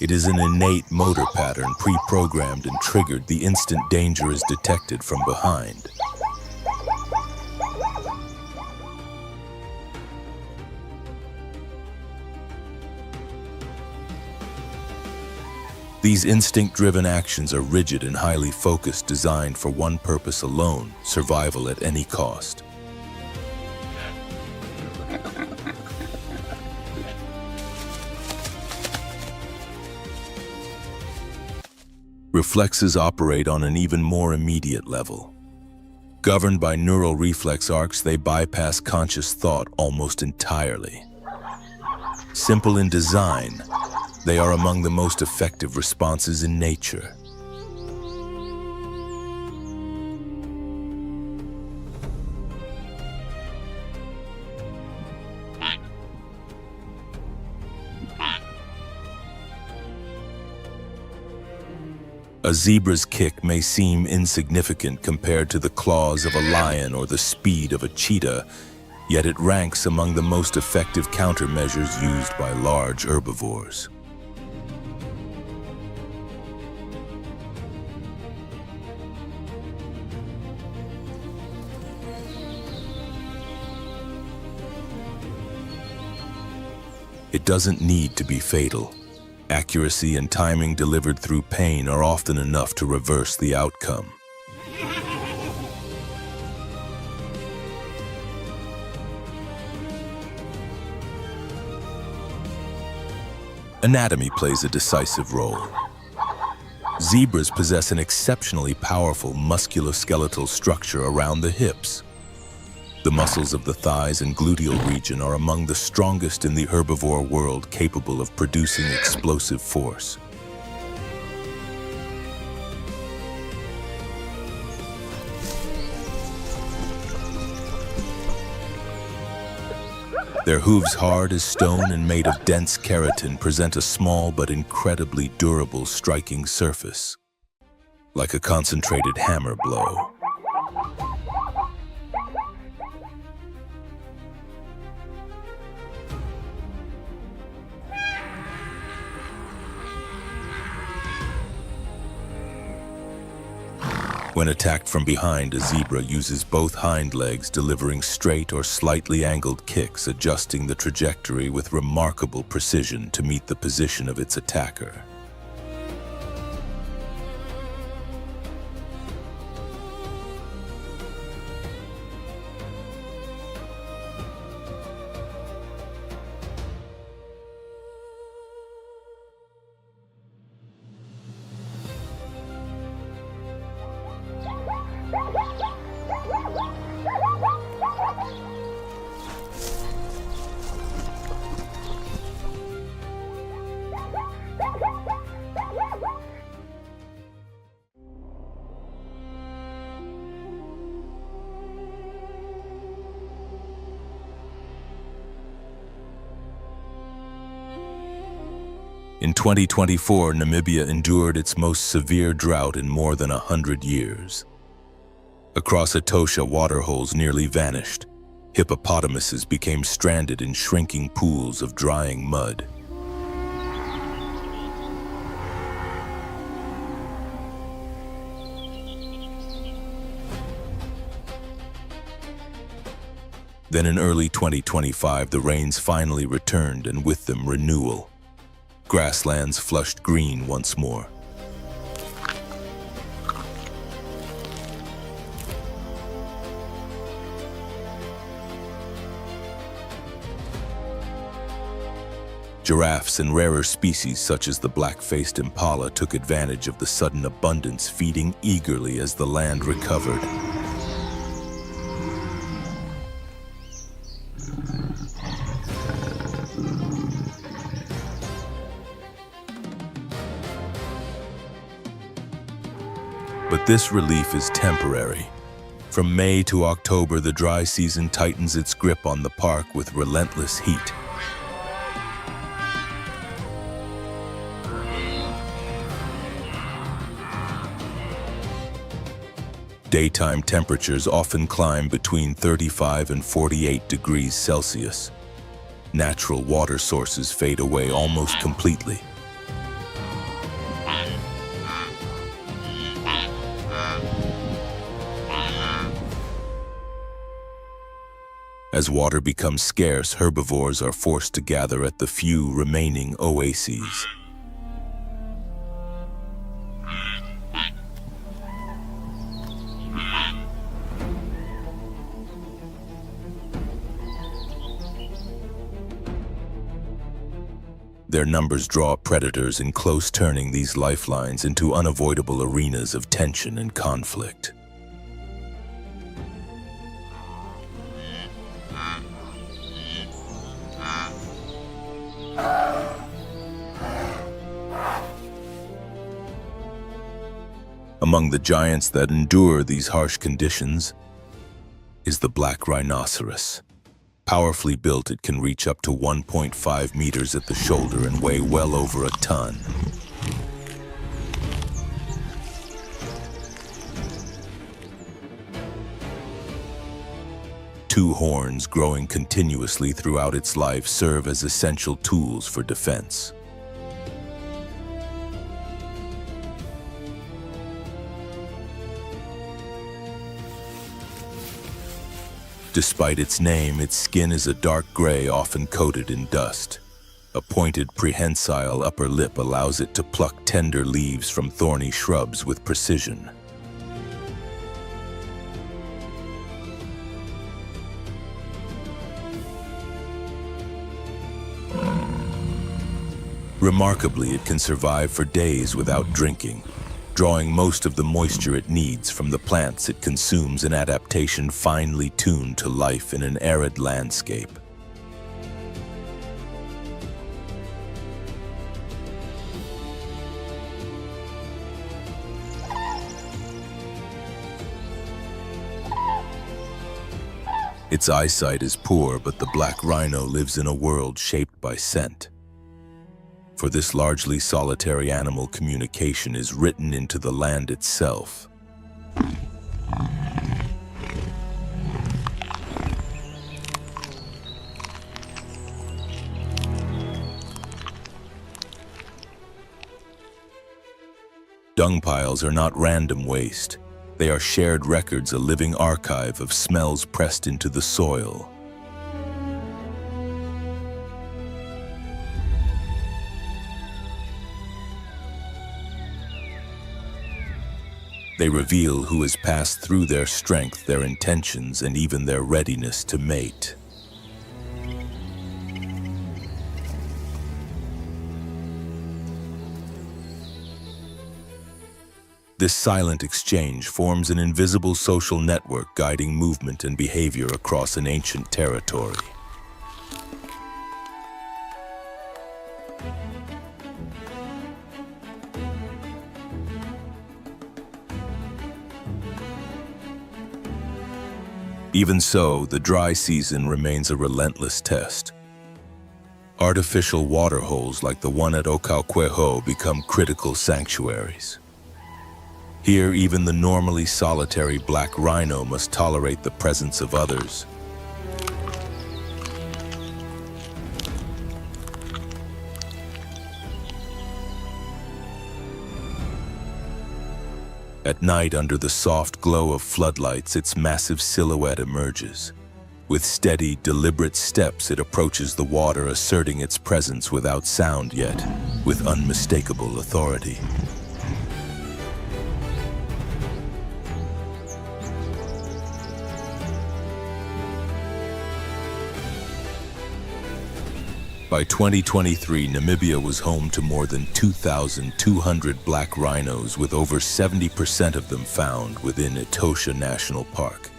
It is an innate motor pattern pre-programmed and triggered the instant danger is detected from behind. These instinct-driven actions are rigid and highly focused, designed for one purpose alone: survival at any cost. Reflexes operate on an even more immediate level. Governed by neural reflex arcs, they bypass conscious thought almost entirely. Simple in design, they are among the most effective responses in nature. A zebra's kick may seem insignificant compared to the claws of a lion or the speed of a cheetah, yet it ranks among the most effective countermeasures used by large herbivores. It doesn't need to be fatal. Accuracy and timing delivered through pain are often enough to reverse the outcome. Anatomy plays a decisive role. Zebras possess an exceptionally powerful musculoskeletal structure around the hips. The muscles of the thighs and gluteal region are among the strongest in the herbivore world, capable of producing explosive force. Their hooves, hard as stone and made of dense keratin, present a small but incredibly durable striking surface, like a concentrated hammer blow. When attacked from behind, a zebra uses both hind legs, delivering straight or slightly angled kicks, adjusting the trajectory with remarkable precision to meet the position of its attacker. In 2024, Namibia endured its most severe drought in more than 100 years. Across Etosha, waterholes nearly vanished. Hippopotamuses became stranded in shrinking pools of drying mud. Then in early 2025, the rains finally returned, and with them renewal. Grasslands flushed green once more. Giraffes and rarer species such as the black-faced impala took advantage of the sudden abundance, feeding eagerly as the land recovered. But this relief is temporary. From May to October, the dry season tightens its grip on the park with relentless heat. Daytime temperatures often climb between 35 and 48 degrees Celsius. Natural water sources fade away almost completely. As water becomes scarce, herbivores are forced to gather at the few remaining oases. Their numbers draw predators in close, turning these lifelines into unavoidable arenas of tension and conflict. Among the giants that endure these harsh conditions is the black rhinoceros. Powerfully built, it can reach up to 1.5 meters at the shoulder and weigh well over a ton. Two horns growing continuously throughout its life serve as essential tools for defense. Despite its name, its skin is a dark gray, often coated in dust. A pointed, prehensile upper lip allows it to pluck tender leaves from thorny shrubs with precision. Remarkably, it can survive for days without drinking, drawing most of the moisture it needs from the plants it consumes, an adaptation finely tuned to life in an arid landscape. Its eyesight is poor, but the black rhino lives in a world shaped by scent. For this largely solitary animal, communication is written into the land itself. Dung piles are not random waste. They are shared records, a living archive of smells pressed into the soil. They reveal who has passed through, their strength, their intentions, and even their readiness to mate. This silent exchange forms an invisible social network guiding movement and behavior across an ancient territory. Even so, the dry season remains a relentless test. Artificial water holes like the one at Ocauquejo become critical sanctuaries. Here, even the normally solitary black rhino must tolerate the presence of others. At night, under the soft glow of floodlights, its massive silhouette emerges. With steady, deliberate steps, it approaches the water, asserting its presence without sound, yet with unmistakable authority. By 2023, Namibia was home to more than 2,200 black rhinos, with over 70% of them found within Etosha National Park.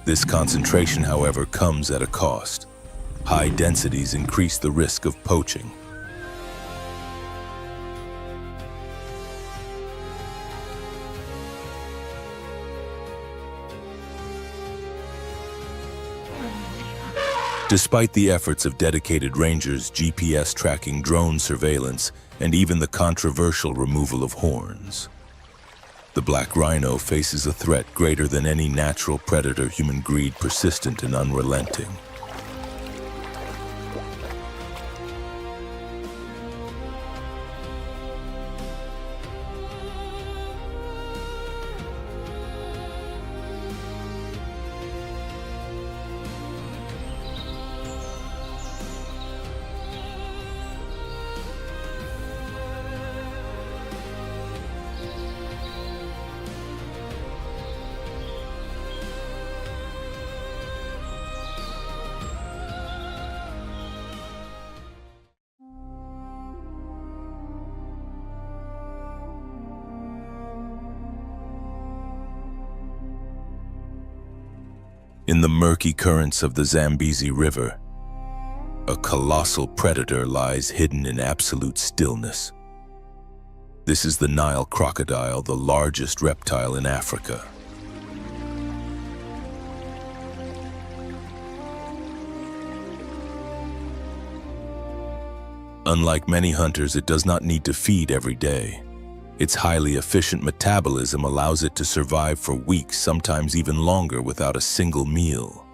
This concentration, however, comes at a cost. High densities increase the risk of poaching. Despite the efforts of dedicated rangers, GPS tracking, drone surveillance, and even the controversial removal of horns, the black rhino faces a threat greater than any natural predator, human greed persistent and unrelenting. In the murky currents of the Zambezi River, a colossal predator lies hidden in absolute stillness. This is the Nile crocodile, the largest reptile in Africa. Unlike many hunters, it does not need to feed every day. Its highly efficient metabolism allows it to survive for weeks, sometimes even longer, without a single meal.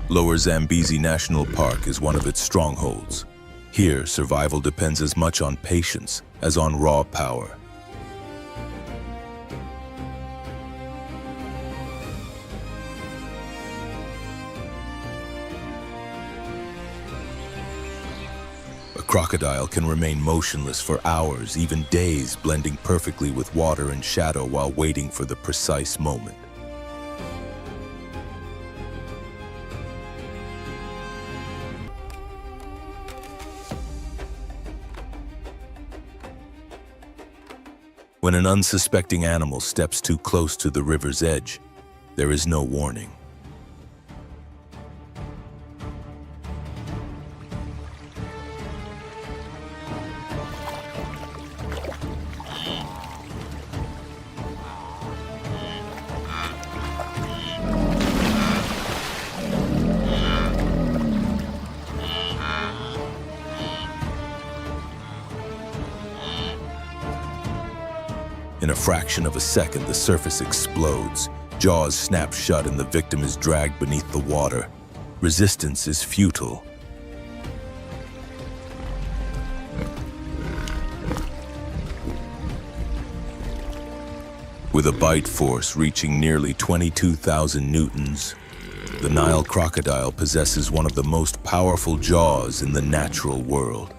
Lower Zambezi National Park is one of its strongholds. Here, survival depends as much on patience as on raw power. A crocodile can remain motionless for hours, even days, blending perfectly with water and shadow while waiting for the precise moment. When an unsuspecting animal steps too close to the river's edge, there is no warning. In a fraction of a second, the surface explodes. Jaws snap shut and the victim is dragged beneath the water. Resistance is futile. With a bite force reaching nearly 22,000 newtons, the Nile crocodile possesses one of the most powerful jaws in the natural world.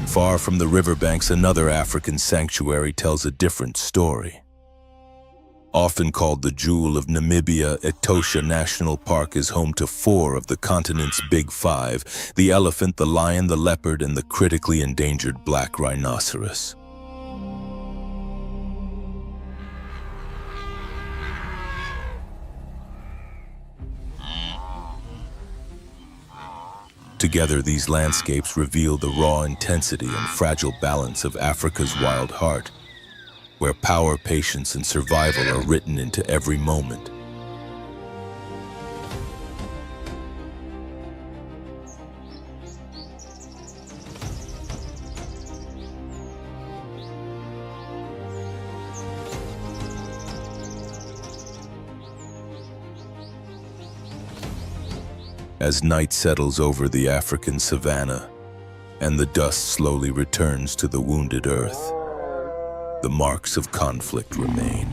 Far from the riverbanks, another African sanctuary tells a different story. Often called the jewel of Namibia, Etosha National Park is home to 4 of the continent's Big Five: the elephant, the lion, the leopard, and the critically endangered black rhinoceros. Together, these landscapes reveal the raw intensity and fragile balance of Africa's wild heart, where power, patience, and survival are written into every moment. As night settles over the African savanna and the dust slowly returns to the wounded earth, the marks of conflict remain.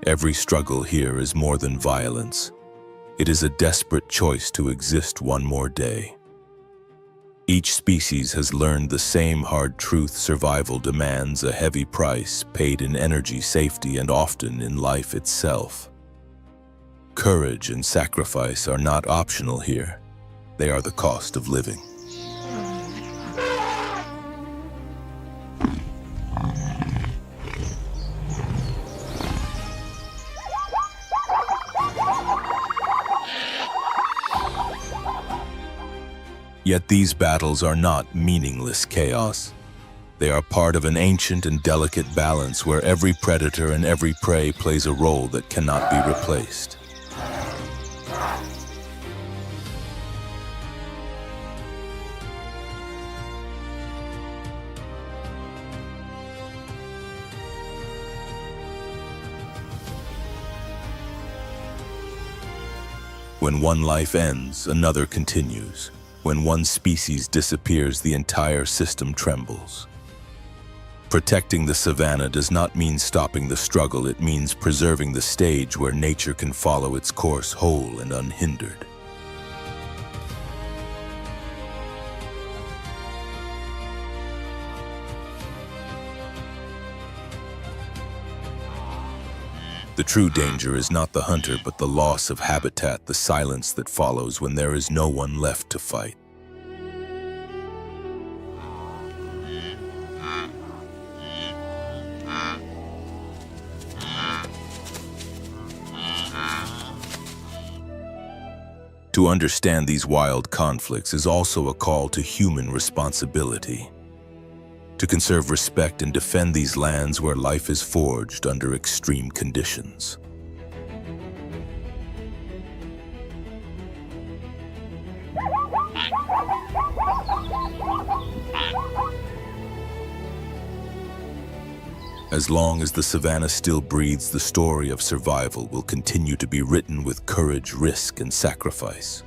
Every struggle here is more than violence. It is a desperate choice to exist one more day. Each species has learned the same hard truth: survival demands a heavy price, paid in energy, safety, and often in life itself. Courage and sacrifice are not optional here. They are the cost of living. Yet these battles are not meaningless chaos. They are part of an ancient and delicate balance where every predator and every prey plays a role that cannot be replaced. When one life ends, another continues. When one species disappears, the entire system trembles. Protecting the savanna does not mean stopping the struggle. It means preserving the stage where nature can follow its course whole and unhindered. The true danger is not the hunter, but the loss of habitat, the silence that follows when there is no one left to fight. To understand these wild conflicts is also a call to human responsibility. To conserve respect and defend these lands where life is forged under extreme conditions. As long as the savanna still breathes, the story of survival will continue to be written with courage, risk, and sacrifice.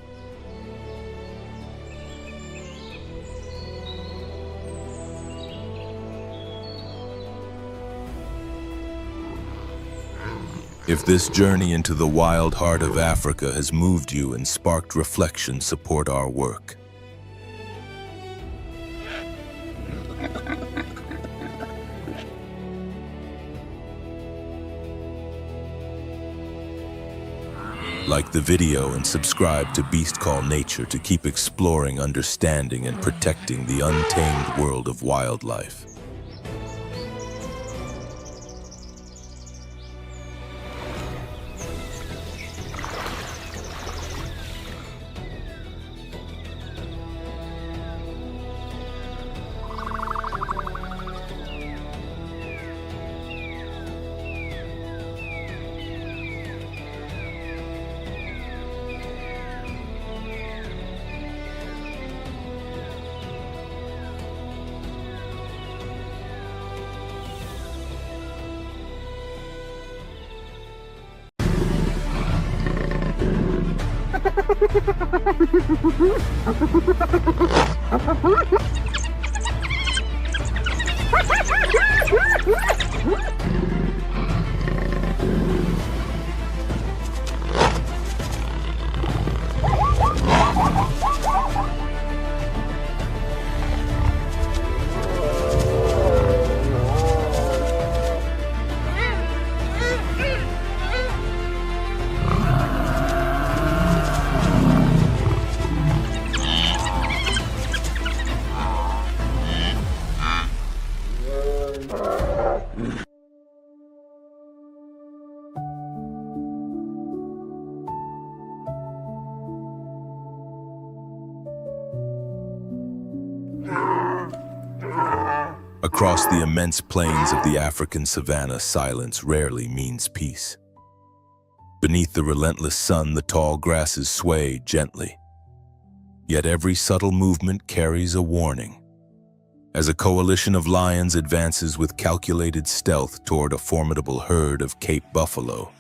If this journey into the wild heart of Africa has moved you and sparked reflection, support our work. Like the video and subscribe to Beast Call Nature to keep exploring, understanding, and protecting the untamed world of wildlife. Across the immense plains of the African savanna, silence rarely means peace. Beneath the relentless sun, the tall grasses sway gently. Yet every subtle movement carries a warning. As a coalition of lions advances with calculated stealth toward a formidable herd of Cape buffalo,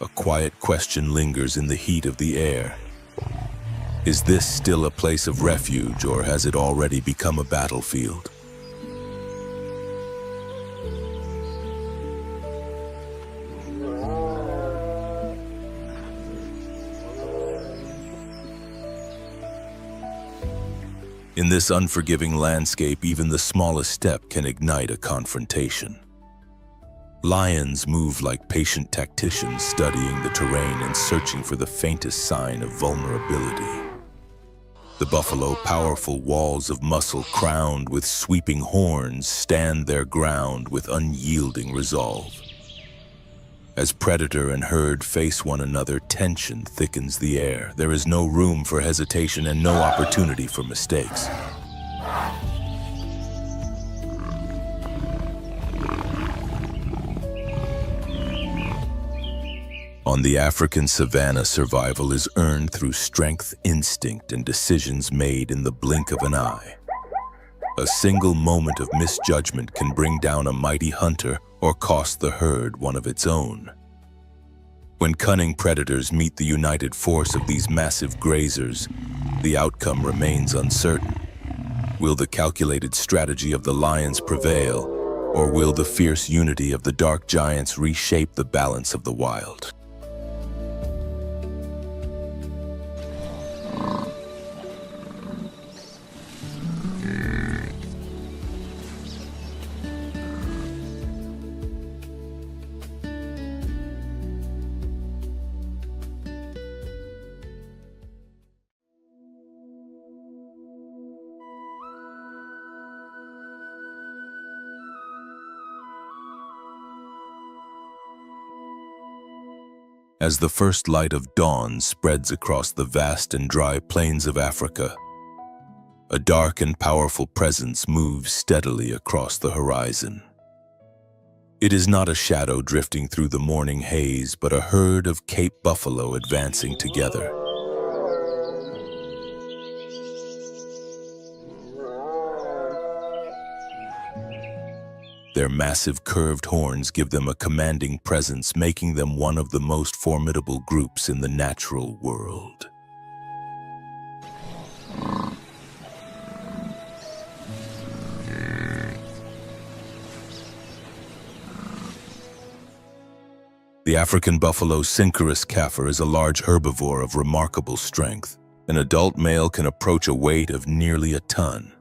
a quiet question lingers in the heat of the air. Is this still a place of refuge, or has it already become a battlefield? In this unforgiving landscape, even the smallest step can ignite a confrontation. Lions move like patient tacticians, studying the terrain and searching for the faintest sign of vulnerability. The buffalo, powerful walls of muscle crowned with sweeping horns, stand their ground with unyielding resolve. As predator and herd face one another, tension thickens the air. There is no room for hesitation and no opportunity for mistakes. On the African savanna, survival is earned through strength, instinct, and decisions made in the blink of an eye. A single moment of misjudgment can bring down a mighty hunter or cost the herd one of its own. When cunning predators meet the united force of these massive grazers, the outcome remains uncertain. Will the calculated strategy of the lions prevail, or will the fierce unity of the dark giants reshape the balance of the wild? As the first light of dawn spreads across the vast and dry plains of Africa, a dark and powerful presence moves steadily across the horizon. It is not a shadow drifting through the morning haze, but a herd of Cape buffalo advancing together. Their massive curved horns give them a commanding presence, making them one of the most formidable groups in the natural world. The African buffalo Synchorus kaffir is a large herbivore of remarkable strength. An adult male can approach a weight of nearly a ton.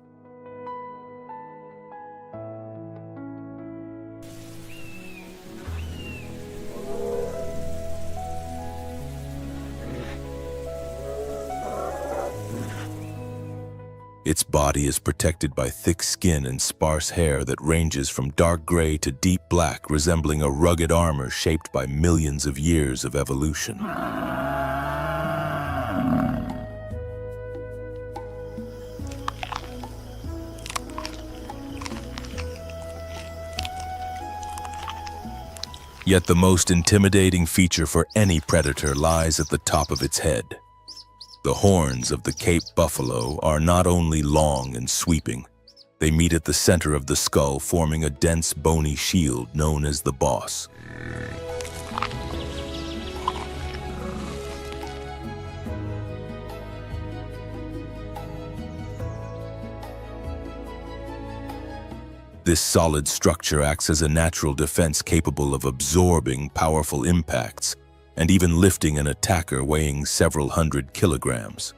Its body is protected by thick skin and sparse hair that ranges from dark gray to deep black, resembling a rugged armor shaped by millions of years of evolution. Yet the most intimidating feature for any predator lies at the top of its head. The horns of the Cape buffalo are not only long and sweeping, they meet at the center of the skull, forming a dense bony shield known as the boss. This solid structure acts as a natural defense capable of absorbing powerful impacts and even lifting an attacker weighing several hundred kilograms.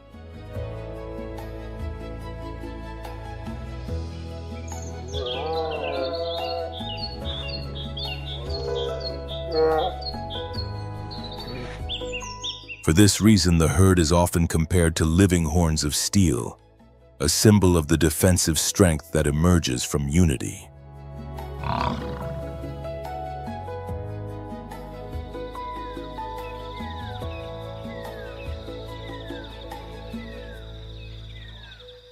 For this reason, the herd is often compared to living horns of steel, a symbol of the defensive strength that emerges from unity.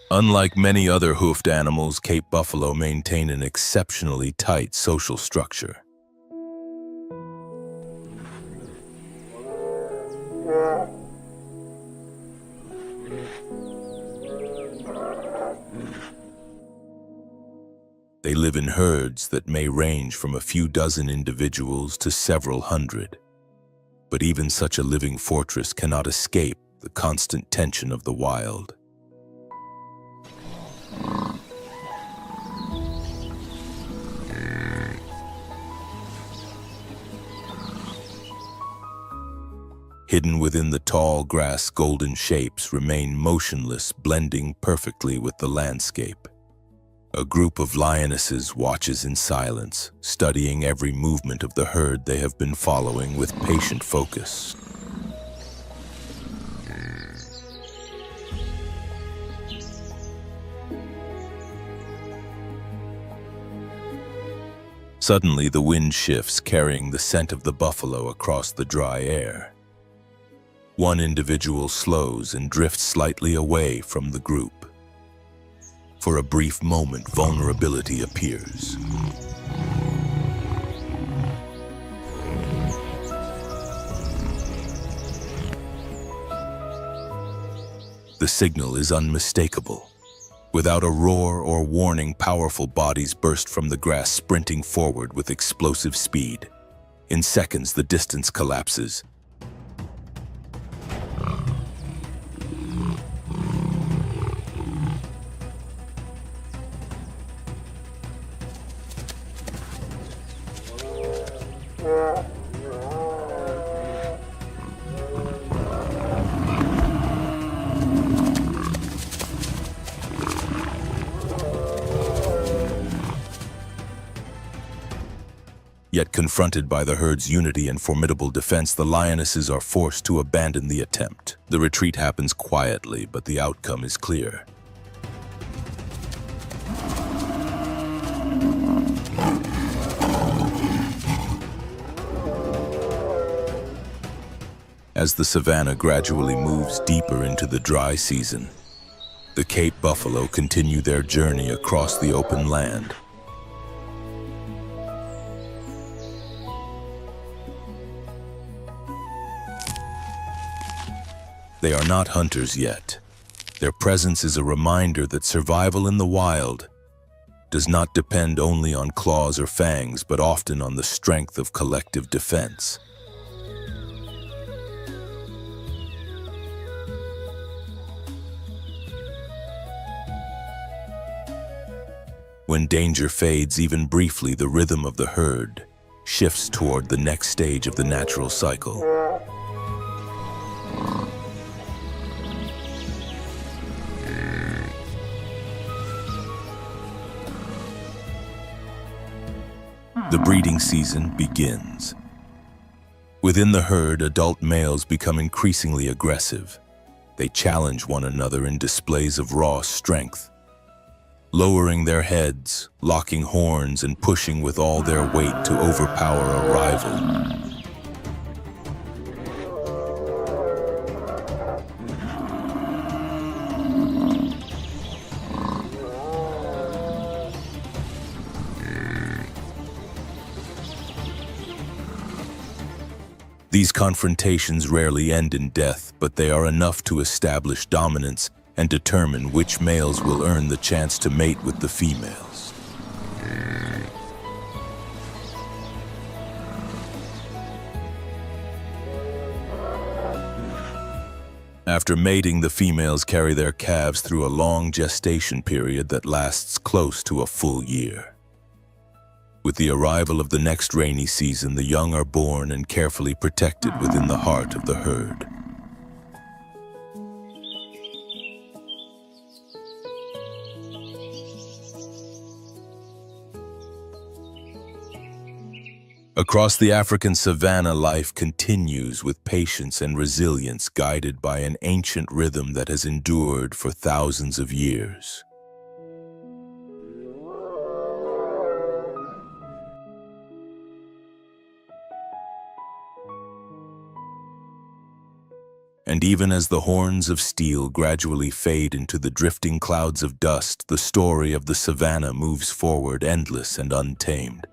Unlike many other hoofed animals, Cape buffalo maintain an exceptionally tight social structure. They live in herds that may range from a few dozen individuals to several hundred. But even such a living fortress cannot escape the constant tension of the wild. Hidden within the tall grass, golden shapes remain motionless, blending perfectly with the landscape. A group of lionesses watches in silence, studying every movement of the herd they have been following with patient focus. Suddenly, the wind shifts, carrying the scent of the buffalo across the dry air. One individual slows and drifts slightly away from the group. For a brief moment, vulnerability appears. The signal is unmistakable. Without a roar or warning, powerful bodies burst from the grass, sprinting forward with explosive speed. In seconds, the distance collapses. Yet confronted by the herd's unity and formidable defense, the lionesses are forced to abandon the attempt. The retreat happens quietly, but the outcome is clear. As the savanna gradually moves deeper into the dry season, the Cape buffalo continue their journey across the open land. They are not hunters yet. Their presence is a reminder that survival in the wild does not depend only on claws or fangs, but often on the strength of collective defense. When danger fades even briefly, the rhythm of the herd shifts toward the next stage of the natural cycle. The breeding season begins. Within the herd, adult males become increasingly aggressive. They challenge one another in displays of raw strength, lowering their heads, locking horns, and pushing with all their weight to overpower a rival. These confrontations rarely end in death, but they are enough to establish dominance and determine which males will earn the chance to mate with the females. After mating, the females carry their calves through a long gestation period that lasts close to a full year. With the arrival of the next rainy season, the young are born and carefully protected within the heart of the herd. Across the African savanna, life continues with patience and resilience, guided by an ancient rhythm that has endured for thousands of years. And even as the horns of steel gradually fade into the drifting clouds of dust, the story of the savanna moves forward, endless and untamed.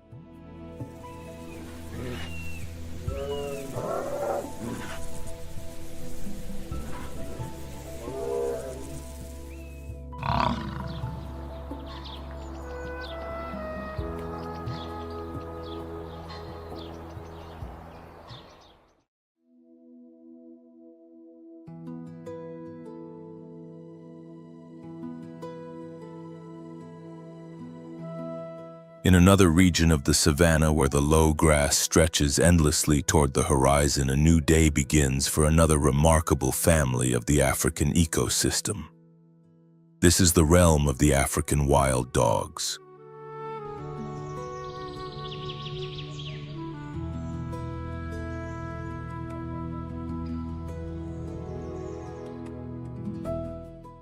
In another region of the savanna, where the low grass stretches endlessly toward the horizon, a new day begins for another remarkable family of the African ecosystem. This is the realm of the African wild dogs.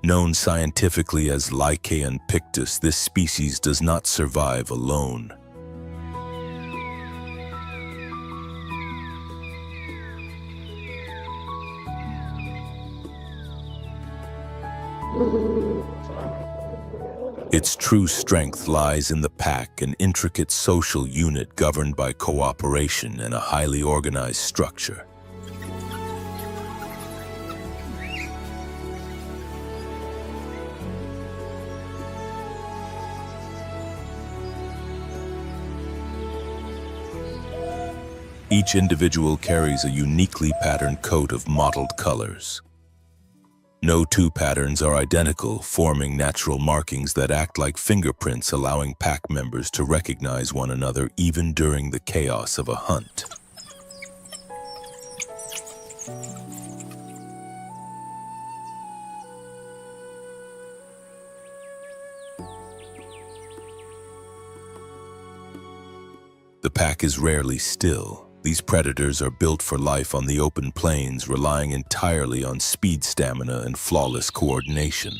Known scientifically as Lycaon pictus, this species does not survive alone. Its true strength lies in the pack, an intricate social unit governed by cooperation and a highly organized structure. Each individual carries a uniquely patterned coat of mottled colors. No two patterns are identical, forming natural markings that act like fingerprints, allowing pack members to recognize one another even during the chaos of a hunt. The pack is rarely still. These predators are built for life on the open plains, relying entirely on speed, stamina, and flawless coordination.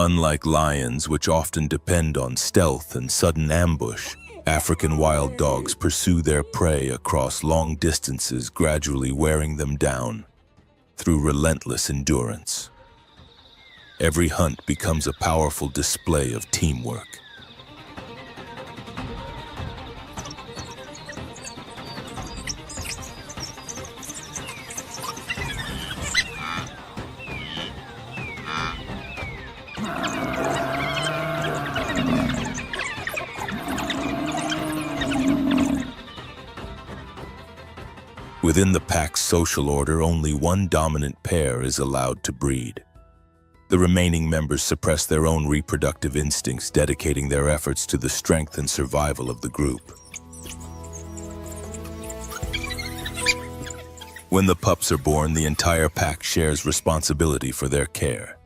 Unlike lions, which often depend on stealth and sudden ambush, African wild dogs pursue their prey across long distances, gradually wearing them down through relentless endurance. Every hunt becomes a powerful display of teamwork. Within the pack's social order, only one dominant pair is allowed to breed. The remaining members suppress their own reproductive instincts, dedicating their efforts to the strength and survival of the group. When the pups are born, the entire pack shares responsibility for their care.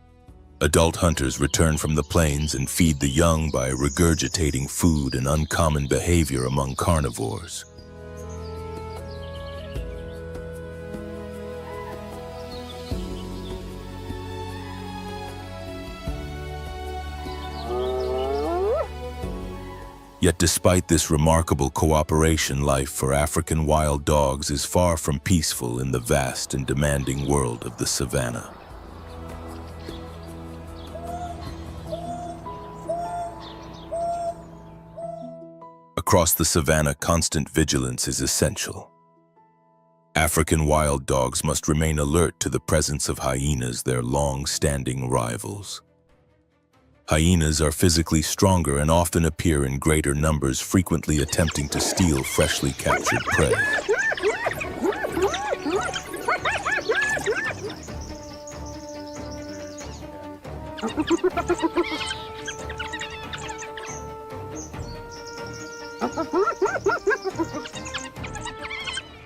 Adult hunters return from the plains and feed the young by regurgitating food, an uncommon behavior among carnivores. Yet despite this remarkable cooperation, life for African wild dogs is far from peaceful in the vast and demanding world of the savannah. Across the savannah, constant vigilance is essential. African wild dogs must remain alert to the presence of hyenas, their long-standing rivals. Hyenas are physically stronger and often appear in greater numbers, frequently attempting to steal freshly captured prey.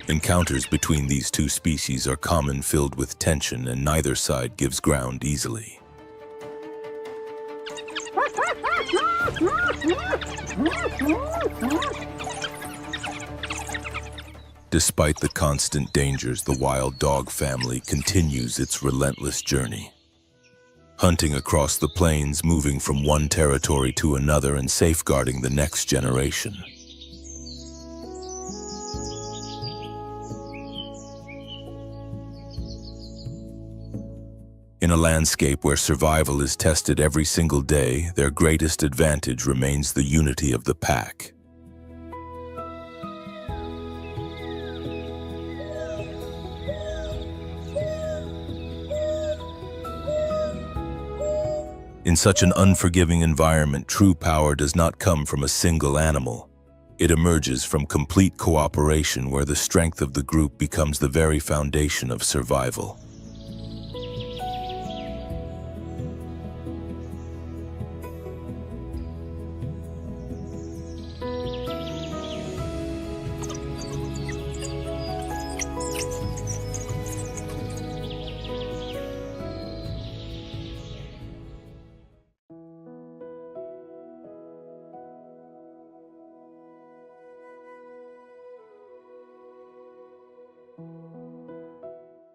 Encounters between these two species are common, filled with tension, and neither side gives ground easily. Despite the constant dangers, the wild dog family continues its relentless journey. Hunting across the plains, moving from one territory to another and safeguarding the next generation. In a landscape where survival is tested every single day, their greatest advantage remains the unity of the pack. In such an unforgiving environment, true power does not come from a single animal. It emerges from complete cooperation, where the strength of the group becomes the very foundation of survival.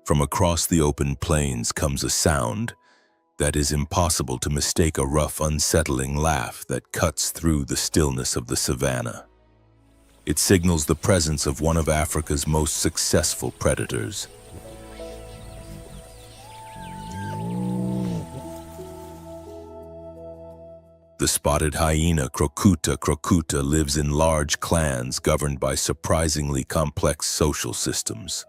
From across the open plains comes a sound that is impossible to mistake, a rough, unsettling laugh that cuts through the stillness of the savannah. It signals the presence of one of Africa's most successful predators. The spotted hyena, Crocuta, lives in large clans governed by surprisingly complex social systems.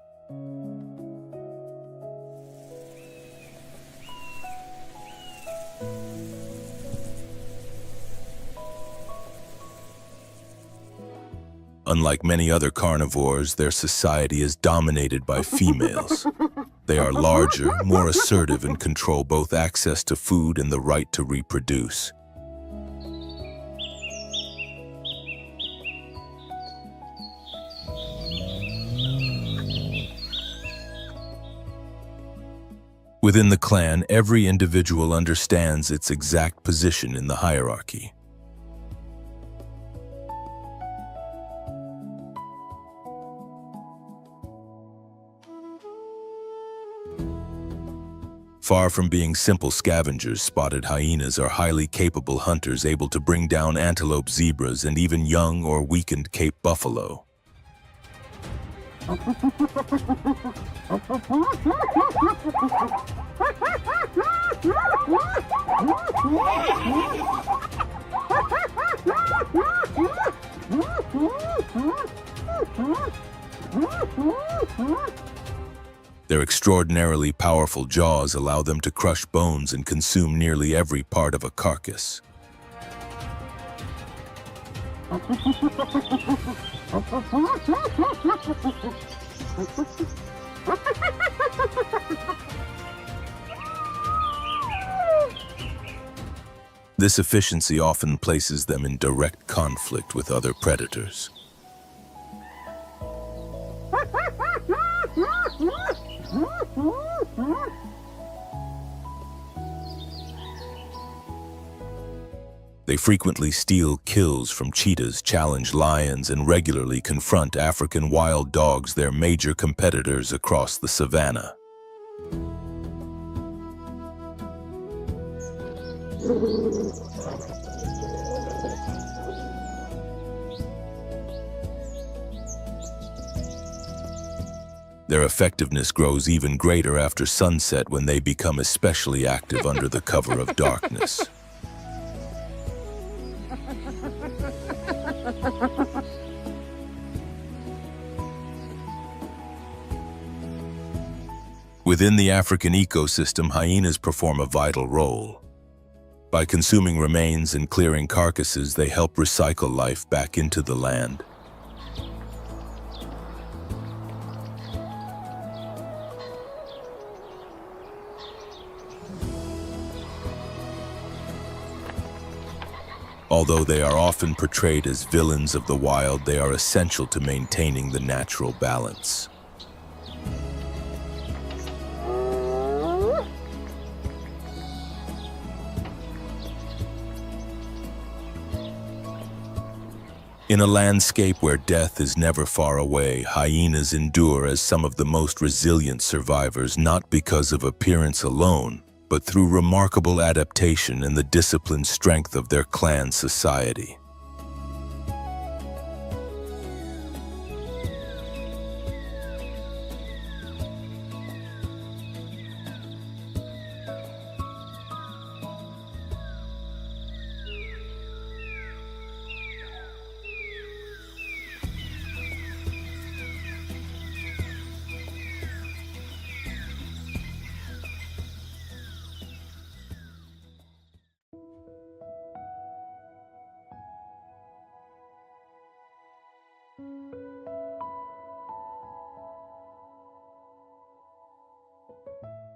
Unlike many other carnivores, their society is dominated by females. They are larger, more assertive, and control both access to food and the right to reproduce. Within the clan, every individual understands its exact position in the hierarchy. Far from being simple scavengers, spotted hyenas are highly capable hunters able to bring down antelope, zebras, and even young or weakened Cape buffalo. Their extraordinarily powerful jaws allow them to crush bones and consume nearly every part of a carcass. This efficiency often places them in direct conflict with other predators. They frequently steal kills from cheetahs, challenge lions, and regularly confront African wild dogs, their major competitors across the savanna. Their effectiveness grows even greater after sunset, when they become especially active under the cover of darkness. Within the African ecosystem, hyenas perform a vital role. By consuming remains and clearing carcasses, they help recycle life back into the land. Although they are often portrayed as villains of the wild, they are essential to maintaining the natural balance. In a landscape where death is never far away, hyenas endure as some of the most resilient survivors, not because of appearance alone, but through remarkable adaptation and the disciplined strength of their clan society.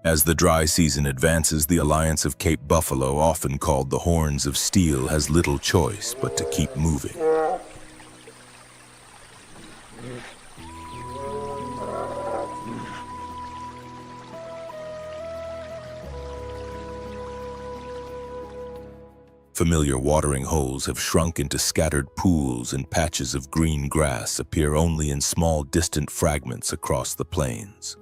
As the dry season advances, the Alliance of Cape Buffalo, often called the Horns of Steel, has little choice but to keep moving. Familiar watering holes have shrunk into scattered pools, and patches of green grass appear only in small, distant fragments across the plains.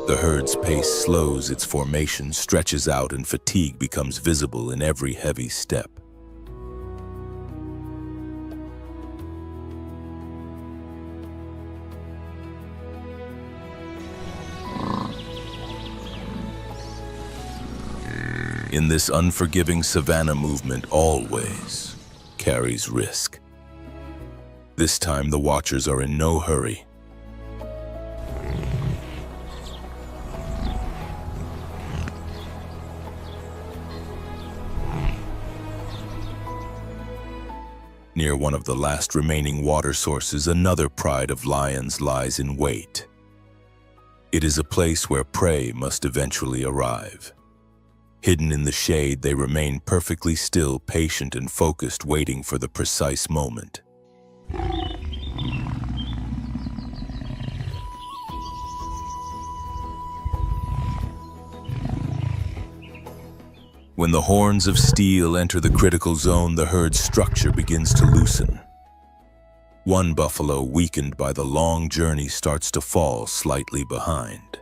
The herd's pace slows, its formation stretches out, and fatigue becomes visible in every heavy step. In this unforgiving savanna, movement always carries risk. This time, the watchers are in no hurry. Near one of the last remaining water sources, another pride of lions lies in wait. It is a place where prey must eventually arrive. Hidden in the shade, they remain perfectly still, patient and focused, waiting for the precise moment. When the horns of steel enter the critical zone, the herd's structure begins to loosen. One buffalo, weakened by the long journey, starts to fall slightly behind.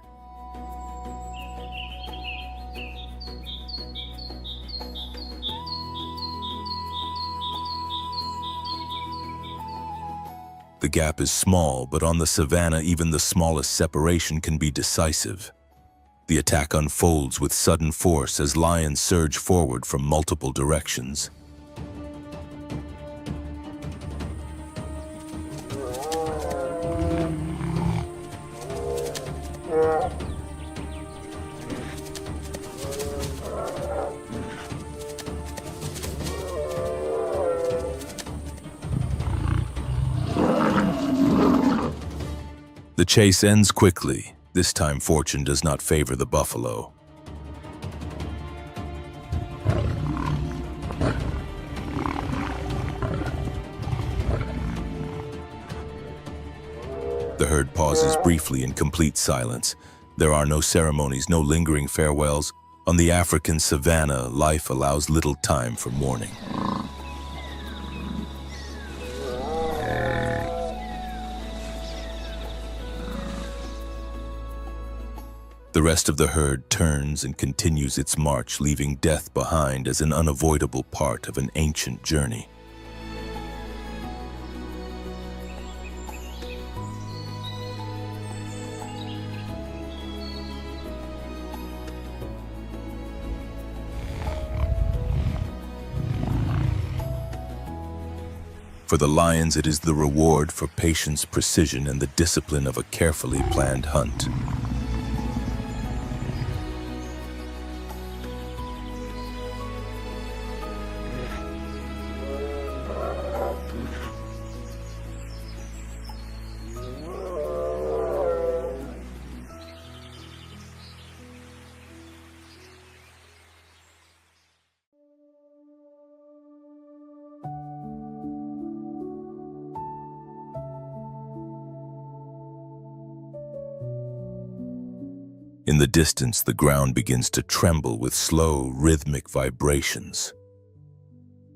The gap is small, but on the savanna, even the smallest separation can be decisive. The attack unfolds with sudden force as lions surge forward from multiple directions. The chase ends quickly. This time, fortune does not favor the buffalo. The herd pauses briefly in complete silence. There are no ceremonies, no lingering farewells. On the African savanna, life allows little time for mourning. The rest of the herd turns and continues its march, leaving death behind as an unavoidable part of an ancient journey. For the lions, it is the reward for patience, precision, and the discipline of a carefully planned hunt. In the distance, the ground begins to tremble with slow, rhythmic vibrations.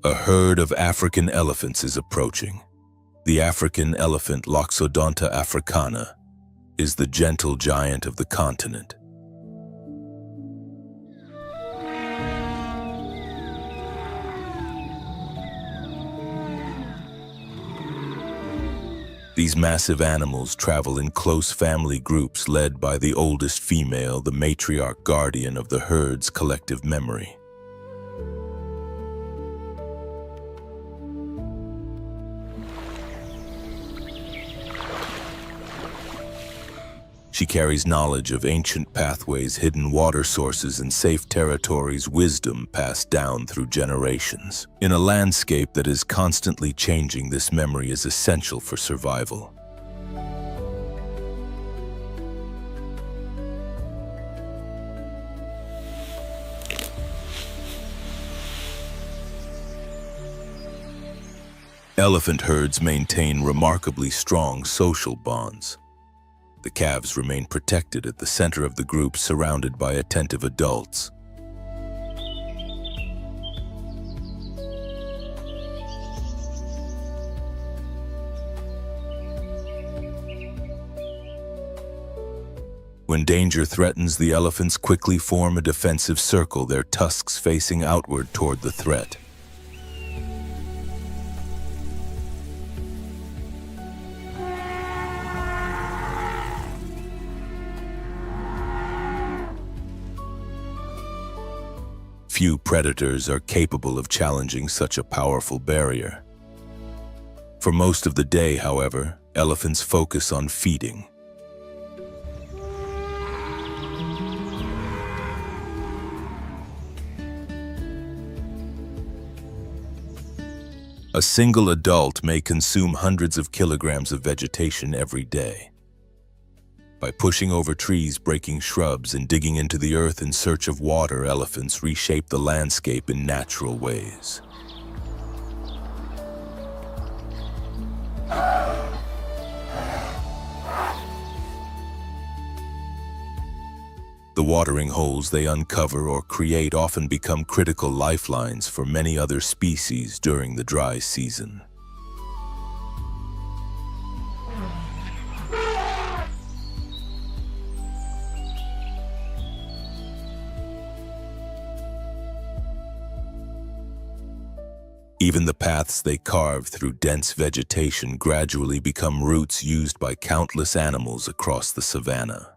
A herd of African elephants is approaching. The African elephant, Loxodonta africana, is the gentle giant of the continent. These massive animals travel in close family groups led by the oldest female, the matriarch guardian of the herd's collective memory. She carries knowledge of ancient pathways, hidden water sources, and safe territories, wisdom passed down through generations. In a landscape that is constantly changing, this memory is essential for survival. Elephant herds maintain remarkably strong social bonds. The calves remain protected at the center of the group, surrounded by attentive adults. When danger threatens, the elephants quickly form a defensive circle, their tusks facing outward toward the threat. Few predators are capable of challenging such a powerful barrier. For most of the day, however, elephants focus on feeding. A single adult may consume hundreds of kilograms of vegetation every day. By pushing over trees, breaking shrubs, and digging into the earth in search of water, elephants reshape the landscape in natural ways. The watering holes they uncover or create often become critical lifelines for many other species during the dry season. Even the paths they carve through dense vegetation gradually become routes used by countless animals across the savanna.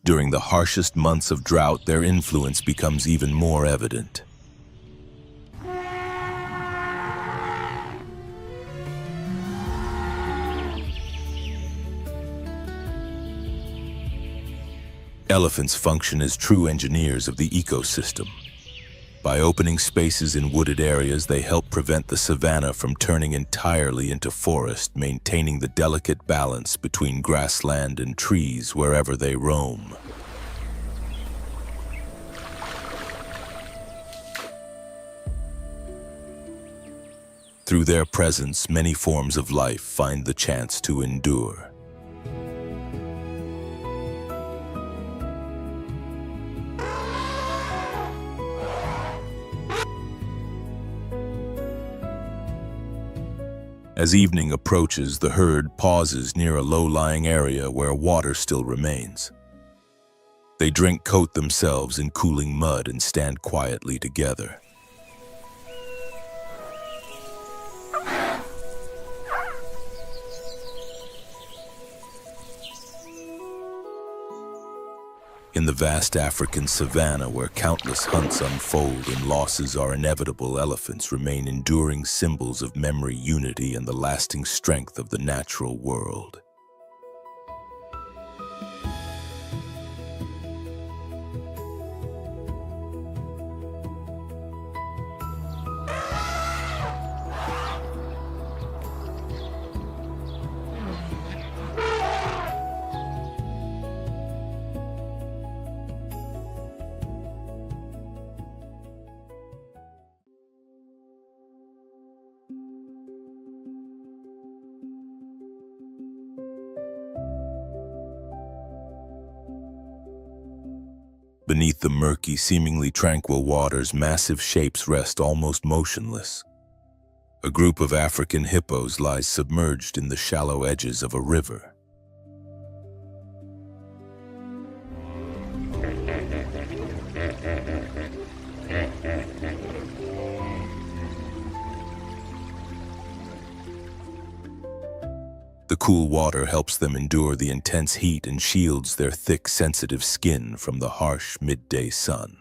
During the harshest months of drought, their influence becomes even more evident. Elephants function as true engineers of the ecosystem. By opening spaces in wooded areas, they help prevent the savanna from turning entirely into forest, maintaining the delicate balance between grassland and trees wherever they roam. Through their presence, many forms of life find the chance to endure. As evening approaches, the herd pauses near a low-lying area where water still remains. They coat themselves in cooling mud and stand quietly together. In the vast African savanna, where countless hunts unfold and losses are inevitable, elephants remain enduring symbols of memory, unity, and the lasting strength of the natural world. Beneath the murky, seemingly tranquil waters, massive shapes rest almost motionless. A group of African hippos lies submerged in the shallow edges of a river. The cool water helps them endure the intense heat and shields their thick, sensitive skin from the harsh midday sun.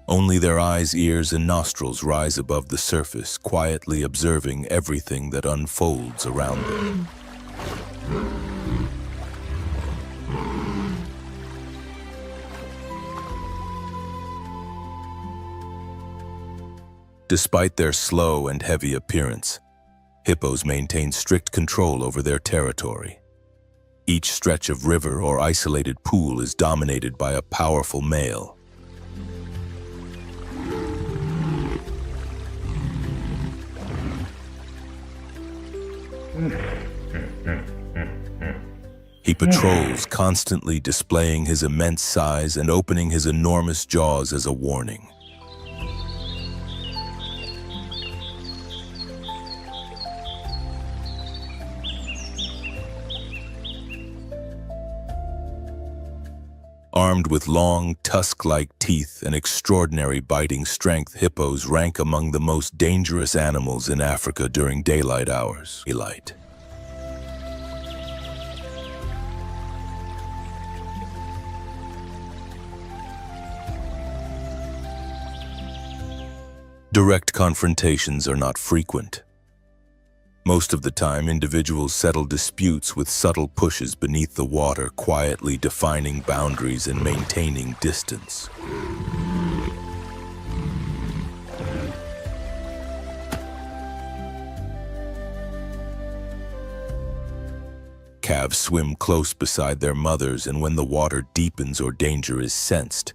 Only their eyes, ears, and nostrils rise above the surface, quietly observing everything that unfolds around them. Despite their slow and heavy appearance, hippos maintain strict control over their territory. Each stretch of river or isolated pool is dominated by a powerful male. He patrols, constantly displaying his immense size and opening his enormous jaws as a warning. Armed with long, tusk-like teeth and extraordinary biting strength, hippos rank among the most dangerous animals in Africa during daylight hours. Direct confrontations are not frequent. Most of the time, individuals settle disputes with subtle pushes beneath the water, quietly defining boundaries and maintaining distance. calves swim close beside their mothers, and when the water deepens or danger is sensed,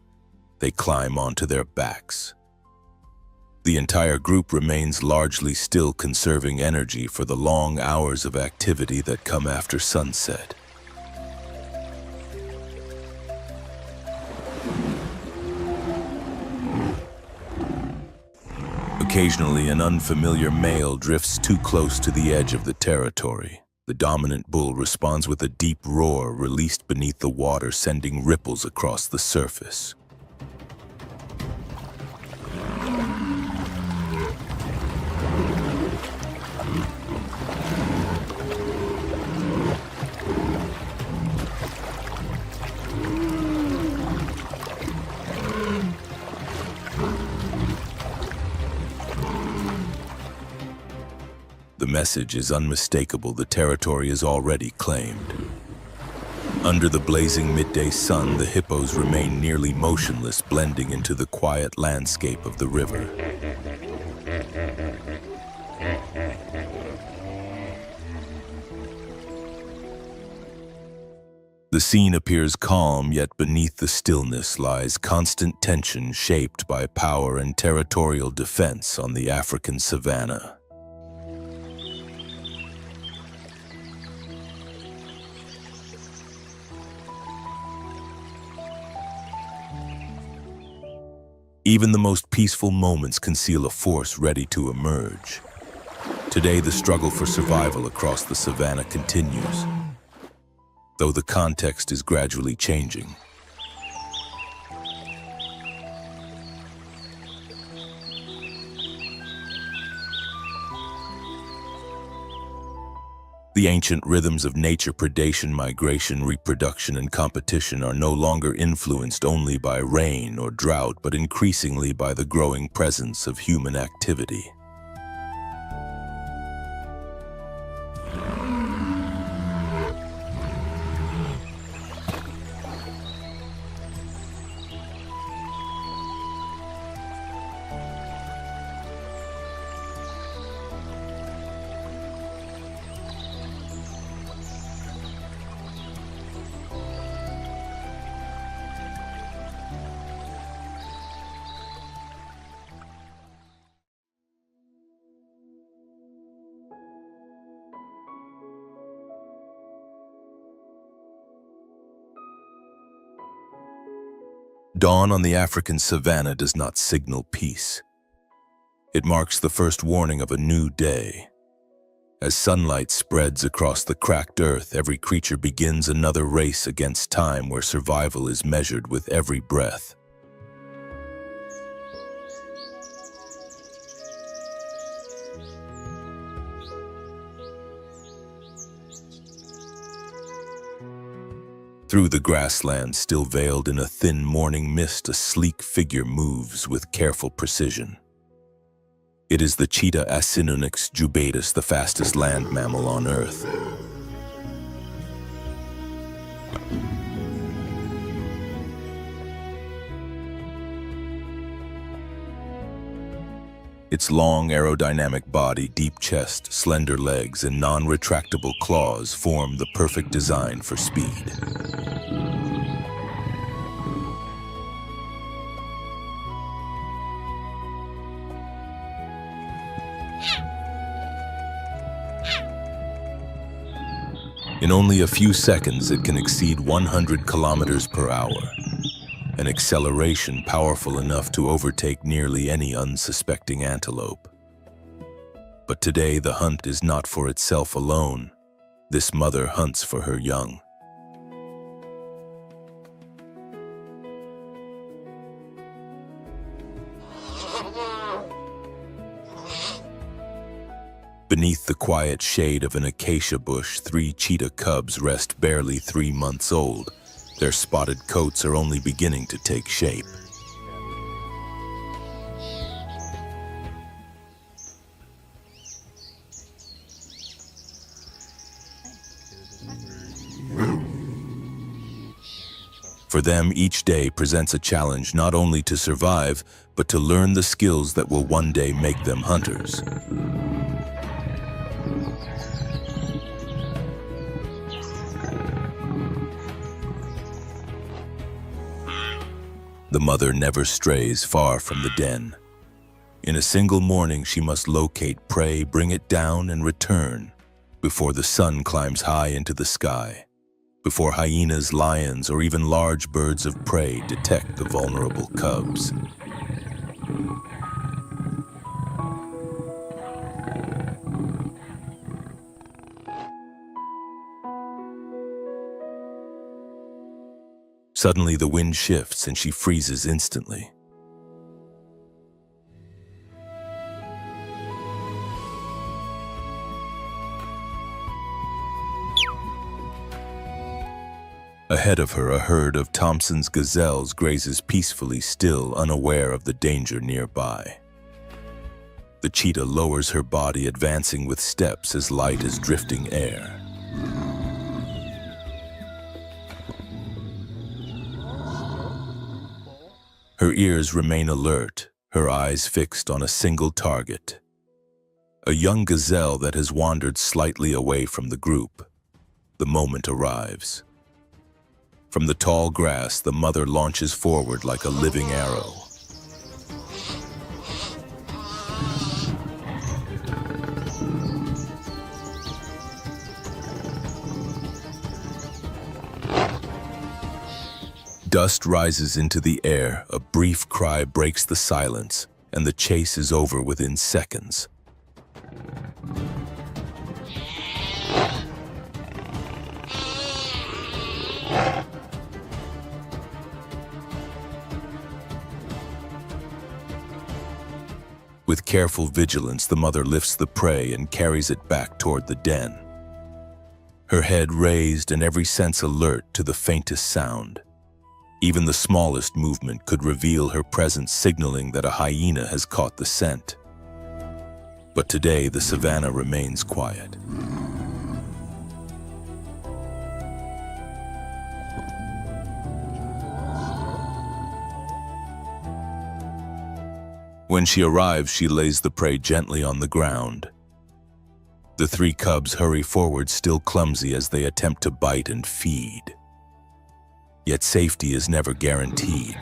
they climb onto their backs. The entire group remains largely still, conserving energy for the long hours of activity that come after sunset. Occasionally, an unfamiliar male drifts too close to the edge of the territory. The dominant bull responds with a deep roar released beneath the water, sending ripples across the surface. The message is unmistakable. The territory is already claimed. Under the blazing midday sun, the hippos remain nearly motionless, blending into the quiet landscape of the river. The scene appears calm, yet beneath the stillness lies constant tension shaped by power and territorial defense on the African savanna. Even the most peaceful moments conceal a force ready to emerge. Today, the struggle for survival across the savanna continues, though the context is gradually changing. The ancient rhythms of nature, predation, migration, reproduction, and competition, are no longer influenced only by rain or drought, but increasingly by the growing presence of human activity. Dawn on the African savanna does not signal peace. It marks the first warning of a new day. As sunlight spreads across the cracked earth, every creature begins another race against time, where survival is measured with every breath. Through the grassland, still veiled in a thin morning mist, a sleek figure moves with careful precision. It is the cheetah Acinonyx jubatus, the fastest land mammal on Earth. Its long, aerodynamic body, deep chest, slender legs, and non-retractable claws form the perfect design for speed. In only a few seconds, it can exceed 100 kilometers per hour, an acceleration powerful enough to overtake nearly any unsuspecting antelope. But today, the hunt is not for itself alone. This mother hunts for her young. Beneath the quiet shade of an acacia bush, 3 cheetah cubs rest, barely 3 months old. Their spotted coats are only beginning to take shape. For them, each day presents a challenge, not only to survive, but to learn the skills that will one day make them hunters. The mother never strays far from the den. In a single morning, she must locate prey, bring it down, and return before the sun climbs high into the sky, before hyenas, lions, or even large birds of prey detect the vulnerable cubs. Suddenly, the wind shifts and she freezes instantly. Ahead of her, a herd of Thompson's gazelles grazes peacefully, still unaware of the danger nearby. The cheetah lowers her body, advancing with steps as light as drifting air. Her ears remain alert, her eyes fixed on a single target. A young gazelle that has wandered slightly away from the group. The moment arrives. From the tall grass, the mother launches forward like a living arrow. Dust rises into the air, a brief cry breaks the silence, and the chase is over within seconds. With careful vigilance, the mother lifts the prey and carries it back toward the den. Her head raised and every sense alert to the faintest sound. Even the smallest movement could reveal her presence, signaling that a hyena has caught the scent. But today, the savannah remains quiet. When she arrives, she lays the prey gently on the ground. The three cubs hurry forward, still clumsy as they attempt to bite and feed. Yet safety is never guaranteed.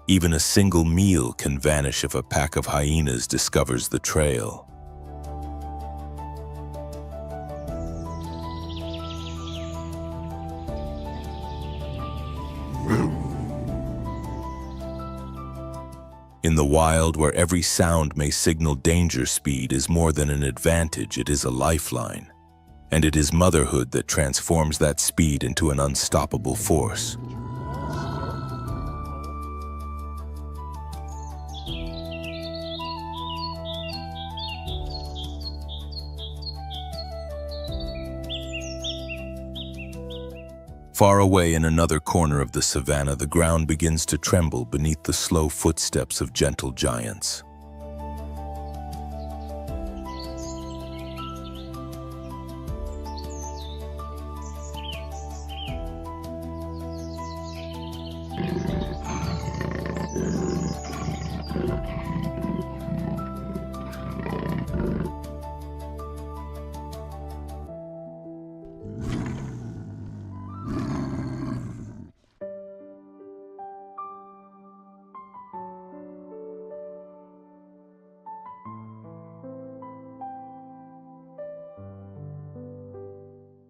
Even a single meal can vanish if a pack of hyenas discovers the trail. In the wild, where every sound may signal danger, speed is more than an advantage, it is a lifeline. And it is motherhood that transforms that speed into an unstoppable force. Far away in another corner of the savannah, the ground begins to tremble beneath the slow footsteps of gentle giants.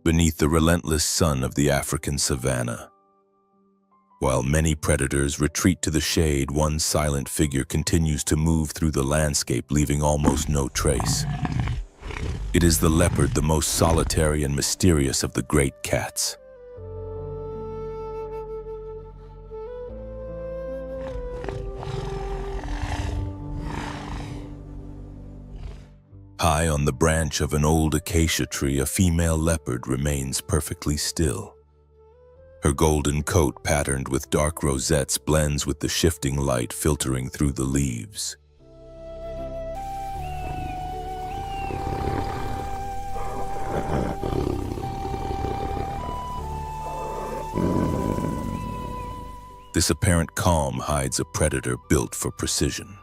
Beneath the relentless sun of the African savannah. While many predators retreat to the shade, one silent figure continues to move through the landscape, leaving almost no trace. It is the leopard, the most solitary and mysterious of the great cats. High on the branch of an old acacia tree, a female leopard remains perfectly still. Her golden coat, patterned with dark rosettes, blends with the shifting light filtering through the leaves. This apparent calm hides a predator built for precision.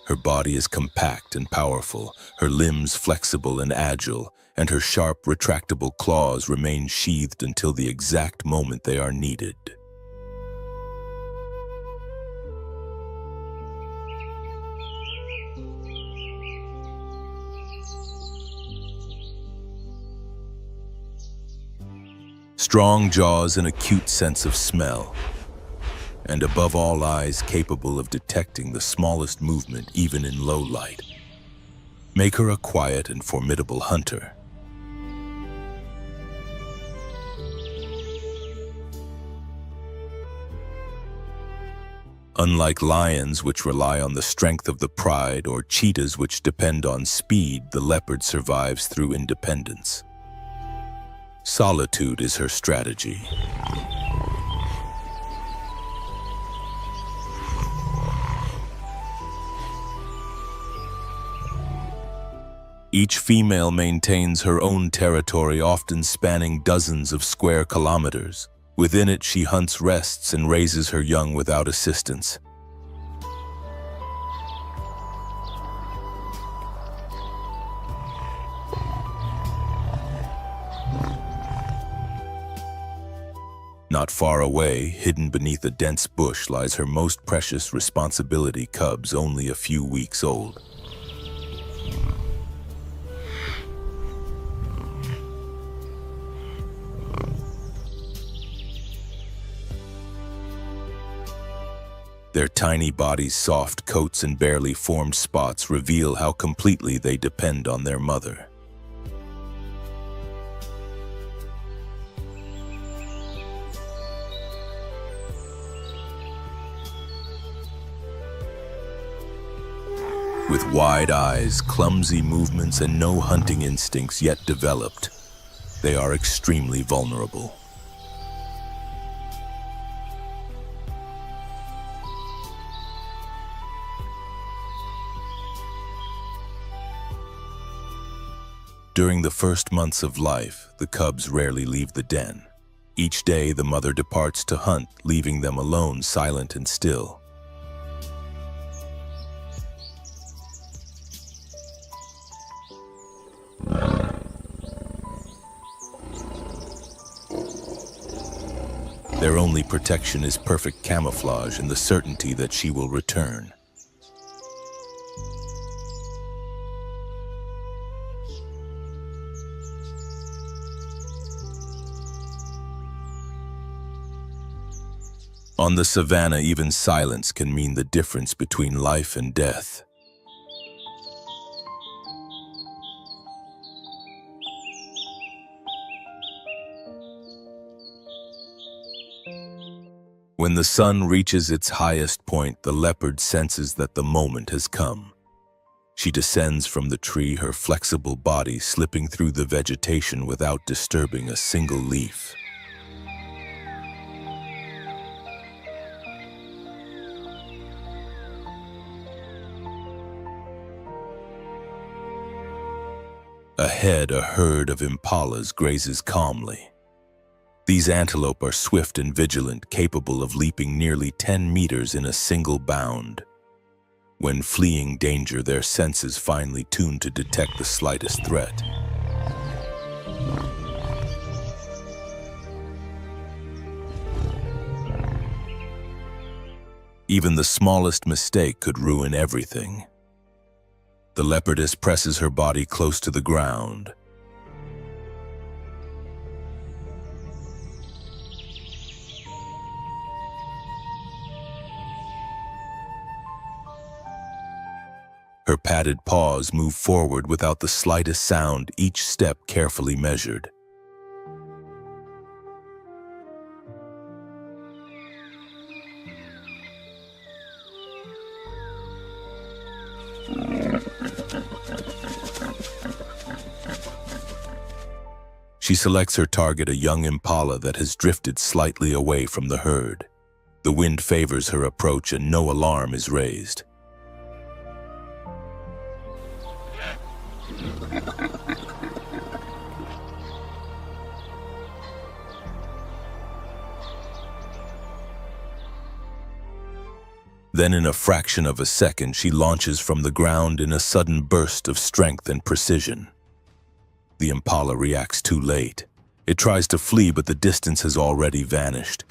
Her body is compact and powerful, her limbs flexible and agile, and her sharp, retractable claws remain sheathed until the exact moment they are needed. Strong jaws and acute sense of smell, and above all eyes capable of detecting the smallest movement even in low light, make her a quiet and formidable hunter. Unlike lions, which rely on the strength of the pride, or cheetahs, which depend on speed, the leopard survives through independence. Solitude is her strategy. Each female maintains her own territory, often spanning dozens of square kilometers. Within it, she hunts, rests, and raises her young without assistance. Not far away, hidden beneath a dense bush, lies her most precious responsibility, cubs only a few weeks old. Their tiny bodies, soft coats, and barely formed spots reveal how completely they depend on their mother. With wide eyes, clumsy movements, and no hunting instincts yet developed, they are extremely vulnerable. During the first months of life, the cubs rarely leave the den. Each day, the mother departs to hunt, leaving them alone, silent and still. Their only protection is perfect camouflage and the certainty that she will return. On the savannah, even silence can mean the difference between life and death. When the sun reaches its highest point, the leopard senses that the moment has come. She descends from the tree, her flexible body slipping through the vegetation without disturbing a single leaf. Ahead, a herd of impalas grazes calmly. These antelope are swift and vigilant, capable of leaping nearly 10 meters in a single bound. When fleeing danger, their senses finely tuned to detect the slightest threat. Even the smallest mistake could ruin everything. The leopardess presses her body close to the ground. Her padded paws move forward without the slightest sound, each step carefully measured. She selects her target, a young impala that has drifted slightly away from the herd. The wind favors her approach and no alarm is raised. Then in a fraction of a second, she launches from the ground in a sudden burst of strength and precision. The impala reacts too late. It tries to flee, but the distance has already vanished.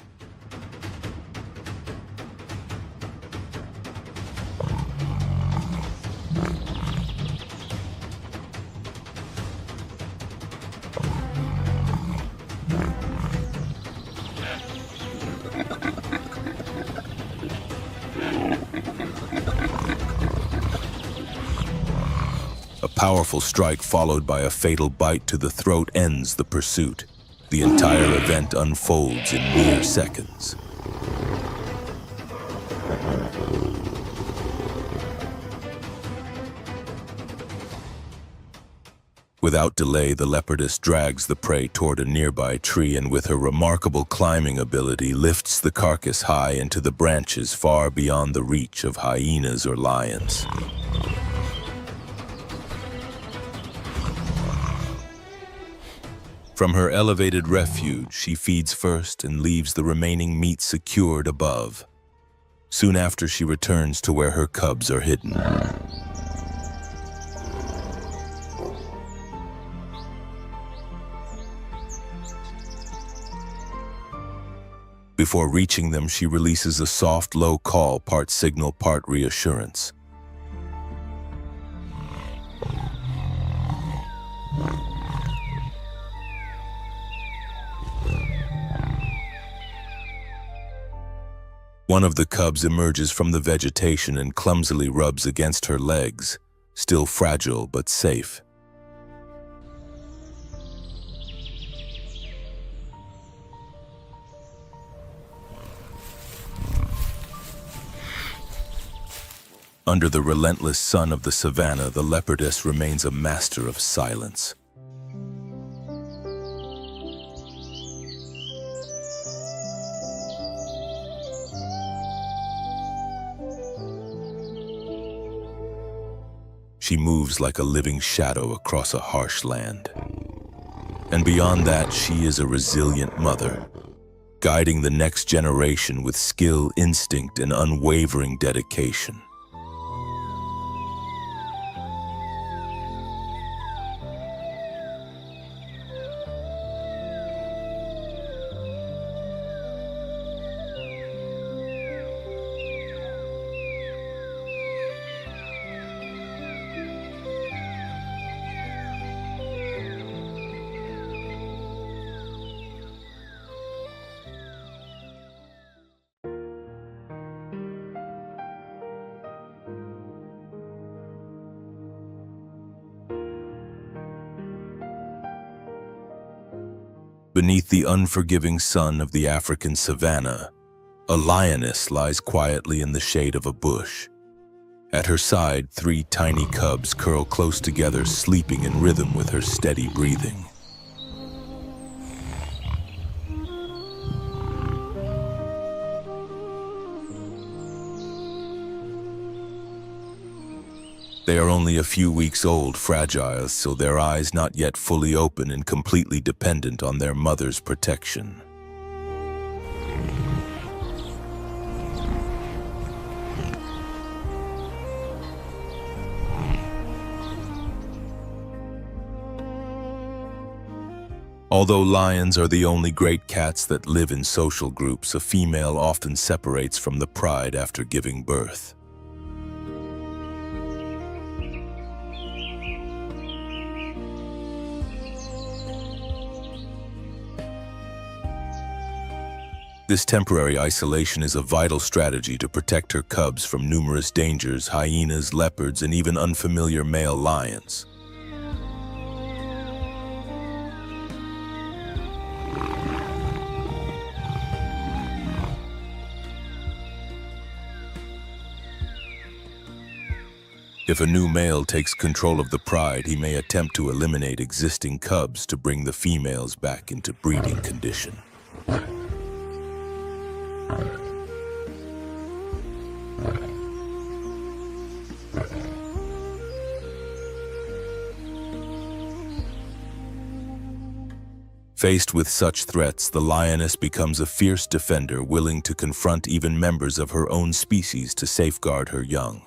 A powerful strike followed by a fatal bite to the throat ends the pursuit. The entire event unfolds in mere seconds. Without delay, the leopardess drags the prey toward a nearby tree and with her remarkable climbing ability lifts the carcass high into the branches far beyond the reach of hyenas or lions. From her elevated refuge, she feeds first and leaves the remaining meat secured above. Soon after, she returns to where her cubs are hidden. Before reaching them, she releases a soft, low call, part signal, part reassurance. One of the cubs emerges from the vegetation and clumsily rubs against her legs, still fragile but safe. Under the relentless sun of the savannah, the leopardess remains a master of silence. She moves like a living shadow across a harsh land. And beyond that, she is a resilient mother, guiding the next generation with skill, instinct, and unwavering dedication. Beneath the unforgiving sun of the African savanna, a lioness lies quietly in the shade of a bush. At her side, 3 tiny cubs curl close together, sleeping in rhythm with her steady breathing. They are only a few weeks old, fragile, so their eyes not yet fully open and completely dependent on their mother's protection. Although lions are the only great cats that live in social groups, a female often separates from the pride after giving birth. This temporary isolation is a vital strategy to protect her cubs from numerous dangers, hyenas, leopards, and even unfamiliar male lions. If a new male takes control of the pride, he may attempt to eliminate existing cubs to bring the females back into breeding condition. Faced with such threats, the lioness becomes a fierce defender willing to confront even members of her own species to safeguard her young.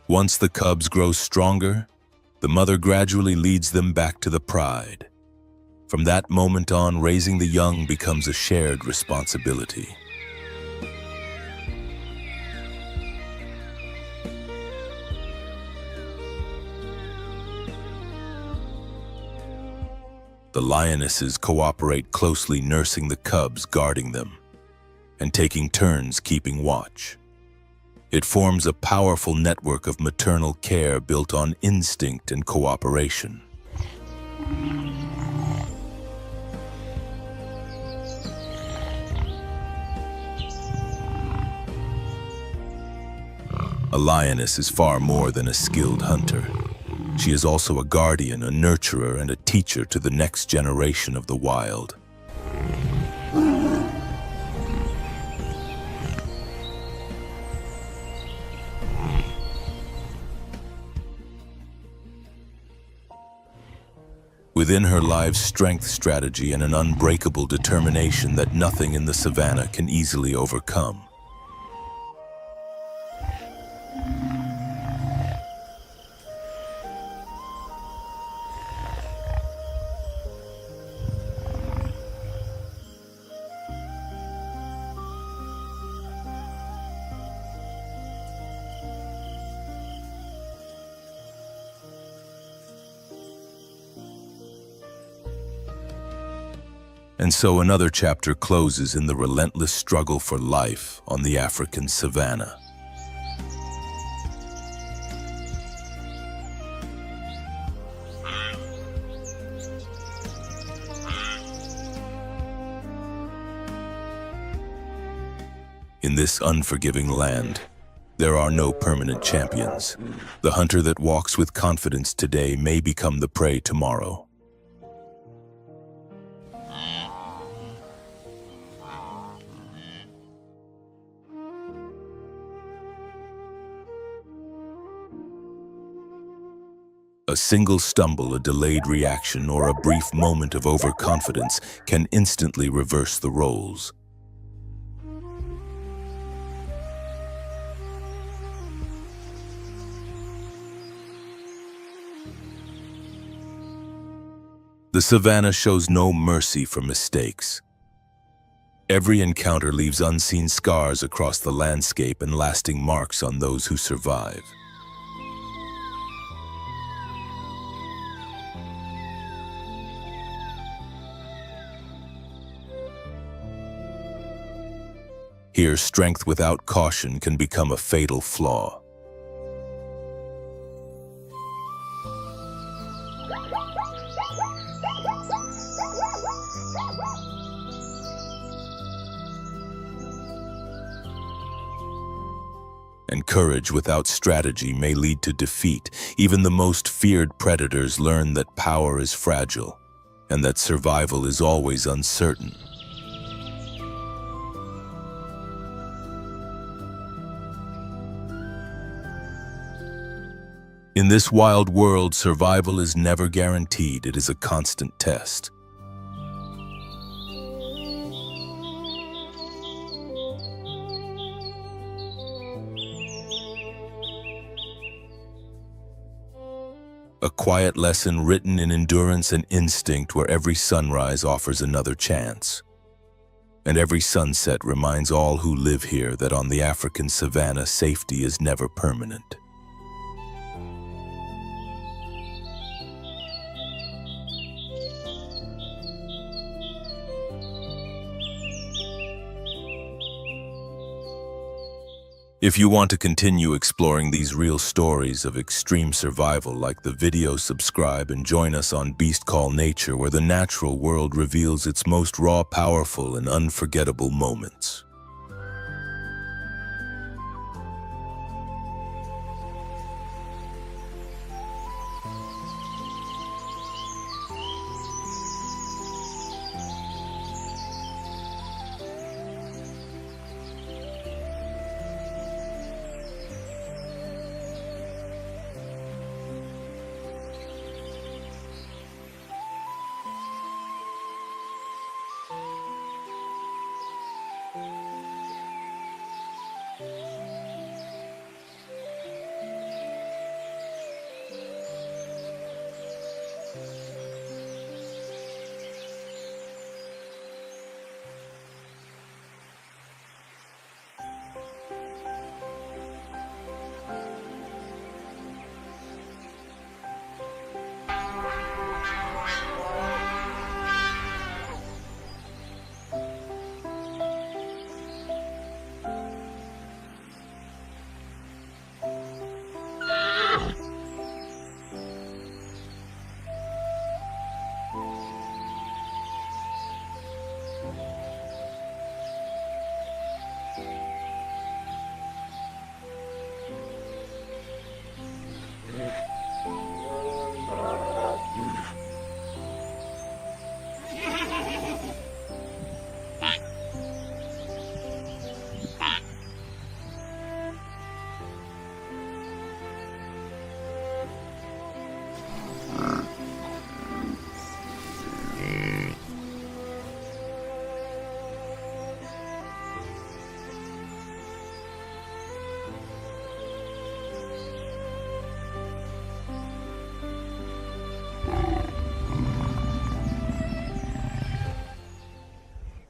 Once the cubs grow stronger, the mother gradually leads them back to the pride. From that moment on, raising the young becomes a shared responsibility. The lionesses cooperate closely, nursing the cubs, guarding them, and taking turns keeping watch. It forms a powerful network of maternal care built on instinct and cooperation. A lioness is far more than a skilled hunter. She is also a guardian, a nurturer, and a teacher to the next generation of the wild. Within her lies strength, strategy, and an unbreakable determination that nothing in the savannah can easily overcome. And so another chapter closes in the relentless struggle for life on the African savannah. In this unforgiving land, there are no permanent champions. The hunter that walks with confidence today may become the prey tomorrow. A single stumble, a delayed reaction, or a brief moment of overconfidence can instantly reverse the roles. The savannah shows no mercy for mistakes. Every encounter leaves unseen scars across the landscape and lasting marks on those who survive. Here, strength without caution can become a fatal flaw. And courage without strategy may lead to defeat. Even the most feared predators learn that power is fragile and that survival is always uncertain. In this wild world, survival is never guaranteed. It is a constant test. A quiet lesson written in endurance and instinct, where every sunrise offers another chance. And every sunset reminds all who live here that on the African savannah, safety is never permanent. If you want to continue exploring these real stories of extreme survival, like the video, subscribe, and join us on Beast Call Nature, where the natural world reveals its most raw, powerful, and unforgettable moments.